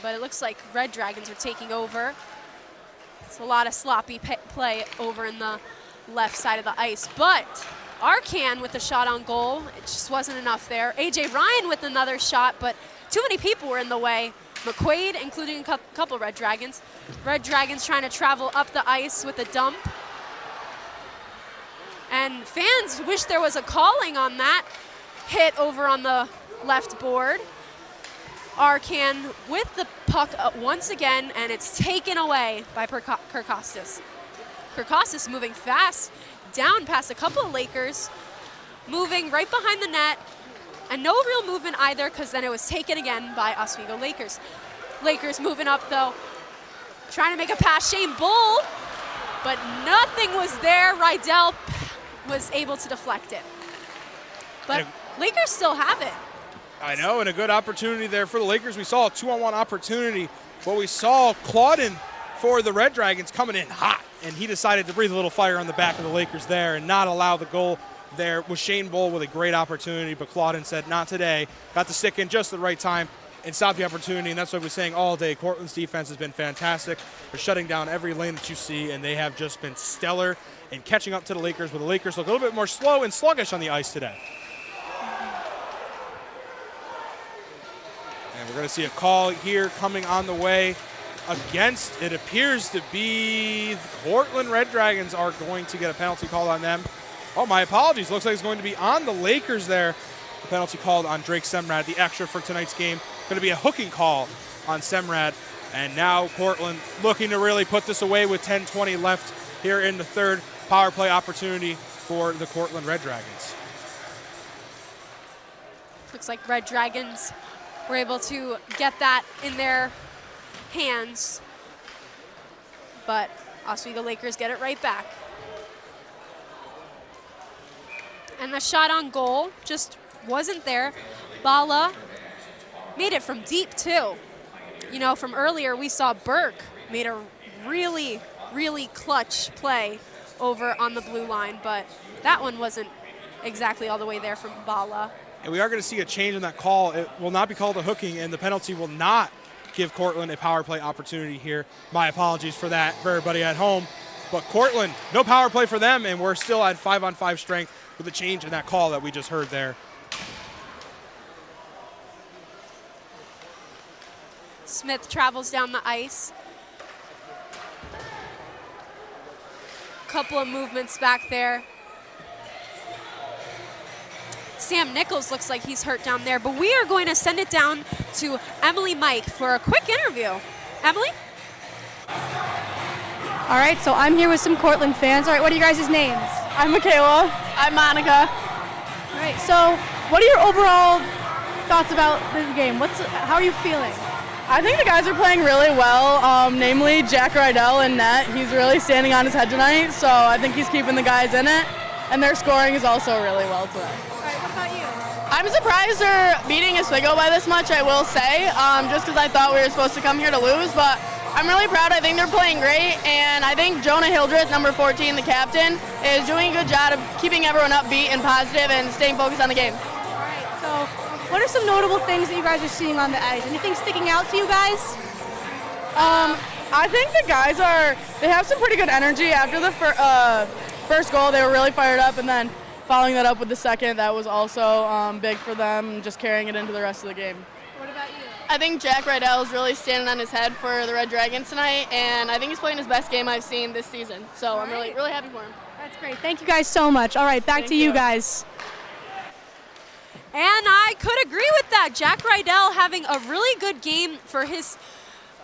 But it looks like Red Dragons are taking over. It's a lot of sloppy play over in the left side of the ice. But Arcan with the shot on goal. It just wasn't enough there. AJ Ryan with another shot, but too many people were in the way. McQuaid, including a couple Red Dragons. Red Dragons trying to travel up the ice with a dump. And fans wish there was a calling on that hit over on the left board. Arcan with the puck once again, and it's taken away by Kirkostas. Kirkostas moving fast down past a couple of Lakers, moving right behind the net, and no real movement either, because then it was taken again by Oswego Lakers. Lakers moving up though, trying to make a pass, Shane Bull, but nothing was there. Rydell was able to deflect it. But Lakers still have it. I know, and a good opportunity there for the Lakers. We saw a 2-on-1 opportunity, but we saw Claudin for the Red Dragons coming in hot, and he decided to breathe a little fire on the back of the Lakers there and not allow the goal there. Was Shane Bull with a great opportunity, but Claudin said, not today. Got the stick in just the right time and stopped the opportunity, and that's what we're saying all day. Cortland's defense has been fantastic. They're shutting down every lane that you see, and they have just been stellar in catching up to the Lakers, but the Lakers look a little bit more slow and sluggish on the ice today. And we're going to see a call here coming on the way against, it appears to be the Cortland Red Dragons are going to get a penalty called on them. Oh, my apologies. Looks like it's going to be on the Lakers there. The penalty called on Drake Semrad, the extra for tonight's game. Going to be a hooking call on Semrad. And now Cortland looking to really put this away with 10:20 left here in the third. Power play opportunity for the Cortland Red Dragons. Looks like Red Dragons were able to get that in their hands, but Oswego Lakers get it right back. And the shot on goal just wasn't there. Bala made it from deep too. You know, from earlier we saw Burke made a really, really clutch play over on the blue line, but that one wasn't exactly all the way there from Bala. And we are going to see a change in that call. It will not be called a hooking, and the penalty will not give Cortland a power play opportunity here. My apologies for that for everybody at home. But Cortland, no power play for them, and we're still at 5-on-5 strength with a change in that call that we just heard there. Smith travels down the ice. Couple of movements back there. Sam Nichols looks like he's hurt down there, but we are going to send it down to Emily Mike for a quick interview. Emily? All right, so I'm here with some Cortland fans. All right, what are you guys' names? I'm Michaela. I'm Monica. All right, so what are your overall thoughts about this game? How are you feeling? I think the guys are playing really well, namely Jack Rydell in net. He's really standing on his head tonight, so I think he's keeping the guys in it, and their scoring is also really well tonight. All right, what about you? I'm surprised they're beating Oswego by this much, I will say, just because I thought we were supposed to come here to lose, but I'm really proud. I think they're playing great, and I think Jonah Hildreth, number 14, the captain, is doing a good job of keeping everyone upbeat and positive and staying focused on the game. All right, so what are some notable things that you guys are seeing on the ice? Anything sticking out to you guys? I think the guys they have some pretty good energy. After the first goal, they were really fired up, and then following that up with the second, that was also big for them, just carrying it into the rest of the game. What about you? I think Jack Rydell is really standing on his head for the Red Dragons tonight, and I think he's playing his best game I've seen this season. So I'm really happy for him. That's great. Thank you guys so much. All right, back to you guys. And I could agree with that. Jack Rydell having a really good game for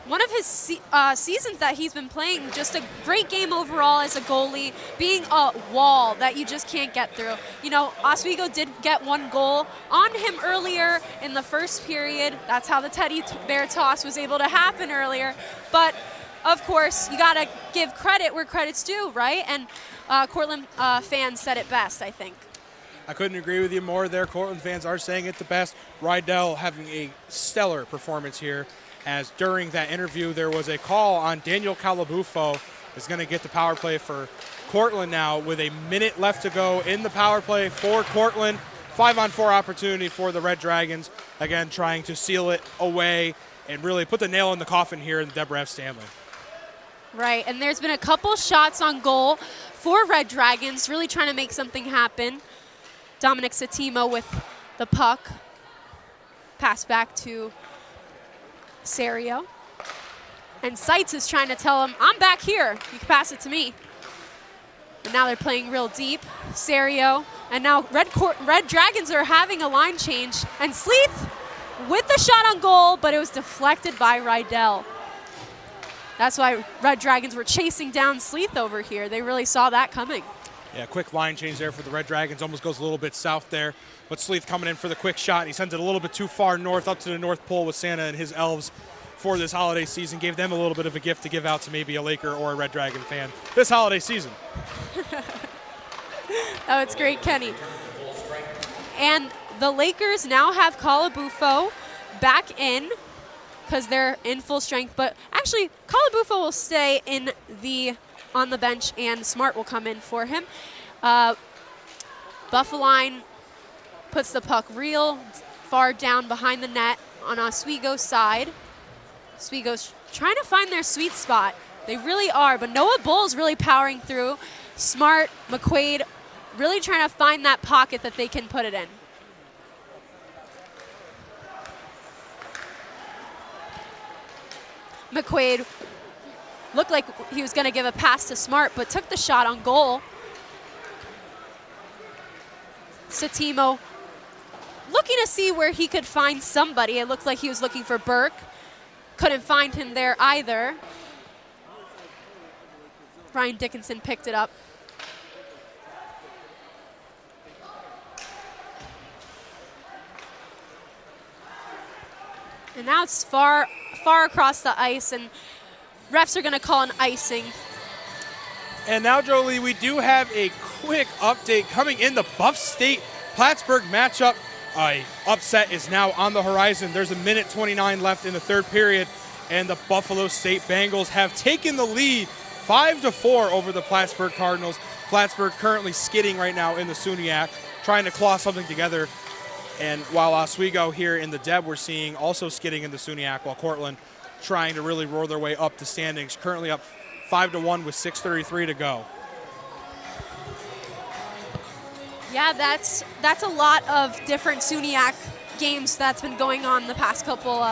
one of his seasons that he's been playing. Just a great game overall as a goalie, being a wall that you just can't get through. You know, Oswego did get one goal on him earlier in the first period. That's how the teddy bear toss was able to happen earlier. But of course, you got to give credit where credit's due, right? And Cortland fans said it best, I think. I couldn't agree with you more there. Cortland fans are saying it the best. Rydell having a stellar performance here, as during that interview there was a call on Daniel Calabufo is going to get the power play for Cortland now with a minute left to go in the power play for Cortland. 5-on-4 opportunity for the Red Dragons, again trying to seal it away and really put the nail in the coffin here in Deborah F. Stanley. Right, and there's been a couple shots on goal for Red Dragons, really trying to make something happen. Dominic Satimo with the puck. Pass back to Serio. And Seitz is trying to tell him, I'm back here. You can pass it to me. And now they're playing real deep. Serio. And now Red Dragons are having a line change. And Sleeth with the shot on goal, but it was deflected by Rydell. That's why Red Dragons were chasing down Sleeth over here. They really saw that coming. Yeah, quick line change there for the Red Dragons. Almost goes a little bit south there. But Sleeth coming in for the quick shot. He sends it a little bit too far north, up to the North Pole with Santa and his elves for this holiday season. Gave them a little bit of a gift to give out to maybe a Laker or a Red Dragon fan this holiday season. Oh, it's great, Kenny. And the Lakers now have Calabufo back in because they're in full strength. But actually, Calabufo will stay on the bench, and Smart will come in for him. Buffaline puts the puck real far down behind the net on Oswego's side. Oswego's trying to find their sweet spot. They really are, but Noah Bull's really powering through. Smart, McQuaid, really trying to find that pocket that they can put it in. McQuaid looked like he was going to give a pass to Smart, but took the shot on goal. Satimo looking to see where he could find somebody. It looked like he was looking for Burke. Couldn't find him there either. Ryan Dickinson picked it up. And now it's far across the ice, and refs are going to call an icing. And now, Jolie, we do have a quick update coming in the Buff State-Plattsburgh matchup. Upset is now on the horizon. There's a minute 29 left in the third period, and the Buffalo State Bengals have taken the lead 5-4 over the Plattsburgh Cardinals. Plattsburgh currently skidding right now in the SUNY, trying to claw something together. And while Oswego here in the Deb, we're seeing also skidding in the SUNY, while Cortland trying to really roll their way up the standings. Currently up 5-1 with 6:33 to go. Yeah, that's a lot of different SUNY games that's been going on the past couple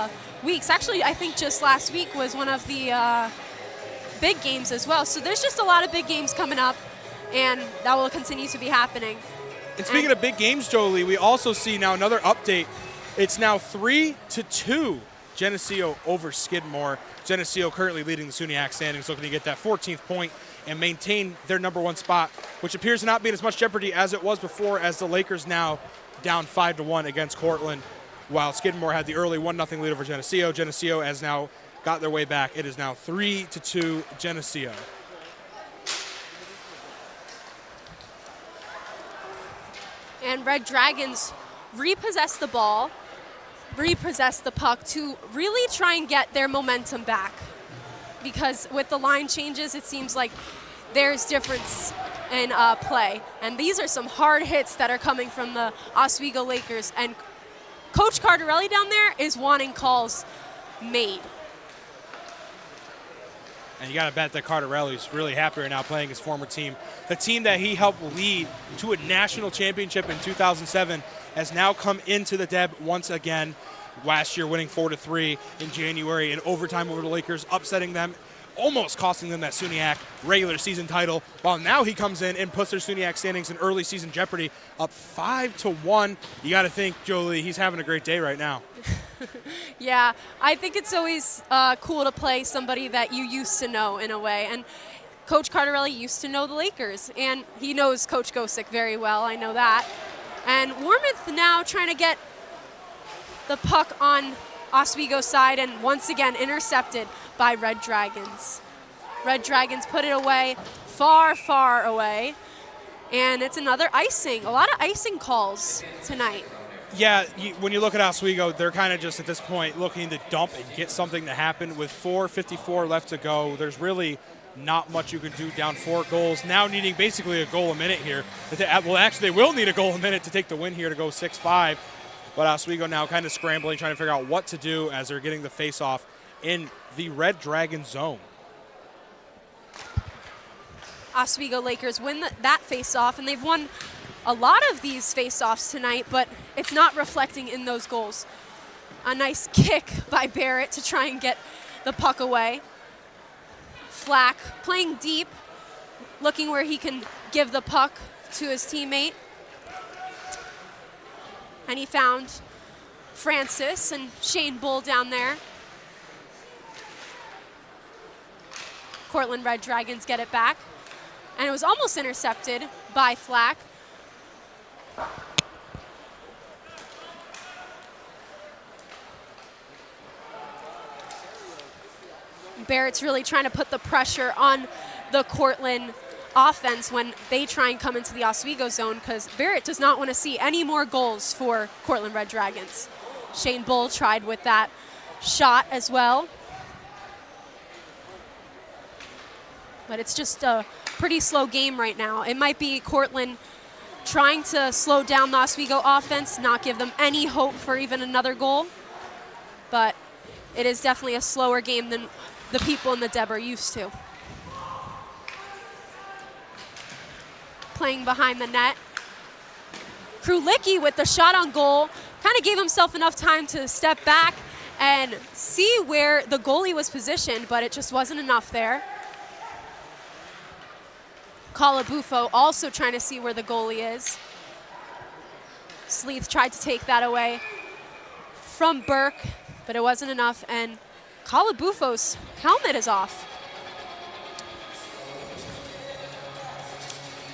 weeks. Actually, I think just last week was one of the big games as well. So there's just a lot of big games coming up, and that will continue to be happening. And speaking of big games, Jolie, we also see now another update. It's now 3-2, Geneseo over Skidmore. Geneseo currently leading the SUNY standings, looking to get that 14th point and maintain their #1 spot, which appears to not be in as much jeopardy as it was before, as the Lakers now down 5-1 against Cortland. while Skidmore had the early 1-0 lead over Geneseo. Geneseo has now got their way back. It is now 3-2 Geneseo. And Red Dragons repossess the ball, repossess the puck to really try and get their momentum back. Because with the line changes, it seems like there's difference in play. And these are some hard hits that are coming from the Oswego Lakers. And Coach Cardarelli down there is wanting calls made. And you got to bet that Cardarelli's really happy right now playing his former team. The team that he helped lead to a national championship in 2007 has now come into the Deb once again. Last year winning 4-3 in January in overtime over the Lakers, upsetting them, almost costing them that SUNYAC regular season title. While now he comes in and puts their SUNYAC standings in early season jeopardy, up 5-1. You got to think, Jolie, he's having a great day right now. Yeah, I think it's always cool to play somebody that you used to know in a way. And Coach Cardarelli used to know the Lakers, and he knows Coach Gosick very well. I know that. And Warmouth now trying to get the puck on Oswego's side, and once again intercepted by Red Dragons. Red Dragons put it away, far, far away. And it's another icing. A lot of icing calls tonight. Yeah, when you look at Oswego, they're kind of just at this point looking to dump and get something to happen. With 4:54 left to go, there's really not much you can do down 4 goals. Now needing basically a goal a minute here. Well, actually, they will need a goal a minute to take the win here to go 6-5. But Oswego now kind of scrambling, trying to figure out what to do as they're getting the face-off in the Red Dragon zone. Oswego Lakers win that face-off, and they've won a lot of these face-offs tonight, but it's not reflecting in those goals. A nice kick by Barrett to try and get the puck away. Flack playing deep, looking where he can give the puck to his teammate. And he found Francis and Shane Bull down there. Cortland Red Dragons get it back. And it was almost intercepted by Flack. Barrett's really trying to put the pressure on the Cortland offense when they try and come into the Oswego zone, because Barrett does not want to see any more goals for Cortland Red Dragons. Shane Bull tried with that shot as well. But it's just a pretty slow game right now. It might be Cortland trying to slow down the Oswego offense, not give them any hope for even another goal. But it is definitely a slower game than the people in the Deb are used to. Playing behind the net. Krulicki with the shot on goal kind of gave himself enough time to step back and see where the goalie was positioned, but it just wasn't enough there. Calabufo also trying to see where the goalie is. Sleeth tried to take that away from Burke, but it wasn't enough, and Calabufo's helmet is off.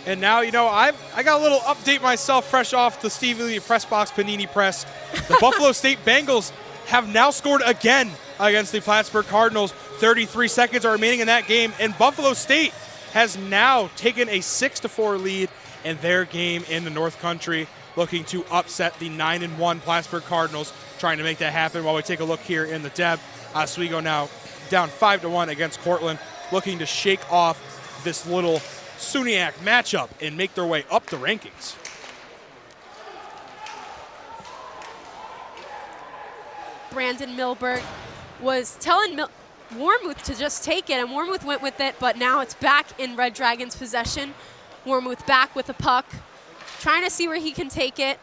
And now, you know, I got a little update myself fresh off the Steve Lee Press Box Panini Press. The Buffalo State Bengals have now scored again against the Plattsburgh Cardinals. 33 seconds are remaining in that game, and Buffalo State has now taken a 6-4 lead in their game in the North Country, looking to upset the 9-1 Plattsburgh Cardinals, trying to make that happen. While we take a look here in the Deb, Oswego now down 5-1 against Cortland, looking to shake off this little SUNYAC matchup and make their way up the rankings. Brandon Milberg was telling Warmouth to just take it, and Warmouth went with it, but now it's back in Red Dragons' possession. Warmouth back with the puck, trying to see where he can take it.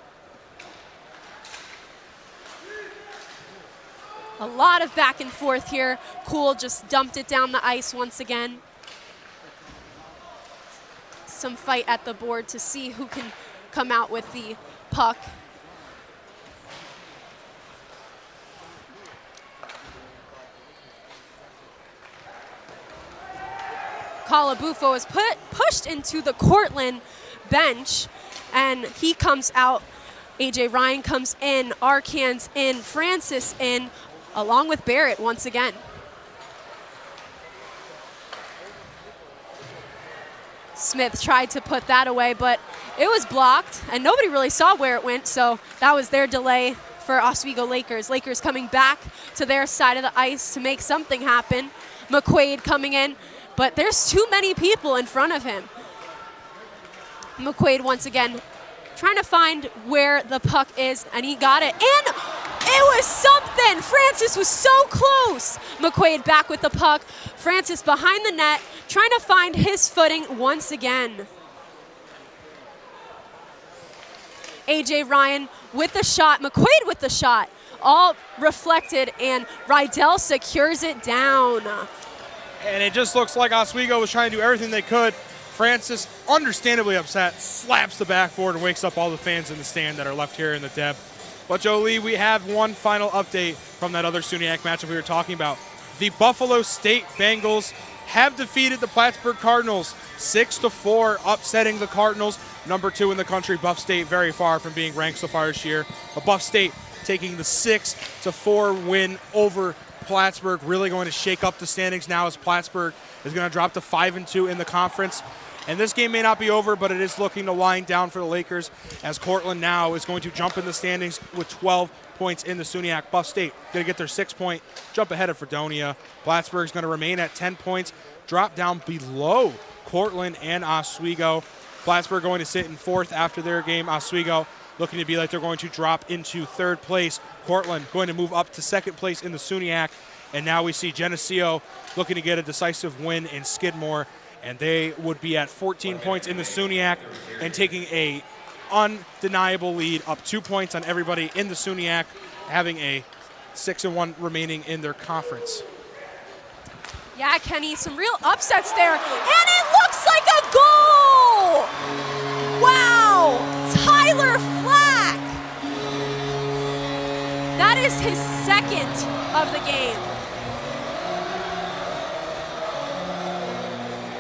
A lot of back and forth here. Cool just dumped it down the ice once again. Some fight at the board to see who can come out with the puck. Calabufo is pushed into the Cortland bench, and he comes out AJ Ryan comes in, Arcan's in, Francis in, along with Barrett once again. Smith tried to put that away, but it was blocked, and nobody really saw where it went, so that was their delay for Oswego Lakers. Lakers coming back to their side of the ice to make something happen. McQuaid coming in, but there's too many people in front of him. McQuaid once again trying to find where the puck is, and he got it. And it was something. Francis was so close. McQuaid back with the puck. Francis behind the net, trying to find his footing once again. AJ Ryan with the shot, McQuaid with the shot. All reflected, and Rydell secures it down. And it just looks like Oswego was trying to do everything they could. Francis, understandably upset, slaps the backboard and wakes up all the fans in the stand that are left here in the Deb. But Jolie, we have one final update from that other SUNYAC matchup we were talking about. The Buffalo State Bengals have defeated the Plattsburgh Cardinals 6-4, upsetting the Cardinals, number 2 in the country. Buff State very far from being ranked so far this year. But Buff State taking the 6-4 win over Plattsburgh, really going to shake up the standings now as Plattsburgh is going to drop to 5-2 in the conference. And this game may not be over, but it is looking to wind down for the Lakers as Cortland now is going to jump in the standings with 12 points in the SUNYAC. Buff State going to get their 6-point jump ahead of Fredonia. Plattsburgh is going to remain at 10 points, drop down below Cortland and Oswego. Plattsburgh going to sit in 4th after their game. Oswego looking to be like they're going to drop into 3rd place. Cortland going to move up to 2nd place in the SUNYAC. And now we see Geneseo looking to get a decisive win in Skidmore. And they would be at 14 points in the SUNYAC and taking a undeniable lead, up 2 points on everybody in the SUNYAC, having a 6-1 remaining in their conference. Yeah, Kenny, some real upsets there. And it looks like a goal! Wow! Tyler Flack! That is his 2nd of the game.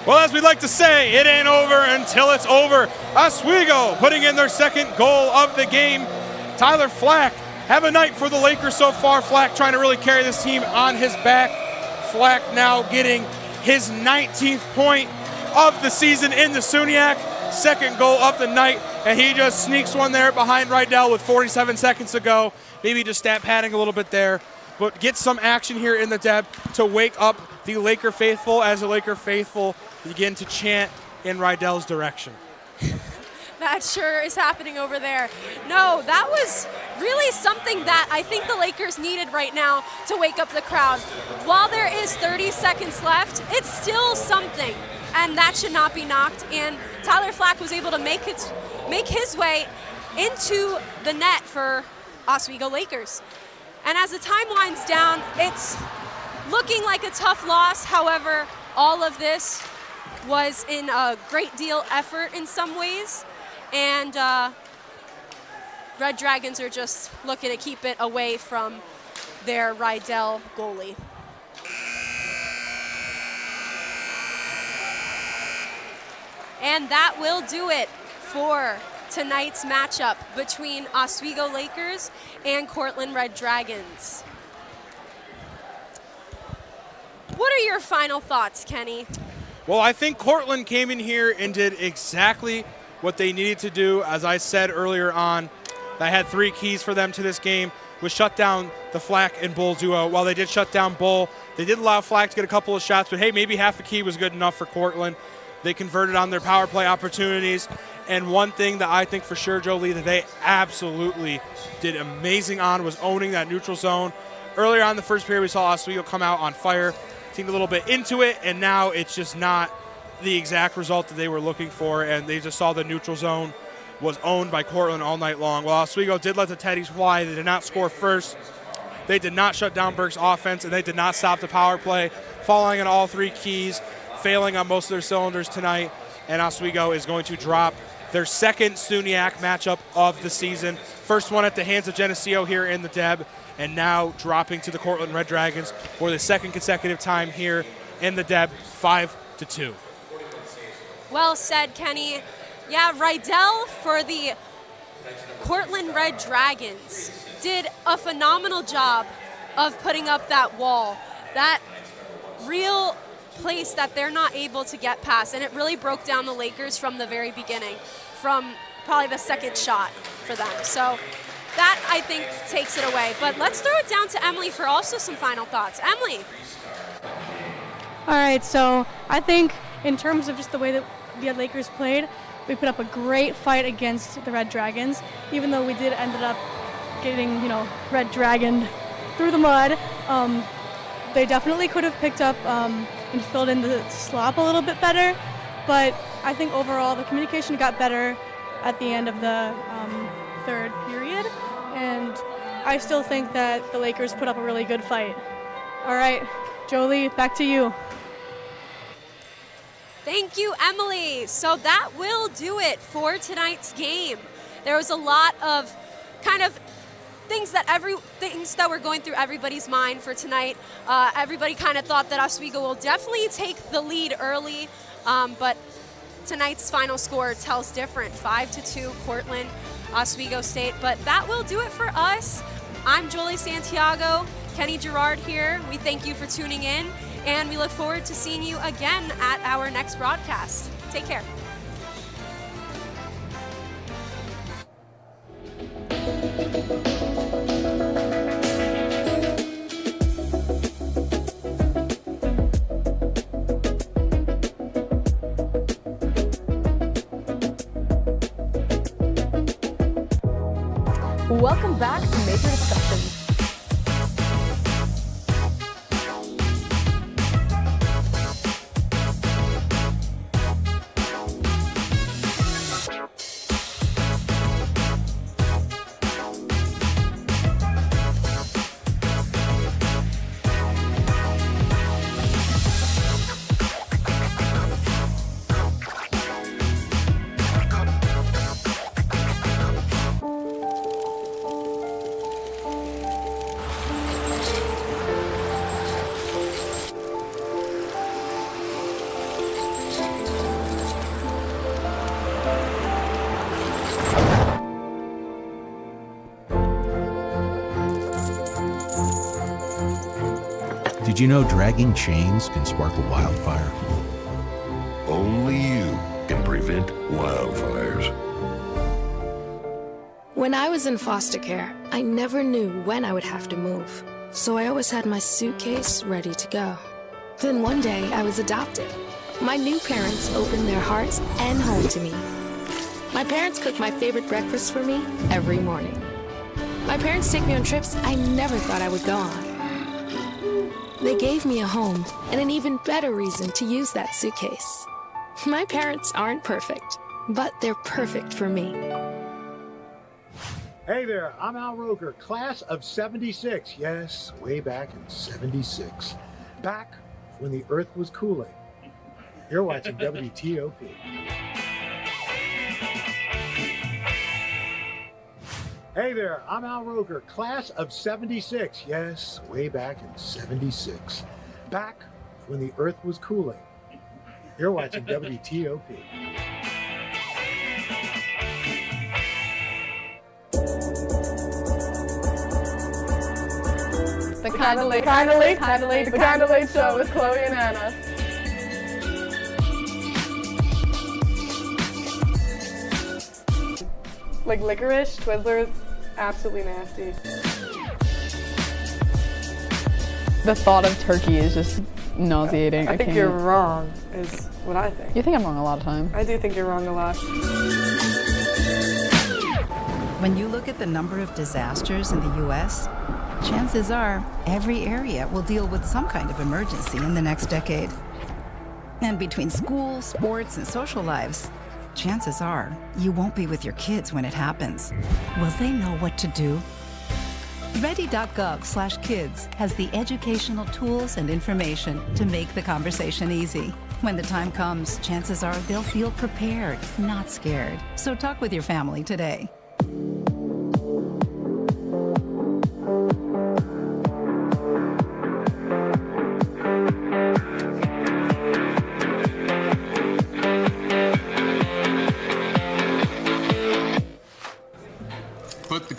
Well, as we like to say, it ain't over until it's over. Oswego putting in their 2nd goal of the game. Tyler Flack, have a night for the Lakers so far. Flack trying to really carry this team on his back. Flack now getting his 19th point of the season in the SUNYAC. 2nd goal of the night, and he just sneaks one there behind Rydell with 47 seconds to go. Maybe just stat padding a little bit there, but get some action here in the Deb to wake up the Laker faithful as the Laker faithful begin to chant in Rydell's direction. That sure is happening over there. No, that was really something that I think the Lakers needed right now to wake up the crowd. While there is 30 seconds left, it's still something, and that should not be knocked. And Tyler Flack was able to make his way into the net for Oswego Lakers. And as the time winds down, it's looking like a tough loss. However, all of this was in a great deal effort in some ways. And Red Dragons are just looking to keep it away from their Rydell goalie. And that will do it for tonight's matchup between Oswego Lakers and Cortland Red Dragons. What are your final thoughts, Kenny? Well, I think Cortland came in here and did exactly what they needed to do. As I said earlier on, I had 3 keys for them to this game, was shut down the Flack and Bull duo. While they did shut down Bull, they did allow Flack to get a couple of shots, but hey, maybe half a key was good enough for Cortland. They converted on their power play opportunities. And one thing that I think for sure, Jolie, that they absolutely did amazing on was owning that neutral zone. Earlier on in the first period, we saw Oswego come out on fire, seemed a little bit into it, and now it's just not the exact result that they were looking for, and they just saw the neutral zone was owned by Cortland all night long. Well, Oswego did let the Teddies fly. They did not score first. They did not shut down Burke's offense, and they did not stop the power play, falling on all 3 keys, failing on most of their cylinders tonight, and Oswego is going to drop their 2nd SUNYAC matchup of the season. First one at the hands of Geneseo here in the Deb, and now dropping to the Cortland Red Dragons for the 2nd consecutive time here in the Deb, 5-2. Well said, Kenny. Yeah, Rydell for the Cortland Red Dragons did a phenomenal job of putting up that wall, that real place that they're not able to get past, and it really broke down the Lakers from the very beginning, from probably the second shot for them. So that, I think, takes it away. But let's throw it down to Emily for also some final thoughts. Emily. All right, so I think in terms of just the way that the Lakers played, we put up a great fight against the Red Dragons, even though we did ended up getting, Red Dragoned through the mud. They definitely could have picked up and filled in the slop a little bit better, but I think overall the communication got better at the end of the third period, and I still think that the Lakers put up a really good fight. All right, Jolie, back to you. Thank you, Emily. So that will do it for tonight's game. There was a lot of kind of things that were going through everybody's mind for tonight. Everybody kind of thought that Oswego will definitely take the lead early, but tonight's final score tells different, 5-2 Cortland, Oswego State. But that will do it for us. I'm Jolie Santiago, Kenny Gerard here. We thank you for tuning in, and we look forward to seeing you again at our next broadcast. Take care. Welcome back to Major Discussions. Did you know dragging chains can spark a wildfire? Only you can prevent wildfires. When I was in foster care, I never knew when I would have to move, so I always had my suitcase ready to go. Then one day, I was adopted. My new parents opened their hearts and home to me. My parents cook my favorite breakfast for me every morning. My parents take me on trips I never thought I would go on. They gave me a home and an even better reason to use that suitcase. My parents aren't perfect, but they're perfect for me. Hey there, I'm Al Roker, class of 76. Yes, way back in 76. Back when the earth was cooling. You're watching WTOP. Hey there, I'm Al Roker, class of 76. Yes, way back in 76. Back when the earth was cooling. You're watching WTOP. The Kinda Late Show with Chloe and Anna. Like licorice, Twizzlers, absolutely nasty. The thought of turkey is just nauseating. I think you're wrong, is what I think. You think I'm wrong a lot of time. I do think you're wrong a lot. When you look at the number of disasters in the U.S., chances are every area will deal with some kind of emergency in the next decade. And between school, sports, and social lives, chances are you won't be with your kids when it happens. Will they know what to do? Ready.gov/kids has the educational tools and information to make the conversation easy. When the time comes, chances are they'll feel prepared, not scared. So talk with your family today.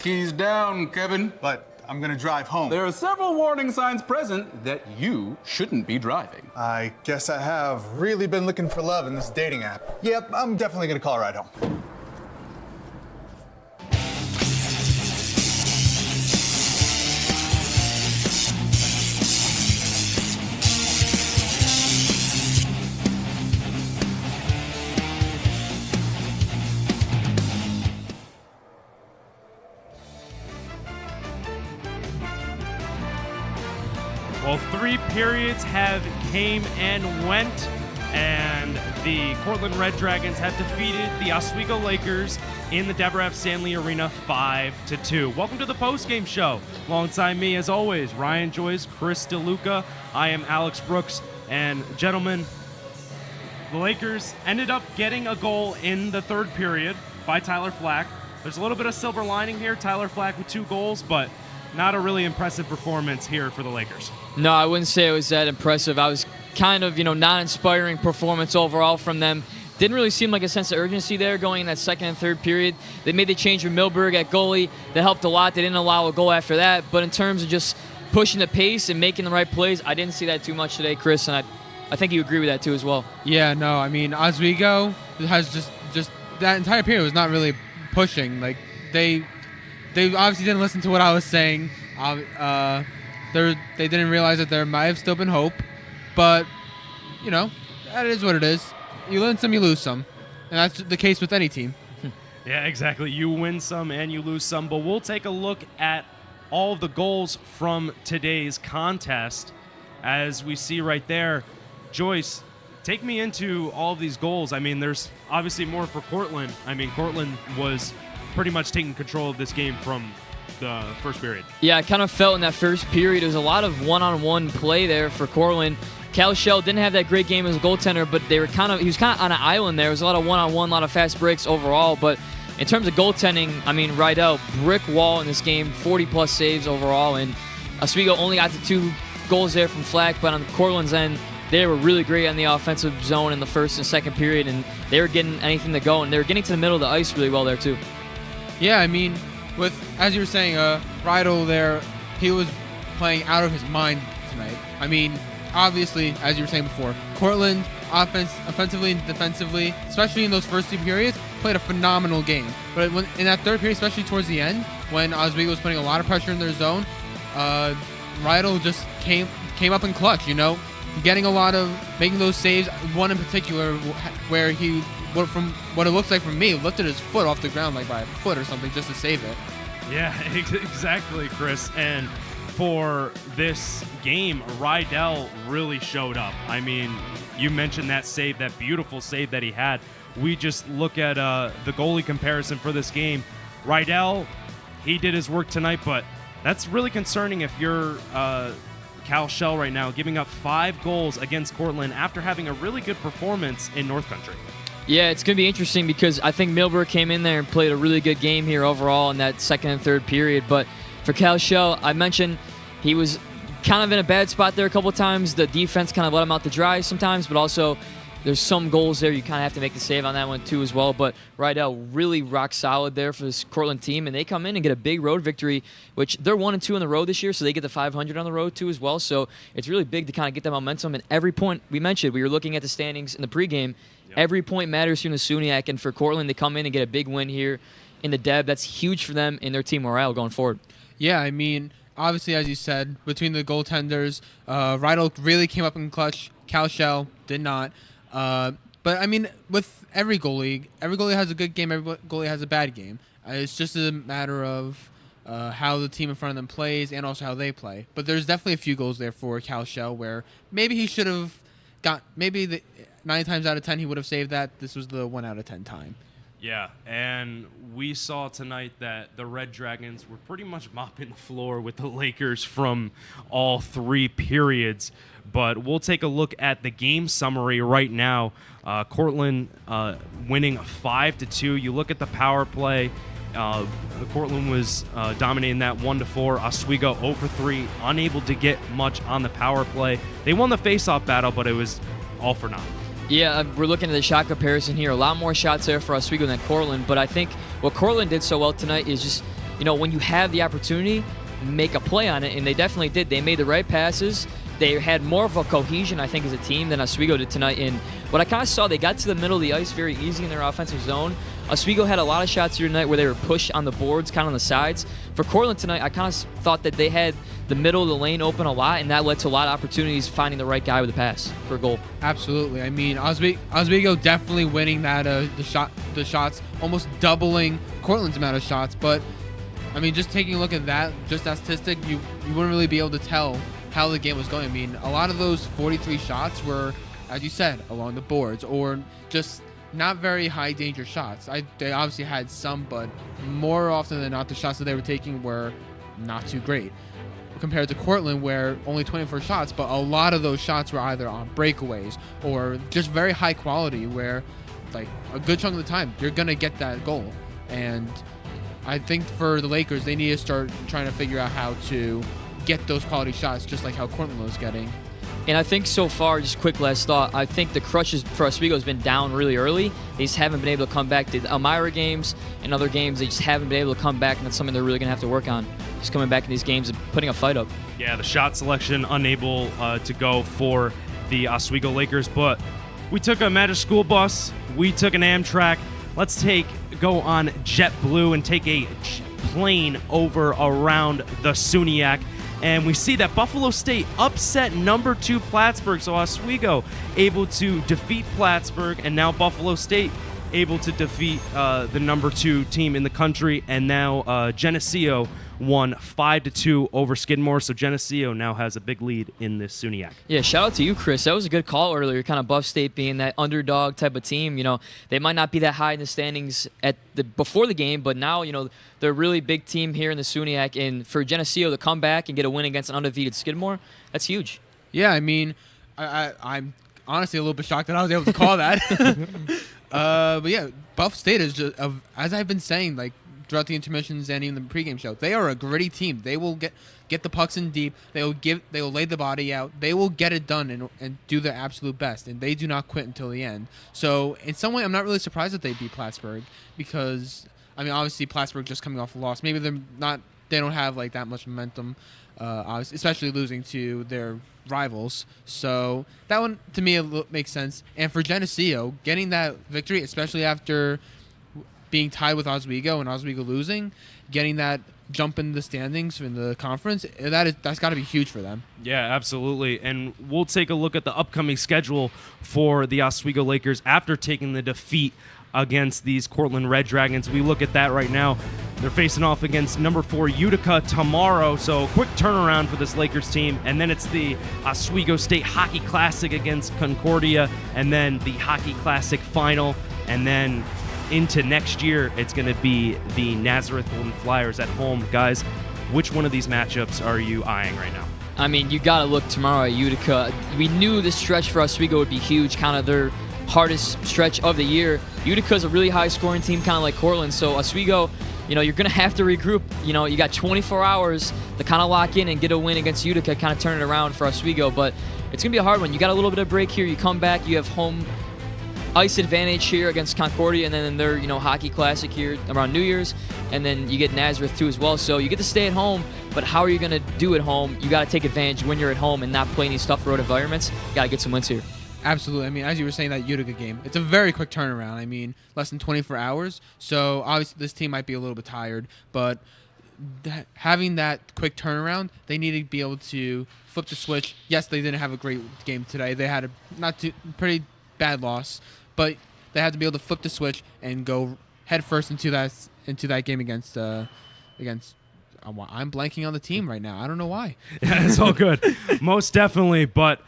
keys down, Kevin. But I'm gonna drive home. There are several warning signs present that you shouldn't be driving. I guess I have really been looking for love in this dating app. Yep, I'm definitely gonna call a ride home. Well, 3 periods have came and went, and the Cortland Red Dragons have defeated the Oswego Lakers in the Deborah F. Stanley Arena 5-2. Welcome to the postgame show. Alongside me, as always, Ryan Joyce, Chris DeLuca. I am Alex Brooks, and gentlemen, the Lakers ended up getting a goal in the 3rd period by Tyler Flack. There's a little bit of silver lining here. Tyler Flack with 2 goals, but not a really impressive performance here for the Lakers. No, I wouldn't say it was that impressive. I was kind of, not inspiring performance overall from them. Didn't really seem like a sense of urgency there going in that 2nd and 3rd period. They made the change with Milberg at goalie. That helped a lot. They didn't allow a goal after that. But in terms of just pushing the pace and making the right plays, I didn't see that too much today, Chris, and I think you agree with that too as well. Yeah, no, I mean, Oswego has just that entire period was not really pushing. Like, they obviously didn't listen to what I was saying. They didn't realize that there might have still been hope, but that is what it is. You win some, you lose some, and that's the case with any team. Yeah, exactly. You win some and you lose some, but we'll take a look at all of the goals from today's contest. As we see right there, Joyce, take me into all of these goals. I mean, there's obviously more for Cortland. I mean, Cortland was pretty much taking control of this game from the 1st period. Yeah, I kind of felt in that 1st period there was a lot of one-on-one play there for Cortland. Cal Shell didn't have that great game as a goaltender, but he was kind of on an island there. There was a lot of one-on-one, a lot of fast breaks overall, but in terms of goaltending, I mean, Rydell, brick wall in this game, 40-plus saves overall, and Oswego only got the 2 goals there from Flack, but on Cortland's end, they were really great on the offensive zone in the 1st and 2nd period, and they were getting anything to go, and they were getting to the middle of the ice really well there, too. Yeah, I mean, as you were saying, Rydell there, he was playing out of his mind tonight. I mean, obviously, as you were saying before, Cortland, offensively and defensively, especially in those first 2 periods, played a phenomenal game. But in that 3rd period, especially towards the end, when Oswego was putting a lot of pressure in their zone, Rydell just came up in clutch, getting a lot of, making those saves. One in particular where he, from what it looks like from me, lifted his foot off the ground like by a foot or something just to save it. Yeah, exactly, Chris. And for this game, Rydell really showed up. I mean, you mentioned that save, that beautiful save that he had. We just look at the goalie comparison for this game. Rydell, he did his work tonight, but that's really concerning if you're Cal Shell right now, giving up 5 goals against Cortland after having a really good performance in North Country. Yeah, it's going to be interesting because I think Milberg came in there and played a really good game here overall in that 2nd and 3rd period. But for Cal Shell, I mentioned he was kind of in a bad spot there a couple of times. The defense kind of let him out to dry sometimes, but also there's some goals there you kind of have to make the save on that one too as well. But Rydell really rock solid there for this Cortland team, and they come in and get a big road victory, which they're 1-2 on the road this year, so they get the 500 on the road too as well. So it's really big to kind of get that momentum. And every point we mentioned, we were looking at the standings in the pregame. Every point matters here in the SUNYAC, and for Cortland to come in and get a big win here in the Deb, that's huge for them and their team morale going forward. Yeah, I mean, obviously, as you said, between the goaltenders, Rydell really came up in clutch. Cal Shell did not. But, I mean, with every goalie has a good game, every goalie has a bad game. It's just a matter of how the team in front of them plays and also how they play. But there's definitely a few goals there for Cal Shell where maybe he should have got, 9 times out of 10 he would have saved that. This was the 1 out of 10 time. Yeah, and we saw tonight that the Red Dragons were pretty much mopping the floor with the Lakers from all 3 periods. But we'll take a look at the game summary right now. Cortland winning 5-2. You look at the power play. Cortland was dominating that 1-4. Oswego 0-3, unable to get much on the power play. They won the face-off battle, but it was all for naught. Yeah, we're looking at the shot comparison here. A lot more shots there for Oswego than Cortland, but I think what Cortland did so well tonight is just when you have the opportunity, make a play on it, and they definitely did. They made the right passes. They had more of a cohesion, I think, as a team than Oswego did tonight. And what I kind of saw, they got to the middle of the ice very easy in their offensive zone. Oswego had a lot of shots here tonight where they were pushed on the boards, kind of on the sides. For Cortland tonight, I kind of thought that they had the middle of the lane open a lot, and that led to a lot of opportunities finding the right guy with a pass for a goal. Absolutely. I mean, Oswego definitely winning that the shots, almost doubling Cortland's amount of shots. But I mean, just taking a look at that, just that statistic, you wouldn't really be able to tell how the game was going. I mean, a lot of those 43 shots were, as you said, along the boards or just not very high danger shots. They obviously had some, but more often than not, the shots that they were taking were not too great compared to Cortland, where only 24 shots, but a lot of those shots were either on breakaways or just very high quality, where like a good chunk of the time you're gonna get that goal. And I think for the Lakers, they need to start trying to figure out how to get those quality shots, just like how Cortland was getting. And I think so far, just quick last thought, I think the crutches for Oswego has been down really early. They just haven't been able to come back. The Elmira games and other games, they just haven't been able to come back, and that's something they're really going to have to work on. Just coming back in these games and putting a fight up. Yeah, the shot selection unable to go for the Oswego Lakers, but we took a Magic School Bus, we took an Amtrak. Let's go on JetBlue and take a plane over around the SUNYAC. And we see that Buffalo State upset number 2 Plattsburgh. So Oswego able to defeat Plattsburgh, and now Buffalo State able to defeat the number 2 team in the country. And now Geneseo won 5-2 over Skidmore. So Geneseo now has a big lead in this SUNYAC. Yeah, shout out to you, Chris. That was a good call earlier. Kind of Buff State being that underdog type of team. They might not be that high in the standings before the game, but now they're a really big team here in the SUNYAC. And for Geneseo to come back and get a win against an undefeated Skidmore, that's huge. Yeah, I mean, I'm honestly a little bit shocked that I was able to call that. But yeah, Buff State is just, as I've been saying, like, throughout the intermissions and even the pregame show, they are a gritty team. They will get the pucks in deep. They will lay the body out. They will get it done and do their absolute best. And they do not quit until the end. So in some way, I'm not really surprised that they beat Plattsburgh, because I mean, obviously Plattsburgh just coming off a loss. Maybe they don't have like that much momentum, especially losing to their rivals. So that one to me makes sense. And for Geneseo, getting that victory, especially after being tied with Oswego and Oswego losing, getting that jump in the standings in the conference, that's got to be huge for them. Yeah, absolutely. And we'll take a look at the upcoming schedule for the Oswego Lakers after taking the defeat against these Cortland Red Dragons. We look at that right now. They're facing off against number 4 Utica tomorrow, so quick turnaround for this Lakers team. And then it's the Oswego State Hockey Classic against Concordia, and then the Hockey Classic final, and then into next year, it's going to be the Nazareth Golden Flyers at home. Guys, which one of these matchups are you eyeing right now? I mean, you got to look tomorrow at Utica. We knew this stretch for Oswego would be huge, kind of their hardest stretch of the year. Utica's a really high-scoring team, kind of like Cortland. So Oswego, you're going to have to regroup. You got 24 hours to kind of lock in and get a win against Utica, kind of turn it around for Oswego. But it's going to be a hard one. You got a little bit of break here. You come back. You have home ice advantage here against Concordia, and then their Hockey Classic here around New Year's, and then you get Nazareth too as well. So you get to stay at home, but how are you going to do at home? You got to take advantage when you're at home and not play in these tough road environments. You got to get some wins here. Absolutely. I mean, as you were saying, that Utica game, it's a very quick turnaround. I mean, less than 24 hours. So obviously this team might be a little bit tired, but having that quick turnaround, they need to be able to flip the switch. Yes, they didn't have a great game today. They had a pretty bad loss, but they had to be able to flip the switch and go headfirst into that game against. I'm blanking on the team right now. I don't know why. Yeah, it's all good. Most definitely. But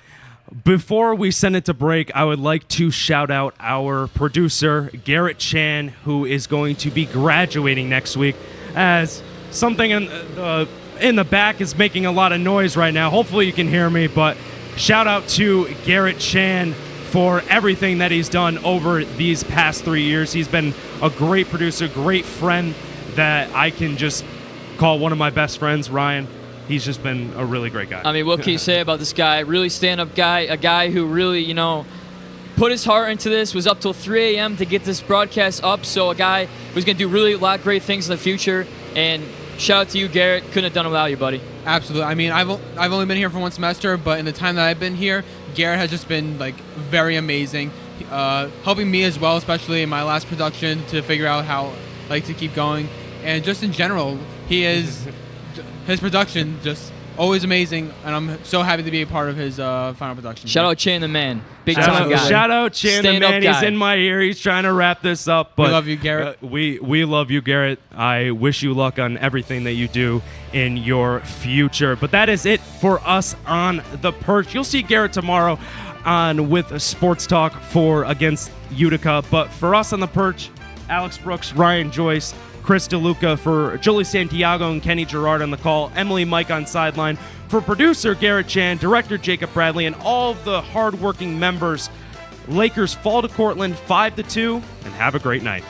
before we send it to break, I would like to shout out our producer, Garrett Chan, who is going to be graduating next week, as something in the back is making a lot of noise right now. Hopefully you can hear me, but shout out to Garrett Chan for everything that he's done over these past 3 years. He's been a great producer, great friend that I can just call one of my best friends, Ryan. He's just been a really great guy. I mean, what can you say about this guy? Really stand-up guy, a guy who really, put his heart into this, was up till 3 a.m. to get this broadcast up, so a guy who's going to do really a lot of great things in the future, and shout out to you, Garrett. Couldn't have done it without you, buddy. Absolutely. I mean, I've only been here for 1 semester, but in the time that I've been here, Garrett has just been like very amazing, helping me as well, especially in my last production, to figure out how to keep going, and just in general, his production just always amazing, and I'm so happy to be a part of his final production. Shout out Chan the man. Big Shout time guy. Shout out Chan the man. He's in my ear. He's trying to wrap this up. But we love you, Garrett. We love you, Garrett. I wish you luck on everything that you do in your future. But that is it for us on The Perch. You'll see Garrett tomorrow on with Sports Talk against Utica. But for us on The Perch, Alex Brooks, Ryan Joyce, Chris DeLuca, for Julie Santiago and Kenny Gerard on the call, Emily Mike on sideline, for producer Garrett Chan, director Jacob Bradley, and all of the hardworking members. Lakers fall to Cortland 5-2, and have a great night.